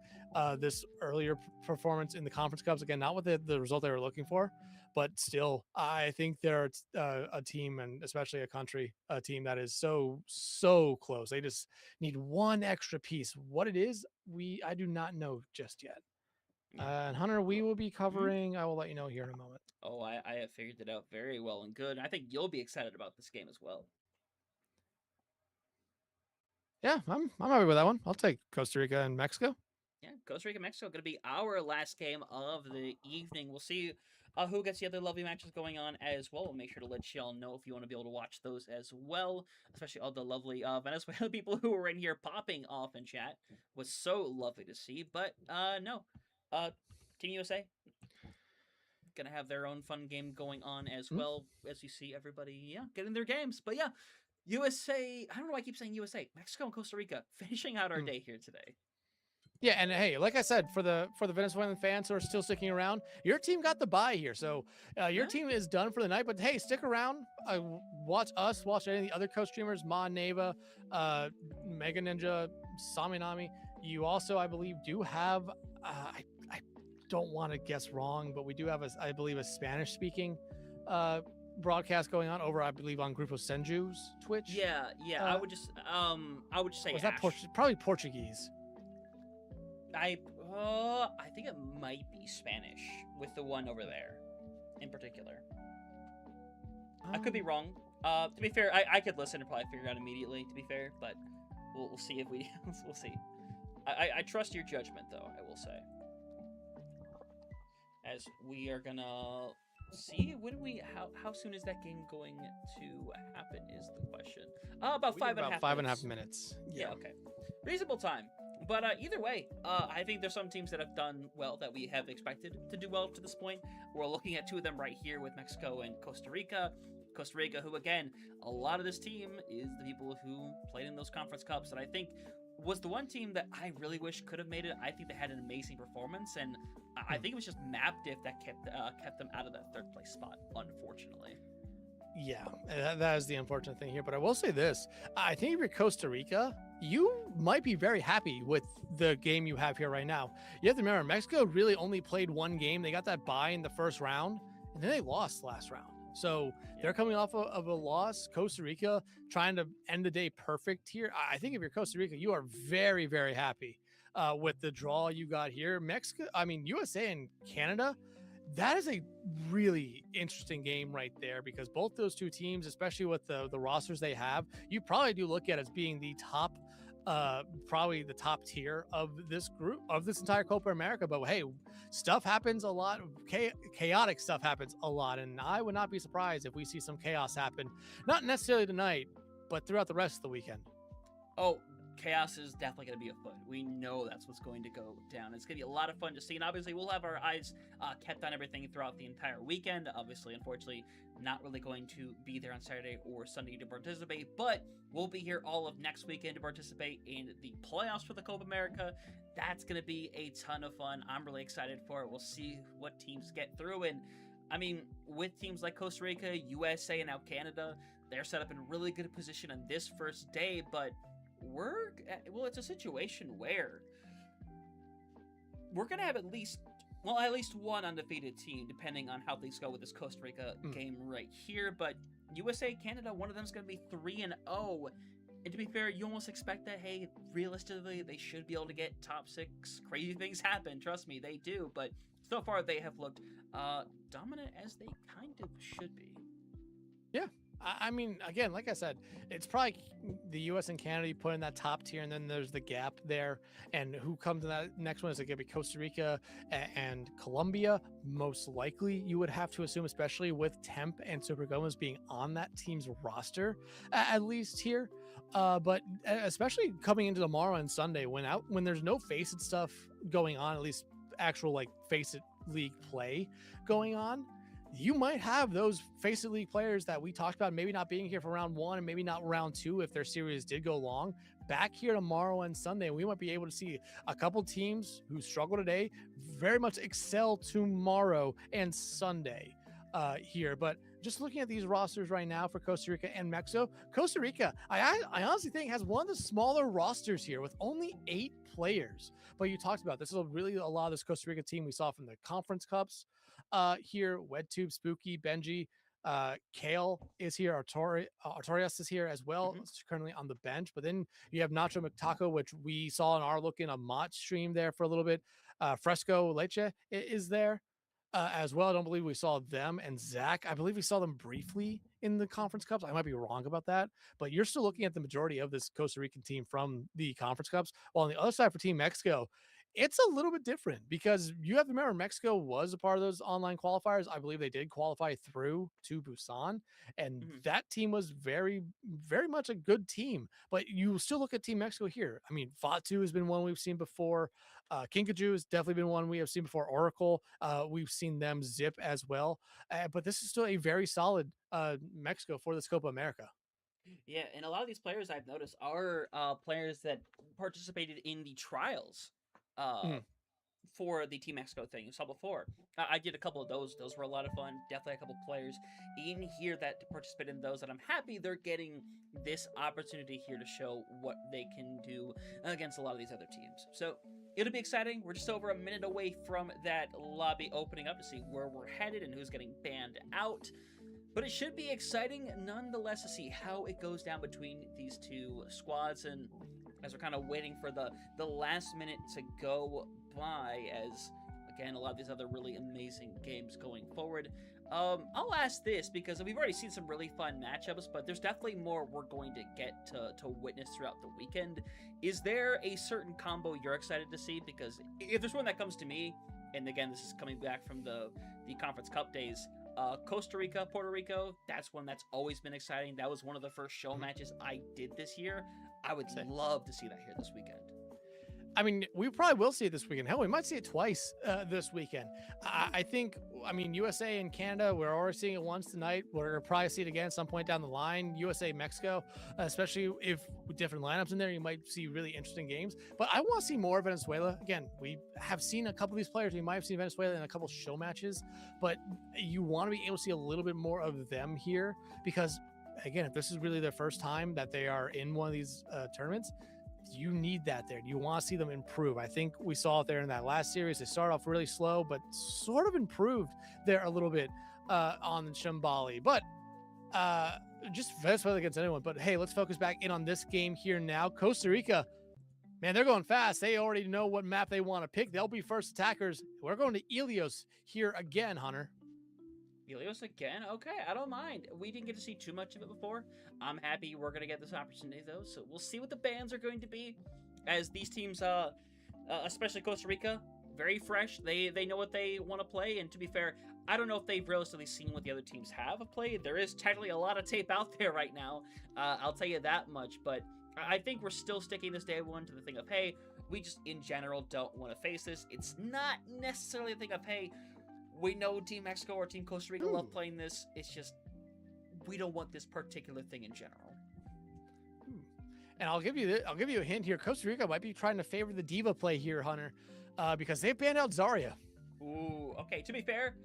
this earlier performance in the Conference Cups. Again, not with the result they were looking for, but still, I think they're a team, and especially a team that is so close. They just need one extra piece. What it is, I do not know just yet. And Hunter, we will be covering. I will let you know here in a moment. Oh, I have figured it out very well and good. I think you'll be excited about this game as well. Yeah, I'm happy with that one. I'll take Costa Rica and Mexico. Yeah, Costa Rica, Mexico, going to be our last game of the evening. We'll see who gets the other lovely matches going on as well. We'll make sure to let y'all know if you want to be able to watch those as well, especially all the lovely Venezuelan people who were in here popping off in chat. Was so lovely to see. But no, Team USA gonna have their own fun game going on as well, as you see everybody getting their games. But yeah, USA, I don't know why I keep saying USA, Mexico and Costa Rica finishing out our day here today. Yeah, and hey, like I said, for the Venezuelan fans who are still sticking around, your team got the bye here, so your team is done for the night. But hey, stick around, watch us, watch any of the other coach streamers, Ma Neva, Mega Ninja, Saminami. You also, I believe, do have I don't want to guess wrong, but we do have I believe a Spanish speaking broadcast going on over, I believe, on Grupo Senju's Twitch. Yeah. I would just say was that probably Portuguese. I think it might be Spanish with the one over there in particular. I could be wrong. To be fair, I could listen and probably figure it out immediately, to be fair, but we'll see if we'll see. I trust your judgment, though, I will say. As we are gonna see how soon is that game going to happen is the question. About 5.5 minutes. Yeah, okay. Reasonable time. But either way, I think there's some teams that have done well that we have expected to do well to this point. We're looking at two of them right here with Mexico and Costa Rica. Costa Rica, who, again, a lot of this team is the people who played in those Conference Cups. And I think was the one team that I really wish could have made it. I think they had an amazing performance, and I think it was just map diff that kept them out of that third place spot, unfortunately. Yeah, that is the unfortunate thing here. But I will say this: I think if you're Costa Rica, you might be very happy with the game you have here right now. You have to remember, Mexico really only played one game. They got that bye in the first round, and then they lost last round. So they're coming off of a loss. Costa Rica trying to end the day perfect here. I think if you're Costa Rica, you are very, very happy with the draw you got here. Mexico, I mean, USA and Canada, that is a really interesting game right there, because both those two teams, especially with the rosters they have, you probably do look at as being the top, probably the top tier of this group, of this entire Copa America. But hey, stuff happens a lot. Chaotic stuff happens a lot, and I would not be surprised if we see some chaos happen, not necessarily tonight, but throughout the rest of the weekend. Oh, chaos is definitely going to be afoot. We know that's what's going to go down. It's going to be a lot of fun to see, and obviously we'll have our eyes kept on everything throughout the entire weekend. Obviously, unfortunately, not really going to be there on Saturday or Sunday to participate, but we'll be here all of next weekend to participate in the playoffs for the Copa America. That's going to be a ton of fun. I'm really excited for it. We'll see what teams get through, and I mean, with teams like Costa Rica, USA, and now Canada, they're set up in a really good position on this first day, but it's a situation where we're gonna have at least one undefeated team, depending on how things go with this Costa Rica game right here. But USA, Canada, one of them is gonna be 3-0, and to be fair, you almost expect that. Hey, realistically, they should be able to get top 6. Crazy things happen, trust me, they do. But so far, they have looked dominant, as they kind of should be. Yeah. I mean, again, like I said, it's probably the U.S. and Canada you put in that top tier, and then there's the gap there. And who comes in that next one? Is it going to be Costa Rica and Colombia? Most likely, you would have to assume, especially with Temp and Super Gomez being on that team's roster, at least here. But especially coming into tomorrow and Sunday, when there's no Face It stuff going on, at least actual like Face It League play going on, you might have those Face It League players that we talked about maybe not being here for round 1 and maybe not round 2 if their series did go long, back here tomorrow and Sunday. We might be able to see a couple teams who struggle today very much excel tomorrow and Sunday here. But just looking at these rosters right now for Costa Rica and Mexico, Costa Rica, I honestly think has one of the smaller rosters here with only 8 players. But you talked about this is really a lot of this Costa Rica team we saw from the Conference Cups here. WedTube, Spooky, Benji, Kale is here. Artorias is here as well. It's currently on the bench. But then you have Nacho McTaco, which we saw in our look in a Mott stream there for a little bit. Fresco Leche is there as well. I don't believe we saw them. And Zach, I believe we saw them briefly in the Conference Cups. I might be wrong about that, but you're still looking at the majority of this Costa Rican team from the Conference Cups. While on the other side for Team Mexico, it's a little bit different, because you have to remember Mexico was a part of those online qualifiers. I believe they did qualify through to Busan, and that team was very, very much a good team. But you still look at Team Mexico here. I mean, Fatu has been one we've seen before. Kinkajou has definitely been one we have seen before. Oracle, we've seen them zip as well. But this is still a very solid Mexico for this Copa America. Yeah, and a lot of these players I've noticed are players that participated in the trials for the Team Mexico thing you saw before. I did a couple of those. Those were a lot of fun. Definitely a couple of players in here that participated in those, and I'm happy they're getting this opportunity here to show what they can do against a lot of these other teams. So it'll be exciting. We're just over a minute away from that lobby opening up to see where we're headed and who's getting banned out. But it should be exciting nonetheless to see how it goes down between these two squads, and as we're kind of waiting for the last minute to go by, as again a lot of these other really amazing games going forward. I'll ask this because we've already seen some really fun matchups, but there's definitely more we're going to get to witness throughout the weekend. Is there a certain combo you're excited to see? Because if there's one that comes to me, and again this is coming back from the Conference Cup days, Costa Rica, Puerto Rico, that's one that's always been exciting. That was one of the first show matches I did this year. I would love to see that here this weekend. I mean, we probably will see it this weekend. Hell, we might see it twice this weekend. I think, I mean, USA and Canada, we're already seeing it once tonight. We're going to probably see it again at some point down the line. USA, Mexico, especially if with different lineups in there, you might see really interesting games. But I want to see more Venezuela. Again, we have seen a couple of these players. We might have seen Venezuela in a couple show matches, but you want to be able to see a little bit more of them here because, again, if this is really their first time that they are in one of these tournaments, you need that there. You want to see them improve. I think we saw it there in that last series. They started off really slow, but sort of improved there a little bit on Shambali. But just Venezuela against anyone. But hey, let's focus back in on this game here now. Costa Rica, man, they're going fast. They already know what map they want to pick. They'll be first attackers. We're going to Ilios here again, Hunter. Helios again? Okay, I don't mind. We didn't get to see too much of it before. I'm happy we're going to get this opportunity, though, so we'll see what the bans are going to be. As these teams, especially Costa Rica, very fresh. They know what they want to play, and to be fair, I don't know if they've realistically seen what the other teams have played. There is technically a lot of tape out there right now, I'll tell you that much, but I think we're still sticking this day one to the thing of, hey, we just, in general, don't want to face this. It's not necessarily a thing of, hey, we know Team Mexico or Team Costa Rica love playing this. It's just, we don't want this particular thing in general. And I'll give you a hint here. Costa Rica might be trying to favor the diva play here, Hunter, because they banned out Zarya. Ooh, okay. To be fair,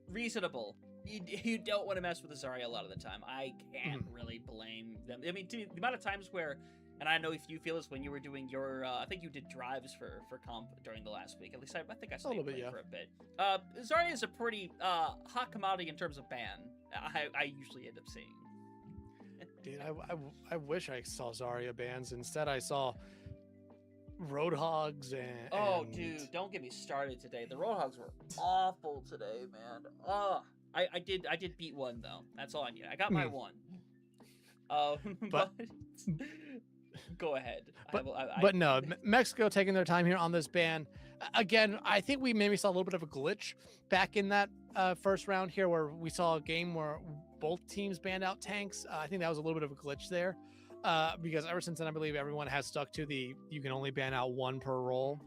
reasonable. You don't want to mess with the Zarya a lot of the time. I can't really blame them. I mean, the amount of times where, and I know if you feel this when you were doing your, I think you did drives for comp during the last week. At least I think I saw you play for a bit. Zarya is a pretty hot commodity in terms of ban. I usually end up seeing. Dude, I wish I saw Zarya bans. Instead, I saw Roadhogs and... Oh, dude, don't get me started today. The Roadhogs were awful today, man. I did beat one, though. That's all I need. I got my one. But go ahead. But no, Mexico taking their time here on this ban. Again, I think we maybe saw a little bit of a glitch back in that first round here where we saw a game where both teams banned out tanks. I think that was a little bit of a glitch there because ever since then, I believe everyone has stuck to the you can only ban out one per role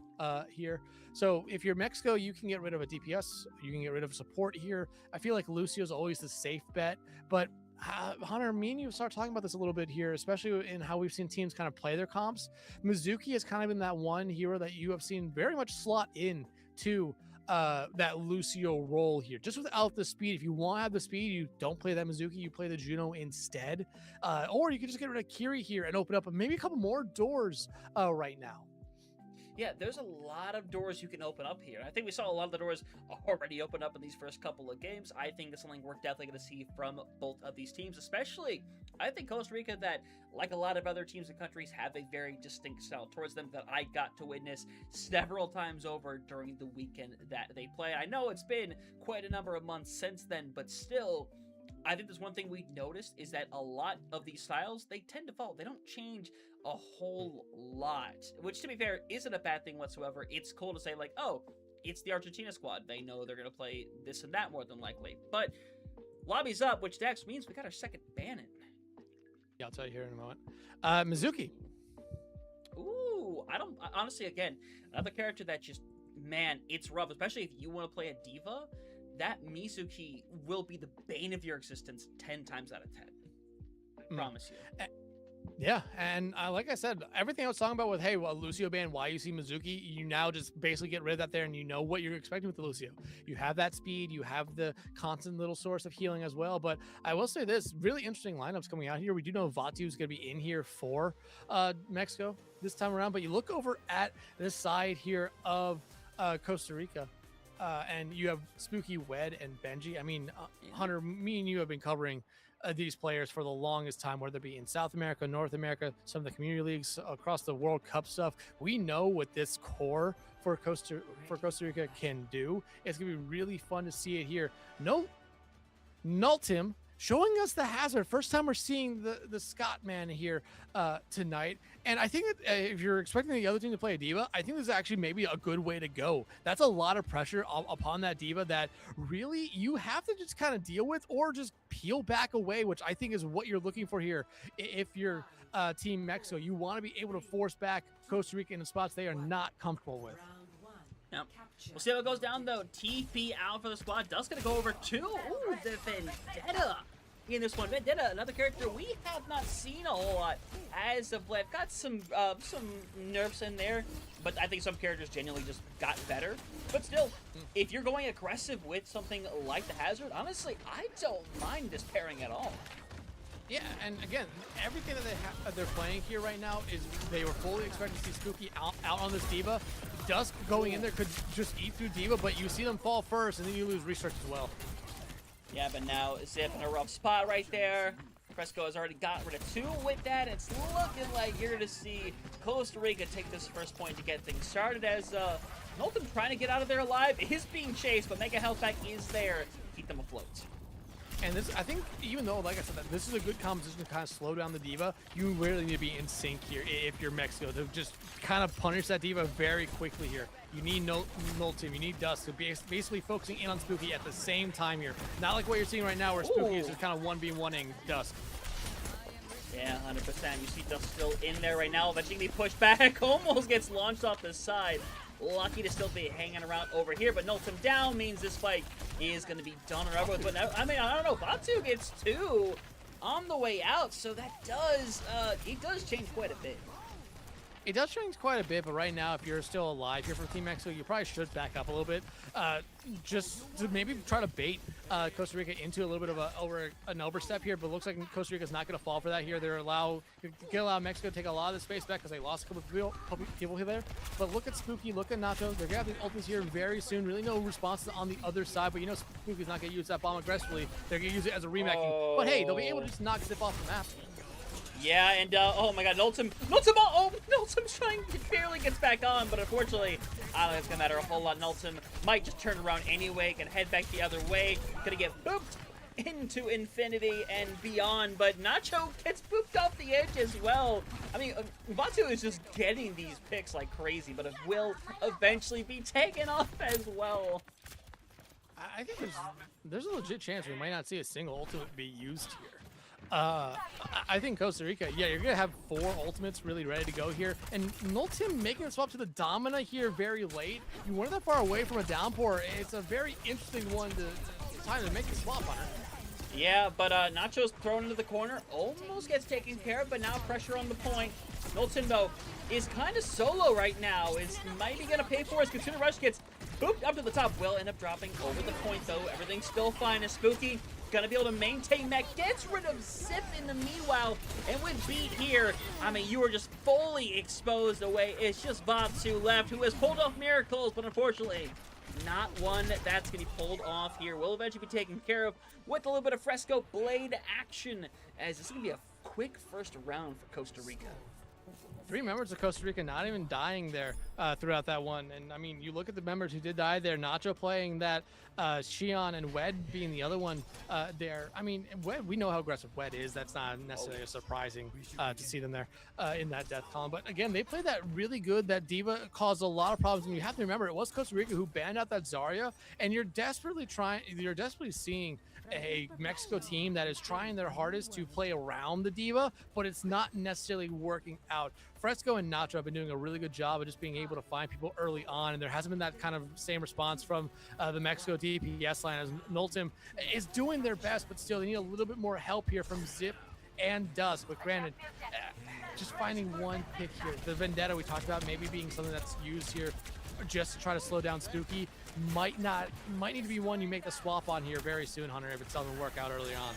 here. So if you're Mexico, you can get rid of a DPS. You can get rid of support here. I feel like Lucio's always the safe bet, but Hunter, me and you start talking about this a little bit here, especially in how we've seen teams kind of play their comps. Mizuki has kind of been that one hero that you have seen very much slot in to that Lucio role here. Just without the speed, if you want to have the speed, you don't play that Mizuki, you play the Juno instead. Or you can just get rid of Kiri here and open up maybe a couple more doors right now. Yeah, there's a lot of doors you can open up here. I think we saw a lot of the doors already open up in these first couple of games. I think that's something we're definitely going to see from both of these teams, especially, I think Costa Rica, that, like a lot of other teams and countries, have a very distinct style towards them that I got to witness several times over during the weekend that they play. I know it's been quite a number of months since then, but still, I think there's one thing we noticed is that a lot of these styles, they tend to follow. They don't change a whole lot, which, to be fair, isn't a bad thing whatsoever. It's cool to say, like, oh, it's the Argentina squad. They know they're going to play this and that more than likely. But lobby's up, which Dex means we got our second ban in. Yeah, I'll tell you here in a moment. Mizuki. Ooh, honestly, again, another character that just, man, it's rough, especially if you want to play a diva. That Mizuki will be the bane of your existence 10 times out of 10. I promise you. Yeah, and like I said, everything I was talking about with, hey, well, Lucio ban, why you see Mizuki, you now just basically get rid of that there, and you know what you're expecting with the Lucio. You have that speed, you have the constant little source of healing as well, but I will say this, really interesting lineups coming out here. We do know Vatu is going to be in here for Mexico this time around, but you look over at this side here of Costa Rica, and you have Spooky, Wed, and Benji. I mean, Hunter, me and you have been covering these players for the longest time, whether it be in South America, North America, some of the community leagues, across the World Cup stuff. We know what this core for Costa Rica can do. It's gonna be really fun to see it here. No Nultim showing us the hazard. First time we're seeing the Scott man here tonight. And I think that if you're expecting the other team to play a diva, I think this is actually maybe a good way to go. That's a lot of pressure upon that diva that really you have to just kind of deal with or just peel back away, which I think is what you're looking for here. If you're Team Mexico, you want to be able to force back Costa Rica in spots they are not comfortable with. Yep. We'll see how it goes down, though. TP out for the squad. Dust going to go over 2. Ooh, the Vendetta in this one. Vendetta, another character we have not seen a whole lot as of late. Got some nerfs in there, but I think some characters genuinely just got better. But still, if you're going aggressive with something like the Hazard, honestly, I don't mind this pairing at all. Yeah, and again, everything that they're playing here right now is they were fully expecting to see Spooky out on this diva. Dusk going in there could just eat through diva, but you see them fall first, and then you lose research as well. Yeah, but now Zip in a rough spot right there. Fresco has already got rid of 2 with that. It's looking like you're going to see Costa Rica take this first point to get things started as Nolton trying to get out of there alive is being chased, but Mega Health Pack is there to keep them afloat. And this, I think, even though, like I said, that this is a good composition to kind of slow down the diva, you really need to be in sync here if you're Mexico to just kind of punish that diva very quickly here. You need Noltim, you need Dusk to be basically focusing in on Spooky at the same time here. Not like what you're seeing right now where Spooky is just kind of 1v1ing Dusk. Yeah, 100%. You see Dusk still in there right now. Eventually be pushed back. Almost gets launched off the side. Lucky to still be hanging around over here, but Noltim down means this fight is going to be done or over with. But I mean, I don't know. Batu gets 2 on the way out, so that does it does change quite a bit. It does change quite a bit, but right now, if you're still alive here from Team Mexico, you probably should back up a little bit, just to maybe try to bait Costa Rica into a little bit of an overstep here. But it looks like Costa Rica's not going to fall for that here. They're allow Mexico to take a lot of the space back because they lost a couple people here. But look at Spooky, look at Nacho. They're going to have the ultimates here very soon. Really no responses on the other side, but you know Spooky's not going to use that bomb aggressively. They're going to use it as a remacking. But hey, they'll be able to just knock Zip off the map. Yeah, and oh my god, Noltim's trying, barely gets back on, but unfortunately, I don't think it's gonna matter a whole lot. Noltim might just turn around anyway, can head back the other way, gonna get booped into infinity and beyond, but Nacho gets booped off the edge as well. I mean, Batu is just getting these picks like crazy, but it will eventually be taken off as well. I think there's a legit chance we might not see a single ultimate be used here. I think Costa Rica, yeah, you're going to have 4 ultimates really ready to go here. And Noltim making a swap to the Domina here very late. You weren't that far away from a downpour. It's a very interesting one time to make the swap on it. Yeah, but Nacho's thrown into the corner. Almost gets taken care of, but now pressure on the point. Noltim, though, is kind of solo right now. Is maybe going to pay for it. Katsuna Rush gets booped up to the top. Will end up dropping over the point, though. Everything's still fine as Spooky gonna be able to maintain that, gets rid of Zip in the meanwhile, and with beat here, I mean, you are just fully exposed away. It's just Vatsu left, who has pulled off miracles, but unfortunately, not one that's gonna be pulled off here. Will eventually be taken care of with a little bit of Fresco Blade action, as this is gonna be a quick first round for Costa Rica. 3 members of Costa Rica not even dying there throughout that one. And I mean, you look at the members who did die there, Nacho playing that, Shion and Wed being the other one there. I mean, Wed, we know how aggressive Wed is. That's not necessarily surprising to see them there in that death column. But again, they played that really good. That Diva caused a lot of problems. And you have to remember, it was Costa Rica who banned out that Zarya. And you're desperately seeing a Mexico team that is trying their hardest to play around the Diva, but it's not necessarily working out. Fresco and Nacho have been doing a really good job of just being able to find people early on, and there hasn't been that kind of same response from the Mexico DPS line, as Noltim is doing their best, but still they need a little bit more help here from Zip and Dusk. But granted, just finding one pick here. The Vendetta we talked about maybe being something that's used here just to try to slow down Spooky might need to be one you make the swap on here very soon, Hunter, if it doesn't work out early on.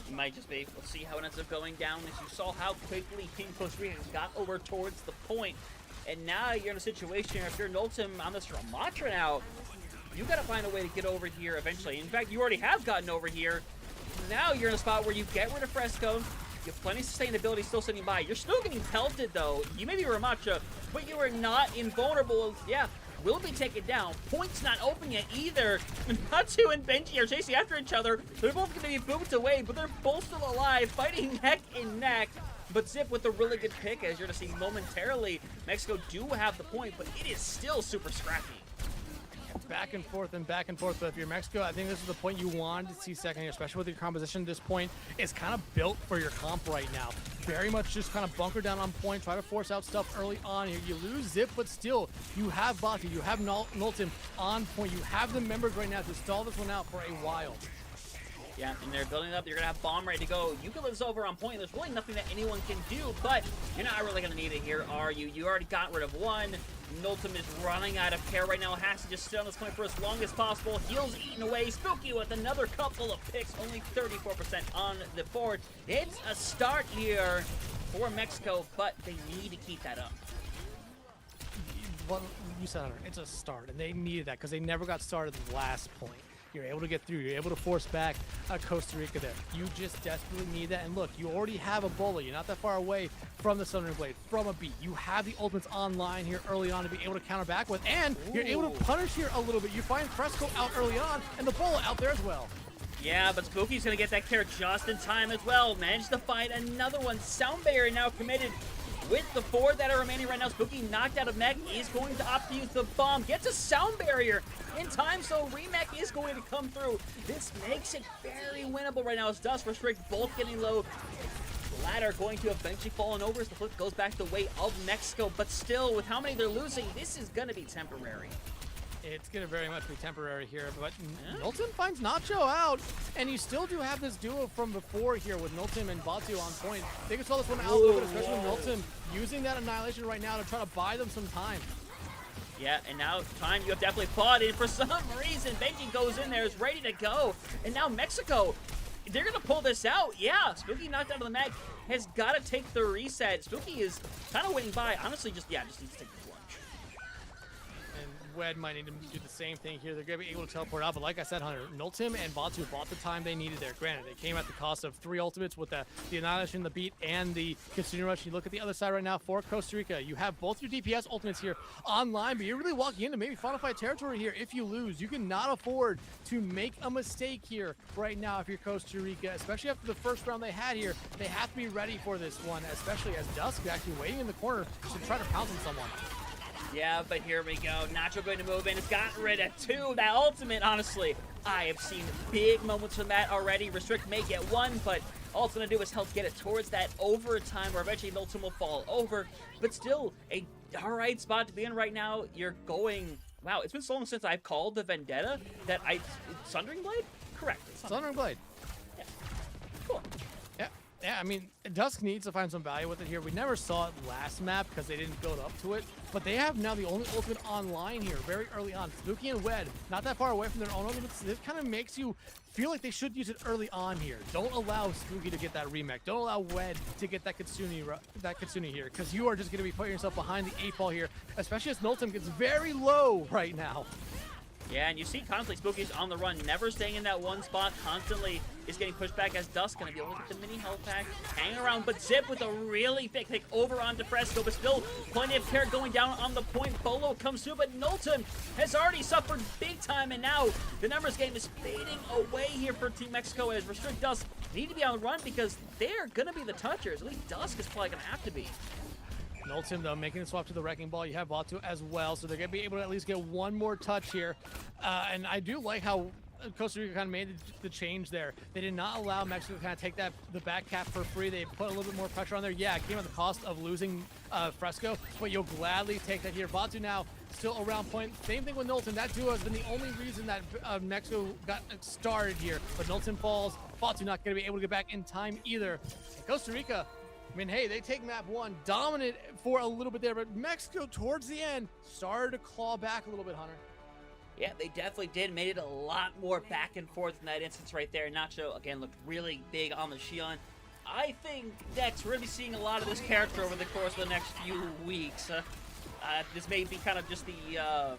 It might just be. We'll see how it ends up going down. As you saw how quickly Team Costa Rica got over towards the point. And now you're in a situation where if you're Noltim on this Ramatra now, you got to find a way to get over here eventually. In fact, you already have gotten over here. Now you're in a spot where you get rid of Fresco. You have plenty of sustainability still sitting by. You're still getting pelted, though. You may be Ramatra, but you are not invulnerable. Yeah, will be taken down. Point's not open yet either. Natsu and Benji are chasing after each other. They're both going to be booped away, but they're both still alive, fighting neck and neck. But Zip with a really good pick, as you're going to see momentarily. Mexico do have the point, but it is still super scrappy. Back and forth and back and forth. But if you're Mexico, I think this is the point you wanted to see second here, especially with your composition. This point is kind of built for your comp right now. Very much just kind of bunker down on point, try to force out stuff early on here. You lose Zip, but still, you have Batu, you have Nolton on point. You have the members right now to stall this one out for a while. Yeah, and they're building up. You're going to have Bomb ready to go. You can live this over on point. There's really nothing that anyone can do, but you're not really going to need it here, are you? You already got rid of one. Nolton is running out of care right now. Has to just stay on this point for as long as possible. Heals eaten away. Spooky with another couple of picks. Only 34% on the board. It's a start here for Mexico, but they need to keep that up. Well, you said it. It's a start, and they needed that because they never got started the last point. You're able to get through. You're able to force back Costa Rica there. You just desperately need that. And look, you already have a bullet. You're not that far away from the Southern Blade, from a beat. You have the ultimates online here early on to be able to counter back with. And you're able to punish here a little bit. You find Fresco out early on and the bullet out there as well. Yeah, but Spooky's going to get that care just in time as well. Managed to find another one. Sound Barrier now committed. With the 4 that are remaining right now, Spooky knocked out of mech is going to opt to use the bomb. Gets a sound barrier in time, so remech is going to come through. This makes it very winnable right now as Dust Restrict both getting low. The latter going to eventually fall over as the flip goes back the way of Mexico, but still, with how many they're losing, this is going to be temporary. It's going to very much be temporary here, but Nolton finds Nacho out, and you still do have this duo from before here with Nolton and Batu on point. They can solve this one out a little bit, especially with Nolton using that Annihilation right now to try to buy them some time. Yeah, and now time you have definitely fought in. For some reason, Benji goes in there, is ready to go, and now Mexico, they're going to pull this out. Yeah, Spooky knocked out of the mag, has got to take the reset. Spooky is kind of waiting by. Honestly, just needs to take the plunge. Wed might need to do the same thing here. They're going to be able to teleport out, but like I said, Hunter, Noltim and Batu bought the time they needed there. Granted, it came at the cost of 3 ultimates with the Annihilation, the Beat, and the Kitsune Rush. You look at the other side right now for Costa Rica. You have both your DPS ultimates here online, but you're really walking into maybe final fight territory here. If you lose, you cannot afford to make a mistake here right now if you're Costa Rica, especially after the first round they had here. They have to be ready for this one, especially as Dusk is actually waiting in the corner to try to pounce on someone. Yeah, but here we go. Nacho going to move in. It's gotten rid of 2. That ultimate, honestly, I have seen big moments from that already. Restrict may get 1, but all it's going to do is help get it towards that overtime where eventually Nolton will fall over. But still, a alright spot to be in right now. You're going... Wow, it's been so long since I've called the Vendetta that Sundering Blade? Correct. Sundering Blade. Yeah. Cool. Yeah, I mean, Dusk needs to find some value with it here. We never saw it last map because they didn't build up to it, but they have now the only ultimate online here very early on. Spooky and Wed, not that far away from their own ultimates. This kind of makes you feel like they should use it early on here. Don't allow Spooky to get that remake. Don't allow Wed to get that Kitsune here, because you are just going to be putting yourself behind the 8 ball here, especially as Nolton gets very low right now. Yeah, and you see constantly Spooky's on the run, never staying in that one spot, constantly is getting pushed back as Dusk going to be able to get the mini health pack, hanging around, but Zip with a really big pick over onto Fresco, but still plenty of care going down on the point. Bolo comes through, but Nolton has already suffered big time, and now the numbers game is fading away here for Team Mexico as Restrict Dusk need to be on the run because they're going to be the touchers. At least Dusk is probably going to have to be. Noltim, though, making the swap to the Wrecking Ball. You have Batu as well, so they're going to be able to at least get one more touch here. And I do like how Costa Rica kind of made the change there. They did not allow Mexico to kind of take the back cap for free. They put a little bit more pressure on there. Yeah, it came at the cost of losing Fresco, but you'll gladly take that here. Batu now still around point. Same thing with Nolton. That duo has been the only reason that Mexico got started here. But Nolton falls. Batu not going to be able to get back in time either. And Costa Rica, I mean, hey, they take map 1, dominant for a little bit there, but Mexico towards the end started to claw back a little bit, Hunter. Yeah, they definitely did. Made it a lot more back and forth in that instance right there. Nacho, again, looked really big on the Shion. I think, Dex, we're going to be seeing a lot of this character over the course of the next few weeks. This may be kind of just the, what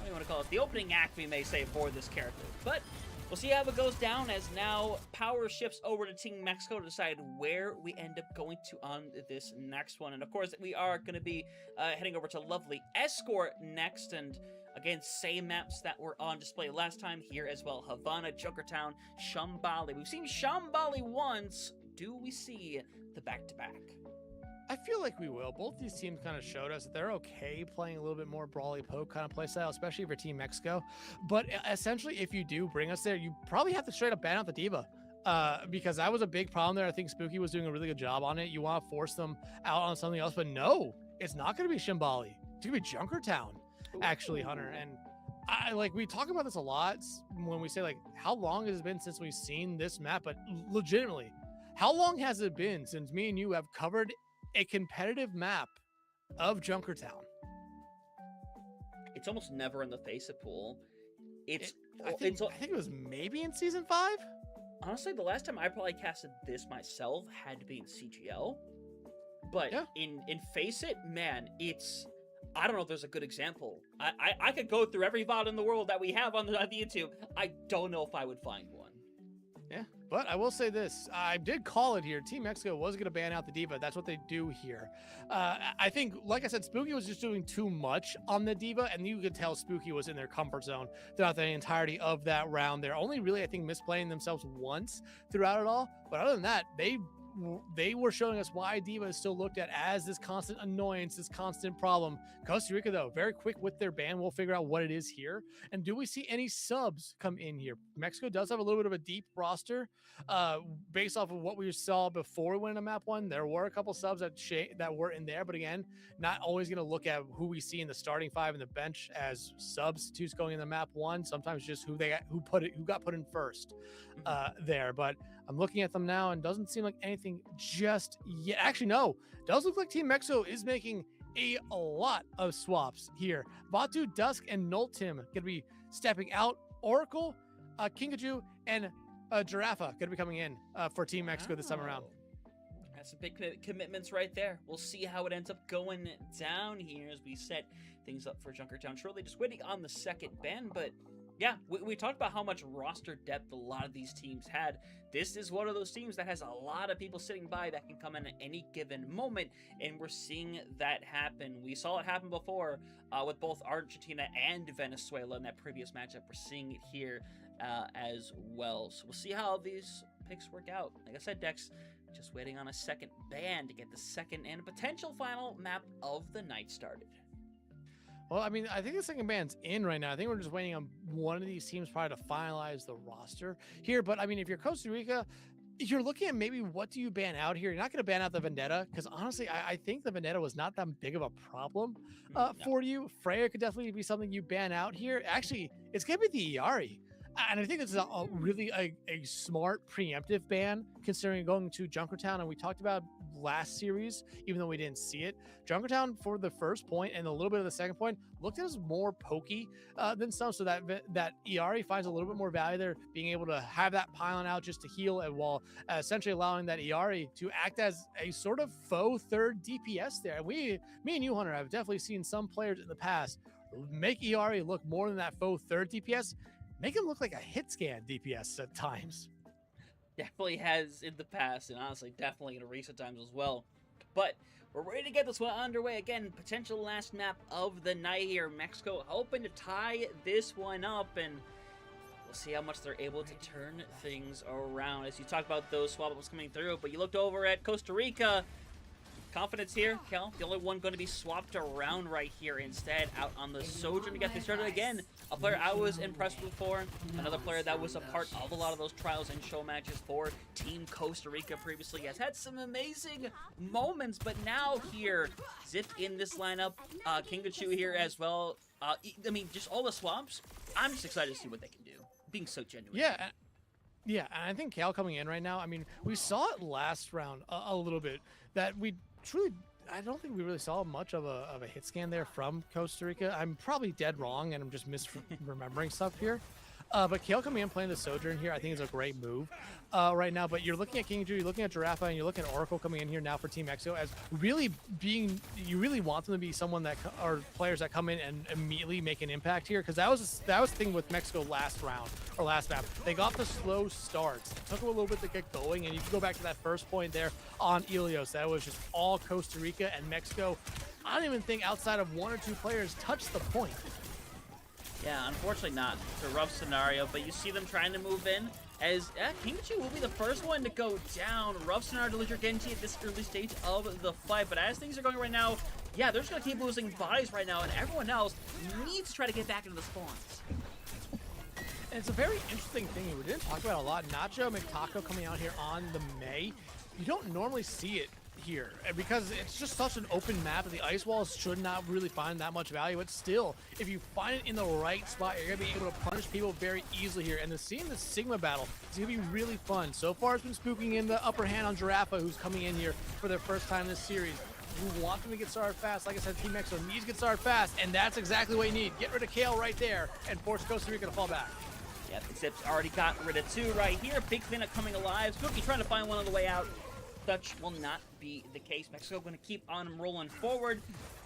do you want to call it? The opening act, we may say, for this character. But we'll see how it goes down as now power shifts over to Team Mexico to decide where we end up going to on this next one. And of course, we are going to be heading over to lovely Escort next. And Again, same maps that were on display last time here as well. Havana, Junkertown, Shambali. We've seen Shambali once. Do we see the back-to-back? I feel like we will. Both these teams kind of showed us that they're okay playing a little bit more brawly poke kind of play style, especially for Team Mexico. But essentially, if you do bring us there, you probably have to straight up ban out the D.Va. Because that was a big problem there. I think Spooky was doing a really good job on it. You want to force them out on something else, but no, it's not going to be Shambali. It's going to be Junkertown, actually, Hunter. And we talk about this a lot when we say, like, how long has it been since we've seen this map? But legitimately, how long has it been since me and you have covered a competitive map of Junkertown? It's almost never in the face of pool. I think it was maybe in season 5. Honestly, the last time I probably casted this myself had to be in CGL. But yeah. in Face It, man, I don't know if there's a good example. I could go through every VOD in the world that we have on the YouTube. I don't know if I would find one. Yeah, but I will say this. I did call it here. Team Mexico was going to ban out the D.Va. That's what they do here. I think, like I said, Spooky was just doing too much on the D.Va, and you could tell Spooky was in their comfort zone throughout the entirety of that round. They're only really, I think, misplaying themselves once throughout it all. But other than that, they were showing us why D.Va is still looked at as this constant annoyance, this constant problem. Costa Rica, though, very quick with their ban. We'll figure out what it is here. And do we see any subs come in here? Mexico does have a little bit of a deep roster based off of what we saw before we went into map 1. There were a couple subs that were in there, but again, not always going to look at who we see in the starting 5 and the bench as substitutes going in the map 1. Sometimes just who got put in first there. But I'm looking at them now and doesn't seem like anything just yet. Actually, no. Does look like Team Mexico is making a lot of swaps here. Batu, Dusk, and Noltim going to be stepping out. Oracle, Kinkaju, and Giraffa going to be coming in for Team Mexico this time around. That's some big commitments right there. We'll see how it ends up going down here as we set things up for Junkertown. Shortly just waiting on the second ban, but yeah, we talked about how much roster depth a lot of these teams had. This is one of those teams that has a lot of people sitting by that can come in at any given moment, and we're seeing that happen. We saw it happen before with both Argentina and Venezuela in that previous matchup. We're seeing it here as well. So we'll see how these picks work out. Like I said, Dex, just waiting on a second ban to get the second and potential final map of the night started. Well, I mean, I think the second ban's in right now. I think we're just waiting on one of these teams probably to finalize the roster here. But I mean, if you're Costa Rica, you're looking at maybe what do you ban out here? You're not going to ban out the Vendetta because honestly, I think the Vendetta was not that big of a problem for you. Freya could definitely be something you ban out here. Actually, it's going to be the Iari. And I think this is a really a smart preemptive ban considering going to Junkertown. And we talked about last series, even though we didn't see it. Junkertown for the first point and a little bit of the second point looked as more pokey than some. So that Iari finds a little bit more value there, being able to have that pylon out just to heal, and while essentially allowing that Iari to act as a sort of faux third DPS there. Me and you, Hunter, have definitely seen some players in the past make Iari look more than that faux third DPS. Make him look like a hit scan DPS at times. Definitely has in the past, and honestly, definitely in recent times as well. But we're ready to get this one underway. Again, potential last map of the night here. Mexico hoping to tie this one up, and we'll see how much they're able to turn things around. As you talked about those swap ups coming through, but you looked over at Costa Rica. Confidence here, Kel. The only one going to be swapped around right here instead, out on the Sojourn to get things started again. A player I was impressed with before, another player that was a part of a lot of those trials and show matches for Team Costa Rica previously, has had some amazing moments, but now here, Zip in this lineup, Kingachu here as well. I mean, just all the swaps. I'm just excited to see what they can do. Being so genuine. Yeah, and I think Cal coming in right now, I mean, we saw it last round a little bit, that we truly, I don't think we really saw much of a hit scan there from Costa Rica. I'm probably dead wrong, and I'm just misremembering stuff here. But Kale coming in playing the Sojourn here, I think is a great move right now. But you're looking at King Ju, you're looking at Giraffa, and you're looking at Oracle coming in here now for Team Exo as really being, you really want them to be someone that, or players that come in and immediately make an impact here. Because that was the thing with Mexico last round, or last map. They got the slow starts. It took them a little bit to get going, and you can go back to that first point there on Ilios. That was just all Costa Rica and Mexico. I don't even think outside of one or two players touched the point. Yeah, unfortunately not. It's a rough scenario, but you see them trying to move in as Kingachu will be the first one to go down. Rough scenario to lose your Genji at this early stage of the fight, but as things are going right now, yeah, they're just going to keep losing bodies right now, and everyone else needs to try to get back into the spawns. And it's a very interesting thing we didn't talk about a lot. Nacho McTaco coming out here on the Mei. You don't normally see it here because it's just such an open map that the ice walls should not really find that much value, but still, if you find it in the right spot, you're gonna be able to punish people very easily here. And seeing the Sigma battle is gonna be really fun. So far, it's been spooking in the upper hand on Giraffa, who's coming in here for their first time in this series. You want them to get started fast. Like I said, Team Mexico needs to get started fast, and that's exactly what you need. Get rid of Kale right there and force Costa Rica to fall back. Yeah, Zip's already got rid of two right here. Big Cleanup coming alive. Spooky trying to find one on the way out. Such will not be the case. Mexico going to keep on rolling forward.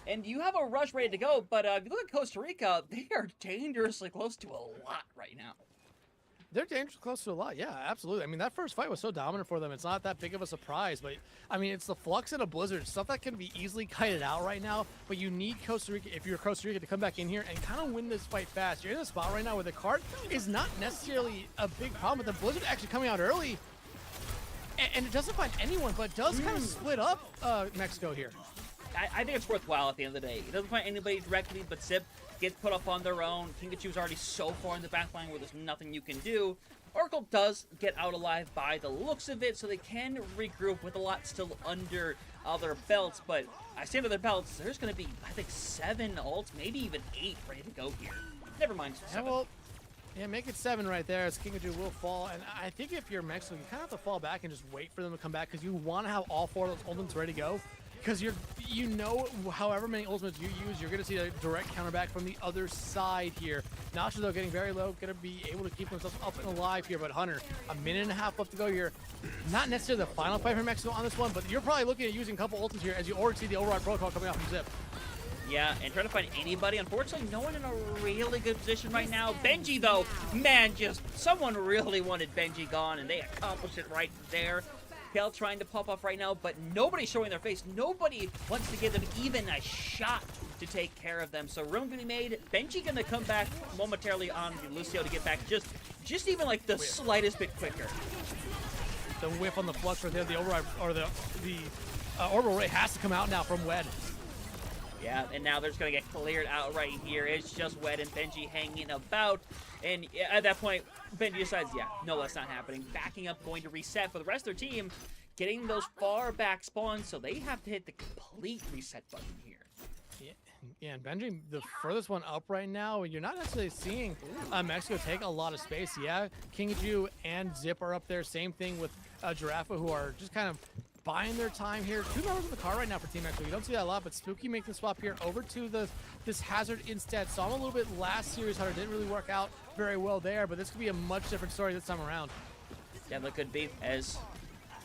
And you have a rush ready to go, but if you look at Costa Rica, they are dangerously close to a lot right now. They're dangerously close to a lot, yeah, absolutely. I mean, that first fight was so dominant for them, it's not that big of a surprise, but, I mean, it's the flux in a blizzard, stuff that can be easily kited out right now, but you need Costa Rica, if you're Costa Rica, to come back in here and kind of win this fight fast. You're in a spot right now where the cart is not necessarily a big problem, but the blizzard actually coming out early, and it doesn't find anyone, but does kind of split up Mexico here. I think it's worthwhile at the end of the day. It doesn't find anybody directly, but Zip gets put up on their own. Kingachu's already so far in the back line where there's nothing you can do. Oracle does get out alive by the looks of it, so they can regroup with a lot still under their belts. But I say under their belts, there's going to be, I think, 7 ults, maybe even 8 ready to go here. Never mind, 7. Yeah, well, yeah, make it 7 right there as Kingachu will fall. And I think if you're Mexico, you kind of have to fall back and just wait for them to come back because you want to have all 4 of those ultimates ready to go. Because you know, however many ultimates you use, you're going to see a direct counter back from the other side here. Nacho, though, getting very low, going to be able to keep themselves up and alive here. But Hunter, a minute and a half left to go here. Not necessarily the final fight for Mexico on this one, but you're probably looking at using a couple ultimates here as you already see the Override protocol coming out from Zip. Yeah, and trying to find anybody. Unfortunately, no one in a really good position right now. Benji, though, man, just someone really wanted Benji gone, and they accomplished it right there. Kale trying to pop off right now, but nobody's showing their face. Nobody wants to give them even a shot to take care of them. So room gonna be made. Benji gonna come back momentarily on Lucio to get back just even like the slightest bit quicker. The whiff on the flux right there, the override, or the orbital ray has to come out now from Wed. Yeah, and now they're just going to get cleared out right here. It's just Wed and Benji hanging about. And at that point, Benji decides, yeah, no, that's not happening. Backing up, going to reset for the rest of their team, getting those far back spawns, so they have to hit the complete reset button here. Yeah, and Benji, the furthest one up right now, you're not necessarily seeing Mexico take a lot of space. Yeah, Kingachu and Zip are up there. Same thing with Giraffa, who are just kind of buying their time here. 2 members in the car right now for Team Mexico. You don't see that a lot, but Spooky making the swap here over to this Hazard instead. Saw him a little bit last series. Hunter didn't really work out very well there, but this could be a much different story this time around. Yeah, that could be, as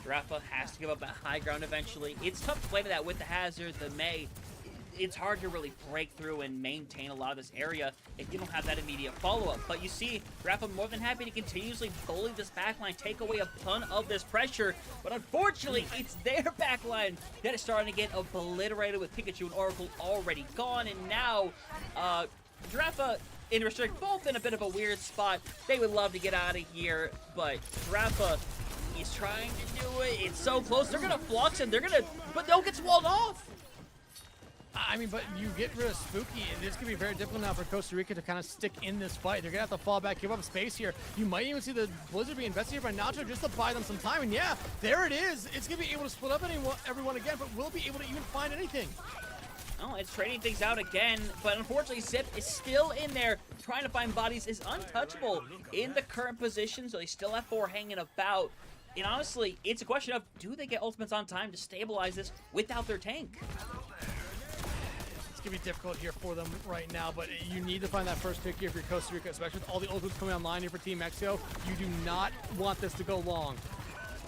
Giraffa has to give up that high ground eventually. It's tough to play to that with the Hazard, the Mei. It's hard to really break through and maintain a lot of this area if you don't have that immediate follow-up. But you see, Rafa more than happy to continuously bully this backline, take away a ton of this pressure. But unfortunately, it's their backline that is starting to get obliterated with Pikachu and Oracle already gone. And now, Rafa and Restrict both in a bit of a weird spot. They would love to get out of here, but Rafa is trying to do it. It's so close. They're going to flux and but no, gets walled off. I mean, but you get rid of Spooky, and it's going to be very difficult now for Costa Rica to kind of stick in this fight. They're going to have to fall back, give up space here. You might even see the Blizzard be invested here by Nacho just to buy them some time. And yeah, there it is. It's going to be able to split up everyone again, but will it be able to even find anything? Oh, it's trading things out again, but unfortunately Zip is still in there trying to find bodies, is untouchable in the current position, so they still have 4 hanging about. And honestly, it's a question of, do they get ultimates on time to stabilize this without their tank? It's going to be difficult here for them right now, but you need to find that first pick here for Costa Rica, especially with all the ultimates coming online here for Team Mexico. You do not want this to go long.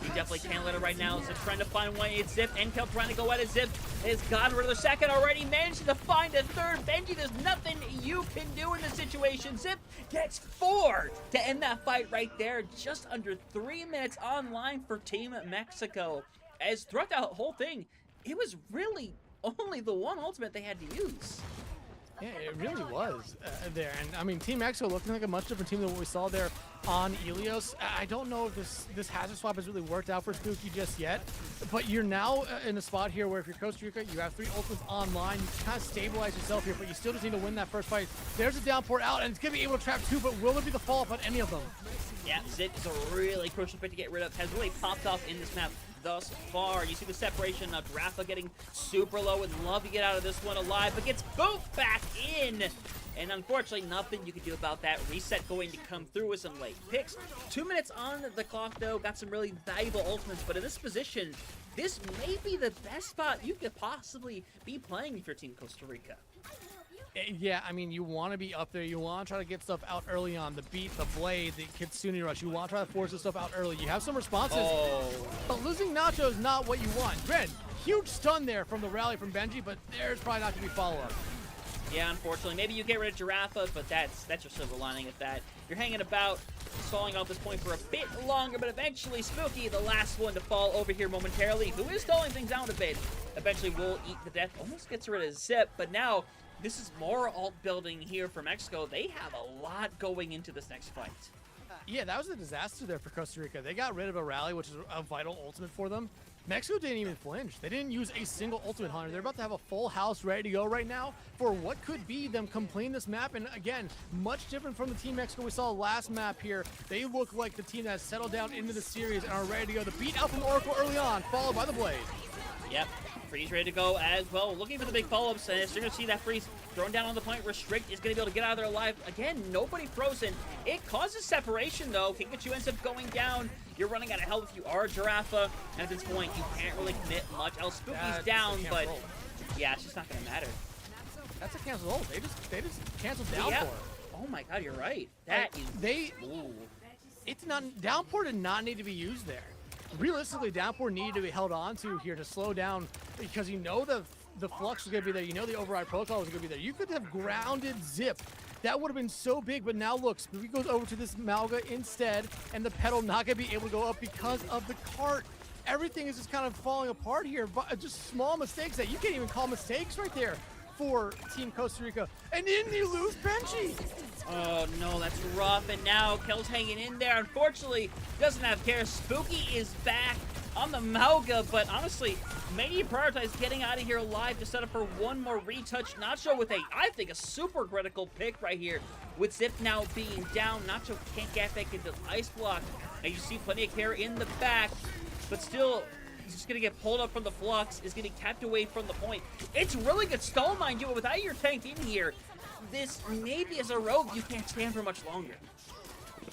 You definitely can't let it right now. Zip trying to find one. It's Zip. NCal trying to go at it. Zip has gotten rid of the second already. Managed to find a third. Benji, there's nothing you can do in this situation. Zip gets 4 to end that fight right there. Just under 3 minutes online for Team Mexico. As throughout that whole thing, it was really only the one ultimate they had to use. Yeah, it really was there. And I mean, Team Exo looking like a much different team than what we saw there on Ilios. I don't know if this hazard swap has really worked out for Spooky just yet, but you're now in a spot here where if you're Costa Rica, you have 3 ultimates online. You can kind of stabilize yourself here, but you still just need to win that first fight. There's a downpour out, and it's going to be able to trap 2, but will there be the follow-up on any of them? Yeah, Zip is a really crucial pick to get rid of. Has really popped off in this map thus far. You see the separation of Rafa getting super low. Would love to get out of this one alive, but gets both back in. And unfortunately, nothing you can do about that. Reset going to come through with some late picks. 2 minutes on the clock, though. Got some really valuable ultimates, but in this position, this may be the best spot you could possibly be playing if you're Team Costa Rica. Yeah, I mean, you want to be up there. You want to try to get stuff out early on. The beat, the blade, the Kitsune rush. You want to try to force this stuff out early. You have some responses, but losing Nacho is not what you want. Gren, huge stun there from the rally from Benji, but there's probably not going to be follow-up. Yeah, unfortunately. Maybe you get rid of Giraffa, but that's your silver lining of that. You're hanging about, stalling off this point for a bit longer, but eventually Spooky, the last one to fall over here momentarily, who is stalling things down a bit, eventually will eat the death. Almost gets rid of Zip, but now this is more alt building here for Mexico. They have a lot going into this next fight. Yeah, that was a disaster there for Costa Rica. They got rid of a rally, which is a vital ultimate for them. Mexico didn't even flinch. They didn't use a single ultimate, Hunter. They're about to have a full house ready to go right now for what could be them completing this map. And again, much different from the Team Mexico we saw last map here. They look like the team that has settled down into the series and are ready to go. The beat out from Oracle early on, followed by the Blade. Yep, Freeze ready to go as well. Looking for the big follow-ups, and as you're going to see that Freeze thrown down on the point. Restrict is going to be able to get out of there alive. Again, nobody frozen. It causes separation, though. Pikachu ends up going down. You're running out of health if you are Giraffa. And at this point, you can't really commit much else. Spooky's down, but yeah, it's just not going to matter. That's a cancel ult. They just canceled downpour. Oh my god, you're right. That is... It's not... Downpour did not need to be used there. Realistically, downpour needed to be held on to here to slow down because you know the flux was going to be there. You know the override protocol was going to be there. You could have grounded Zip. That would have been so big, but now look, Spooky goes over to this Malga instead, and the pedal not going to be able to go up because of the cart. Everything is just kind of falling apart here, but just small mistakes that you can't even call mistakes right there for Team Costa Rica. And then you lose Benji. Oh no, that's rough. And now Kel's hanging in there. Unfortunately, doesn't have care. Spooky is back on the Malga, but honestly, maybe prioritize getting out of here alive to set up for one more retouch. Nacho with I think, a super critical pick right here. With Zip now being down, Nacho can't get back into the ice block. And you see plenty of care in the back, but still, he's just going to get pulled up from the flux, is going to be kept away from the point. It's really good stall, mind you, but without your tank in here, this maybe as a rogue, you can't stand for much longer.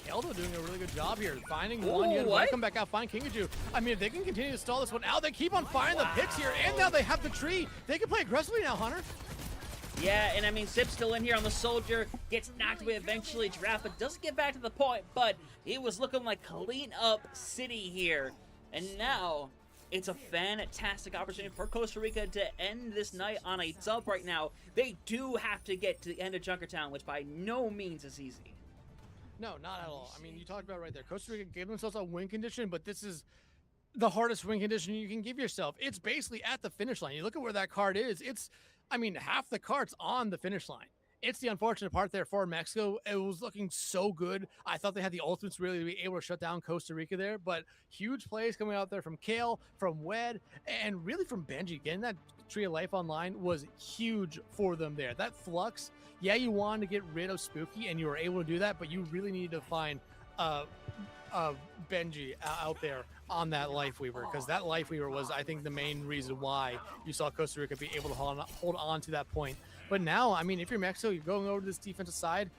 Eldo doing a really good job here, finding one. You had to come back out, find Kingaju. I mean, if they can continue to stall this one out, they keep on finding the picks here, and now they have the tree. They can play aggressively now, Hunter. Yeah, and I mean, Zip's still in here on the soldier, gets knocked away eventually. Giraffe doesn't get back to the point, but it was looking like clean up city here. And now, it's a fantastic opportunity for Costa Rica to end this night on a dub right now. They do have to get to the end of Junkertown, which by no means is easy. No, not at all. I mean, you talked about it right there. Costa Rica gave themselves a win condition, but this is the hardest win condition you can give yourself. It's basically at the finish line. You look at where that card is. I mean, half the cart's on the finish line. It's the unfortunate part there for Mexico. It was looking so good. I thought they had the ultimates really to be able to shut down Costa Rica there, but huge plays coming out there from Kale, from Wed, and really from Benji. Getting that Tree of Life online was huge for them there. That flux, yeah, you wanted to get rid of Spooky, and you were able to do that, but you really needed to find Benji out there on that Life Weaver, because that Life Weaver was, I think, the main reason why you saw Costa Rica be able to hold on to that point. But now, I mean, if you're Mexico, you're going over to this defensive side,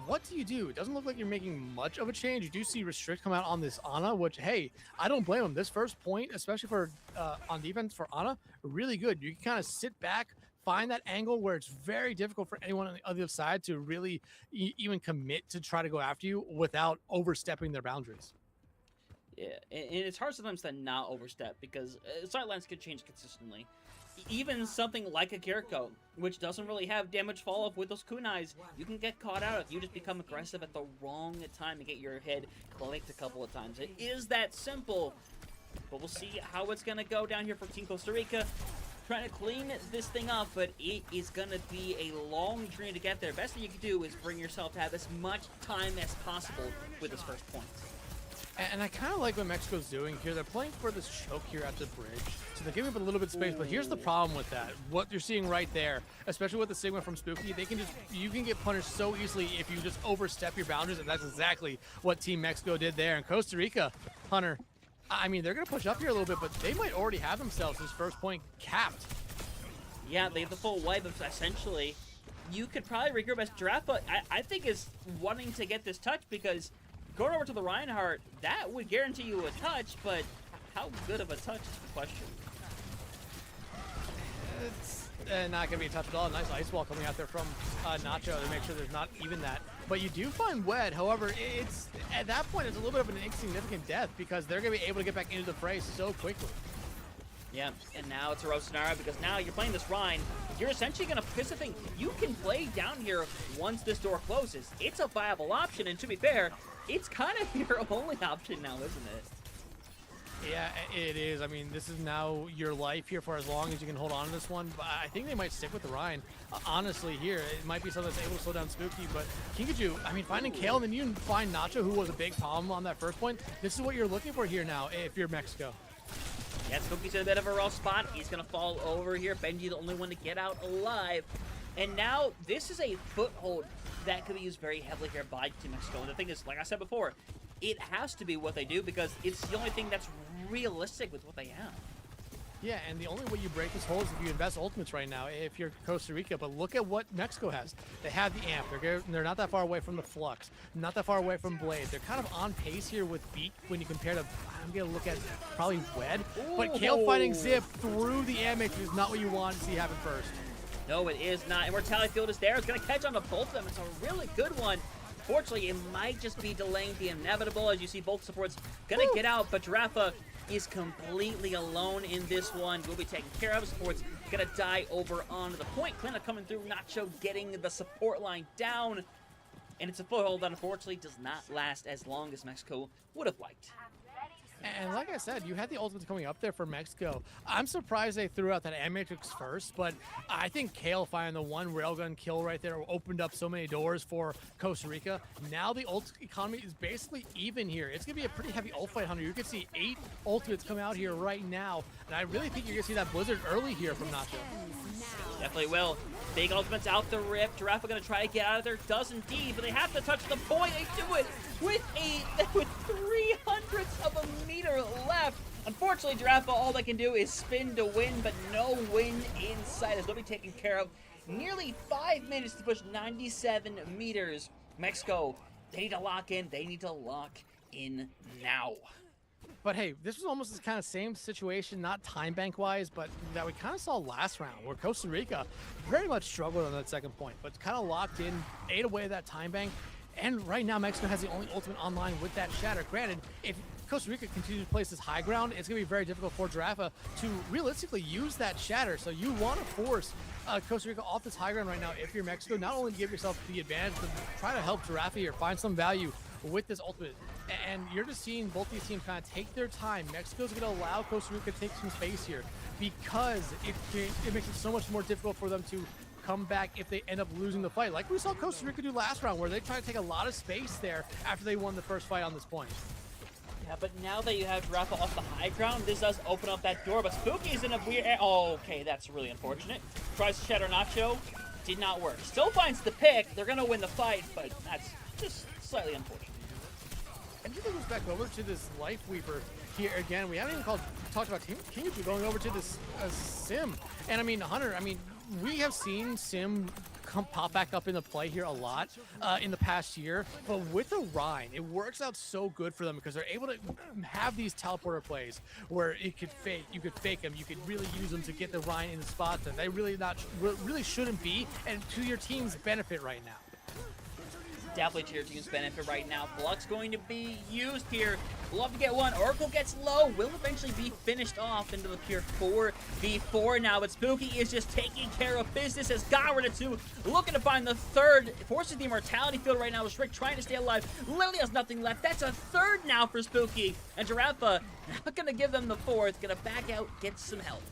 what do you do? It doesn't look like you're making much of a change. You do see Restrict come out on this Ana, which, hey, I don't blame him. This first point, especially for on defense for Ana, really good. You can kind of sit back, find that angle where it's very difficult for anyone on the other side to really even commit to try to go after you without overstepping their boundaries. Yeah, and it's hard sometimes to not overstep because sidelines can change consistently. Even something like a Kiriko, which doesn't really have damage fall-off with those kunais, you can get caught out if you just become aggressive at the wrong time and get your head clicked a couple of times. It is that simple, but we'll see how it's going to go down here for Team Costa Rica. trying to clean this thing up, but it is going to be a long journey to get there. Best thing you can do is bring yourself to have as much time as possible with this first point. And I kind of like what Mexico's doing here. They're playing for this choke here at the bridge. So they're giving up a little bit of space, but here's the problem with that. What you're seeing right there, especially with the Sigma from Spooky, you can get punished so easily if you just overstep your boundaries, and that's exactly what Team Mexico did there. And Costa Rica, Hunter, I mean, they're going to push up here a little bit, but they might already have themselves this first point capped. Yeah, they have the full wipe, essentially. You could probably regroup as Giraffa, I think, is wanting to get this touch because going over to the Reinhardt, that would guarantee you a touch, but how good of a touch is the question. It's not going to be a touch at all. Nice ice wall coming out there from Nacho to make sure there's not even that. But you do find Wed. However, it's at that point, it's a little bit of an insignificant death because they're going to be able to get back into the fray so quickly. Yeah, and now it's a rough scenario because now you're playing this Rhine. You're essentially going to piss a thing. You can play down here once this door closes. It's a viable option, and to be fair, it's kind of your only option now, isn't it? Yeah, it is. I mean, this is now your life here for as long as you can hold on to this one. But I think they might stick with the Rhine. Honestly, here, it might be something that's able to slow down Spooky. But Kinkajou, I mean, finding Kale and then you find Nacho, who was a big problem on that first point. This is what you're looking for here now if you're Mexico. Yeah, Spooky's in a bit of a rough spot. He's going to fall over here. Benji, the only one to get out alive. And now this is a foothold that could be used very heavily here by Team Mexico. And the thing is, like I said before, it has to be what they do because it's the only thing that's realistic with what they have. Yeah, and the only way you break this hold is if you invest ultimates right now if you're Costa Rica. But look at what Mexico has. They have the amp. They're not that far away from the flux. Not that far away from Blade. They're kind of on pace here with Beak when you compare to, I'm going to look at probably Wed. But Kale fighting Zip through the amp is not what you want to see happen first. No, it is not. Immortality Field is there. It's going to catch on to both of them. It's a really good one. Fortunately, it might just be delaying the inevitable as you see both supports going to get out, but Giraffa is completely alone in this one. Will be taken care of. Support's going to die over onto the point. Cleanup coming through. Nacho getting the support line down. And it's a foothold that unfortunately does not last as long as Mexico would have liked. And like I said, you had the ultimates coming up there for Mexico. I'm surprised they threw out that Amatrix first, but I think Kale finding the one railgun kill right there opened up so many doors for Costa Rica. Now the ult economy is basically even here. It's going to be a pretty heavy ult fight, Hunter. You can see 8 ultimates come out here right now, and I really think you're going to see that Blizzard early here from Nacho. Definitely will. Big ultimates out the rip. Giraffa going to try to get out of there. Does indeed, but they have to touch the point. They do it with 300ths of a meter left. Unfortunately, Giraffa, all they can do is spin to win, but no win in sight as they'll be taken care of. Nearly 5 minutes to push 97 meters. Mexico, they need to lock in. They need to lock in now. But hey, this was almost the kind of same situation, not time bank wise, but that we kind of saw last round where Costa Rica very much struggled on that second point, but kind of locked in, ate away that time bank. And right now, Mexico has the only ultimate online with that shatter. Granted, if Costa Rica continues to place this high ground, it's going to be very difficult for Giraffa to realistically use that shatter. So you want to force Costa Rica off this high ground right now if you're Mexico, not only to give yourself the advantage, but try to help Giraffa here find some value with this ultimate. And you're just seeing both these teams kind of take their time. Mexico's going to allow Costa Rica to take some space here because it makes it so much more difficult for them to come back if they end up losing the fight. Like we saw Costa Rica do last round where they tried to take a lot of space there after they won the first fight on this point. Yeah, but now that you have Giraffa off the high ground, this does open up that door, but Spooky's in a weird... Oh, okay, that's really unfortunate. Tries to shatter Nacho. Did not work. Still finds the pick. They're going to win the fight, but that's just slightly unfortunate. And if it goes back over to this Life Weaver here again, we haven't even talked about Kinkajou going over to this Sim. And I mean, Hunter, I mean, we have seen Sim pop back up into play here a lot in the past year, but with the Rhine, it works out so good for them because they're able to have these teleporter plays where you could fake them, you could really use them to get the Rhine in the spots that they really shouldn't be, and to your team's benefit right now. Definitely to your team's benefit right now. Flux going to be used here. Love to get one. Oracle gets low. Will eventually be finished off into the pure 4v4 now, but Spooky is just taking care of business as Gawaratsu looking to find the third. Forces the Immortality Field right now. Rick trying to stay alive. Literally has nothing left. That's a third now for Spooky. And Giraffa not going to give them the fourth. Going to back out, get some help.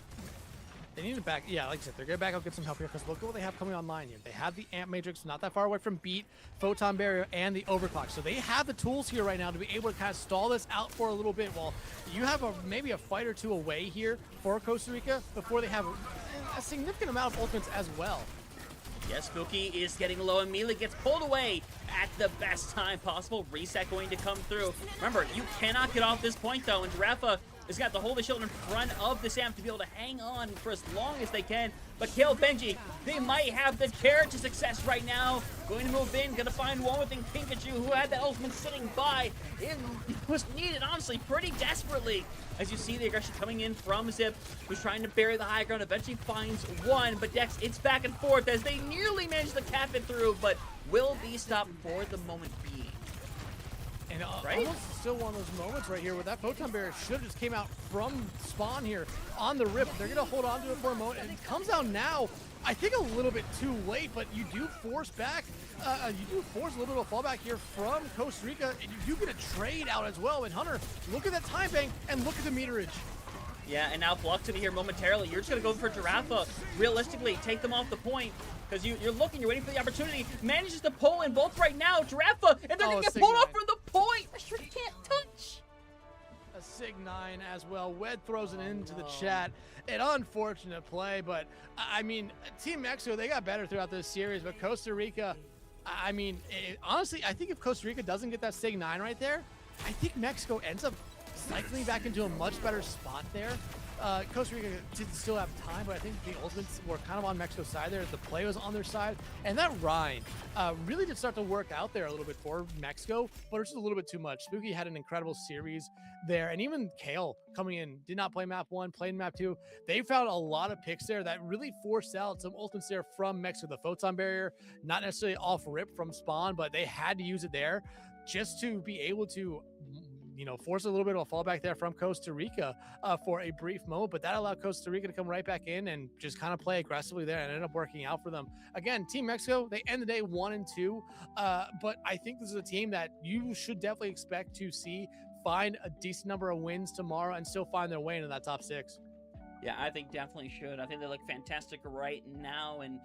They need to back, yeah, like I said, they're going to back up, get some help here, because look at what they have coming online here. They have the Amp Matrix, not that far away from Beat, Photon Barrier, and the Overclock. So they have the tools here right now to be able to kind of stall this out for a little bit, while you have maybe a fight or two away here for Costa Rica before they have a significant amount of ultimates as well. Yes, Spooky is getting low and immediately gets pulled away at the best time possible. Reset going to come through. Remember, you cannot get off this point, though, and Giraffa is got to hold the shield in front of the Sam to be able to hang on for as long as they can. But Kale Benji, they might have the chair to success right now. Going to move in, going to find one within Pikachu, who had the ultimate sitting by. It was needed, honestly, pretty desperately. As you see the aggression coming in from Zip, who's trying to bury the high ground, eventually finds one. But Dex, it's back and forth as they nearly manage to cap it through, but will be stopped for the moment being. And right? almost still one of those moments right here where that Photon Barrier should have just came out from spawn here on the rip. They're going to hold on to it for a moment, and it comes out now, I think a little bit too late, but you do force back, you do force a little bit of a fallback here from Costa Rica, and you do get a trade out as well. And Hunter, look at that time bank, and look at the meterage. Yeah, and now Flux in here momentarily. You're just going to go for Giraffa. Realistically, take them off the point. Because you're looking, you're waiting for the opportunity. Manages to pull in both right now. Giraffa, and they're going to get pulled off from the point. I sure can't touch. A Sig 9 as well. Wed throws it into the chat. An unfortunate play, but I mean, Team Mexico, they got better throughout this series, but Costa Rica, I mean, honestly, I think if Costa Rica doesn't get that Sig 9 right there, I think Mexico ends up cycling back into a much better spot there. Costa Rica did still have time, but I think the ultimates were kind of on Mexico's side there. The play was on their side, and that Rhine really did start to work out there a little bit for Mexico, but it's just a little bit too much. Spooky had an incredible series there, and even Kale coming in, did not play map 1, played map 2. They found a lot of picks there that really forced out some ultimates there from Mexico. The Photon Barrier, not necessarily off rip from spawn, but they had to use it there just to be able to, you know, force a little bit of a fallback there from Costa Rica for a brief moment, but that allowed Costa Rica to come right back in and just kind of play aggressively there, and ended up working out for them. Again, Team Mexico, they end the day 1-2, but I think this is a team that you should definitely expect to see find a decent number of wins tomorrow and still find their way into that top 6. Yeah, I think definitely should. I think they look fantastic right now, and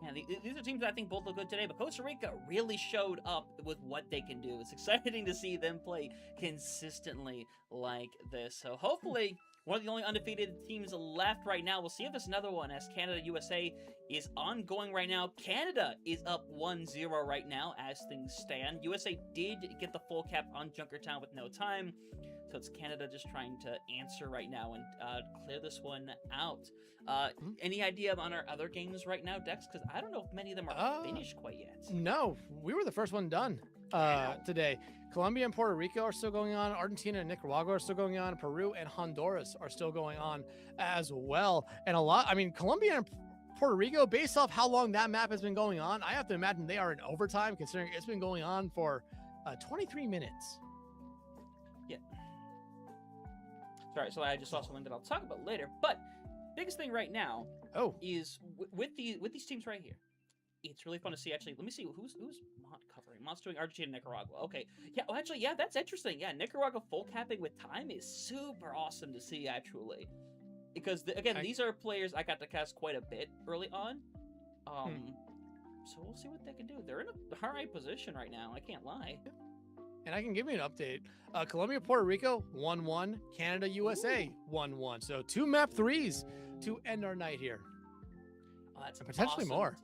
yeah, these are teams that I think both look good today, but Costa Rica really showed up with what they can do. It's exciting to see them play consistently like this. So hopefully, one of the only undefeated teams left right now. We'll see if there's another one, as Canada-USA is ongoing right now. Canada is up 1-0 right now as things stand. USA did get the full cap on Junkertown with no time, so it's Canada just trying to answer right now and clear this one out. Any idea on our other games right now, Dex? Because I don't know if many of them are finished quite yet. No, we were the first one done today. Colombia and Puerto Rico are still going on. Argentina and Nicaragua are still going on. Peru and Honduras are still going on as well. And a lot, I mean, Colombia and Puerto Rico, based off how long that map has been going on, I have to imagine they are in overtime, considering it's been going on for 23 minutes. Yeah. Sorry, so I just saw something that I'll talk about later. But biggest thing right now is with these teams right here. It's really fun to see, actually. Let me see, who's Mont covering? Mont's doing Argentina and Nicaragua. Okay. Yeah, well, actually, yeah, that's interesting. Yeah, Nicaragua full capping with time is super awesome to see, actually. Because, again, these are players I got to cast quite a bit early on. So we'll see what they can do. They're in a high position right now, I can't lie. And I can give you an update. Colombia, Puerto Rico, 1-1. Canada, USA, 1-1. So 2 map 3s to end our night here. That's and potentially awesome more. to see.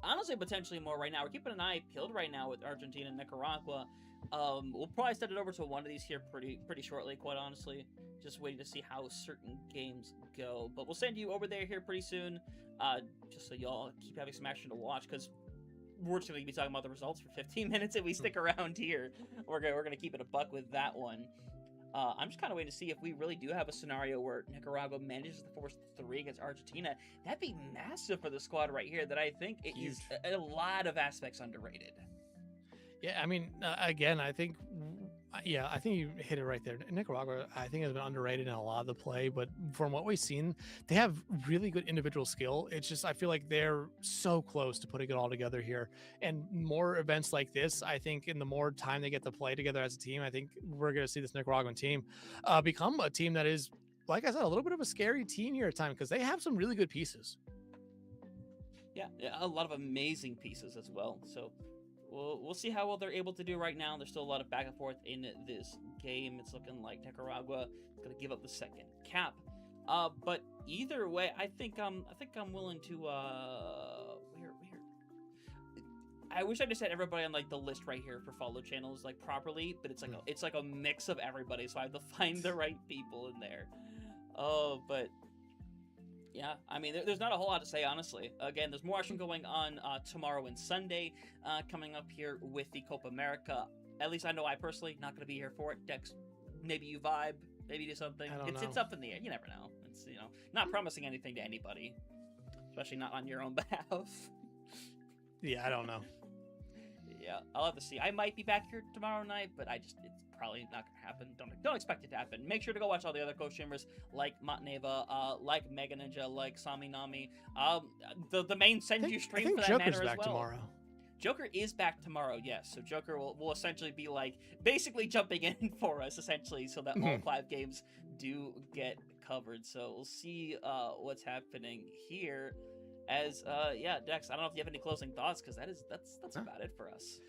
Honestly, potentially more right now. We're keeping an eye peeled right now with Argentina and Nicaragua. We'll probably send it over to one of these here pretty shortly, quite honestly. Just waiting to see how certain games go. But we'll send you over there here pretty soon, just so y'all keep having some action to watch, because we're just going to be talking about the results for 15 minutes if we stick around here. We're gonna keep it a buck with that one. I'm just kind of waiting to see if we really do have a scenario where Nicaragua manages to force 3 against Argentina. That'd be massive for the squad right here, that I think it is a lot of aspects underrated. Yeah, I mean, again, I think you hit it right there. Nicaragua, I think, has been underrated in a lot of the play, but from what we've seen, they have really good individual skill. It's just, I feel like they're so close to putting it all together here. And more events like this, I think, in the more time they get to play together as a team, I think we're going to see this Nicaraguan team become a team that is like I said, a little bit of a scary team here at time because they have some really good pieces. Yeah, a lot of amazing pieces as well. So we'll see how well they're able to do right now. There's still a lot of back and forth in this game. It's looking like Nicaragua is going to give up the second cap. But either way, I think I'm willing to where I wish I just had everybody on like the list right here for follow channels like properly, but it's like a mix of everybody, so I have to find the right people in there. Oh, but yeah, I mean, there's not a whole lot to say, honestly. Again, there's more action going on tomorrow and Sunday coming up here with the Copa America. At least I know I personally not going to be here for it. Dex, maybe you vibe, maybe do something. It's up in the air. You never know. It's not promising anything to anybody, especially not on your own behalf. Yeah, I don't know. Yeah, I'll have to see. I might be back here tomorrow night, but it's probably not gonna happen. Don't expect it to happen. Make sure to go watch all the other co-streamers like Matneva, like Mega Ninja, like Sami Nami. The main Senju stream for that Joker's matter as back well. Tomorrow. Joker is back tomorrow, yes. So Joker will essentially be like basically jumping in for us essentially, so that all 5 games do get covered. So we'll see what's happening here. As Dex, I don't know if you have any closing thoughts because that's about it for us.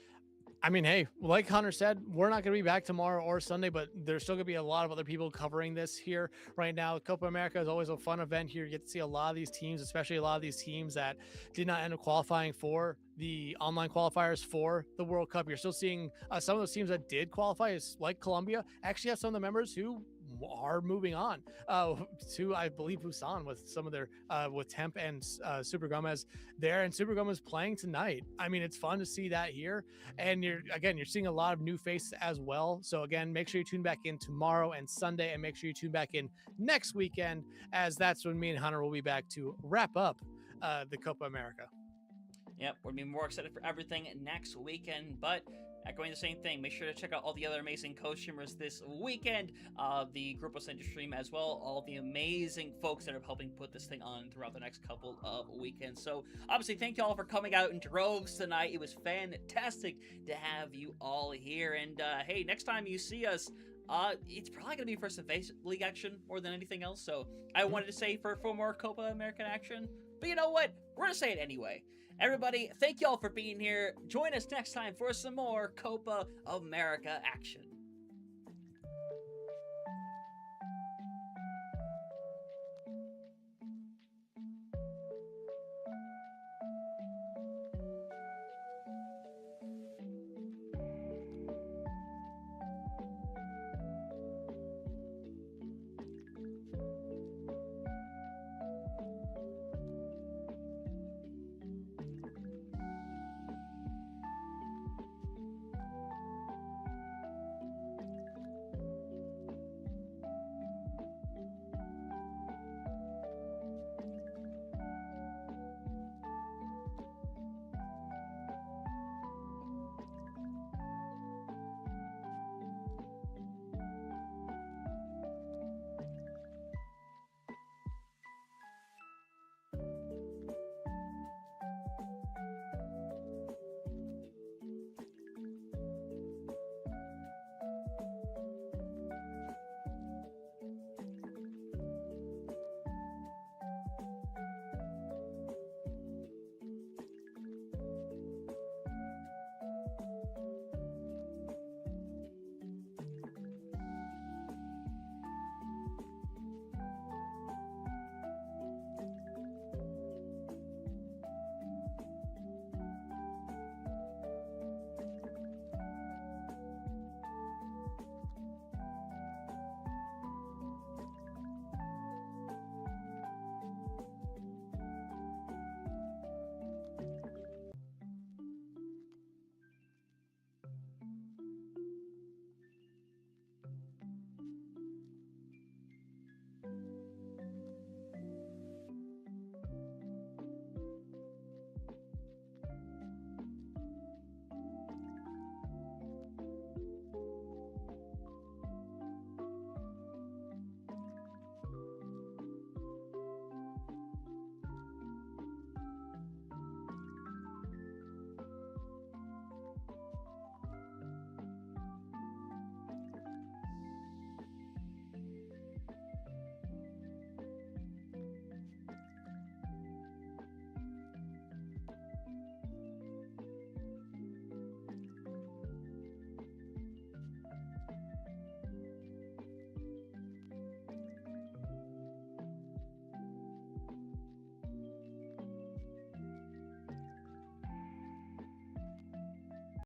I mean, hey, like Hunter said, we're not going to be back tomorrow or Sunday, but there's still going to be a lot of other people covering this here right now. Copa America is always a fun event here. You get to see a lot of these teams, especially a lot of these teams that did not end up qualifying for the online qualifiers for the World Cup. You're still seeing some of those teams that did qualify, like Colombia, actually have some of the members who are moving on to, I believe, Busan with some of their with Temp and Super Gomez there, and Super Gomez playing tonight. I mean, it's fun to see that here, and you're seeing a lot of new faces as well. So again, make sure you tune back in tomorrow and Sunday, and make sure you tune back in next weekend, as that's when me and Hunter will be back to wrap up the Copa America. Yep, we're going to be more excited for everything next weekend, but echoing the same thing, make sure to check out all the other amazing co-streamers this weekend, the Grupo Senju stream as well, all the amazing folks that are helping put this thing on throughout the next couple of weekends. So obviously, thank you all for coming out in droves tonight. It was fantastic to have you all here, and hey, next time you see us, it's probably going to be for some face league action more than anything else, so I wanted to say for more Copa American action, but you know what? We're going to say it anyway. Everybody, thank y'all for being here. Join us next time for some more Copa America action.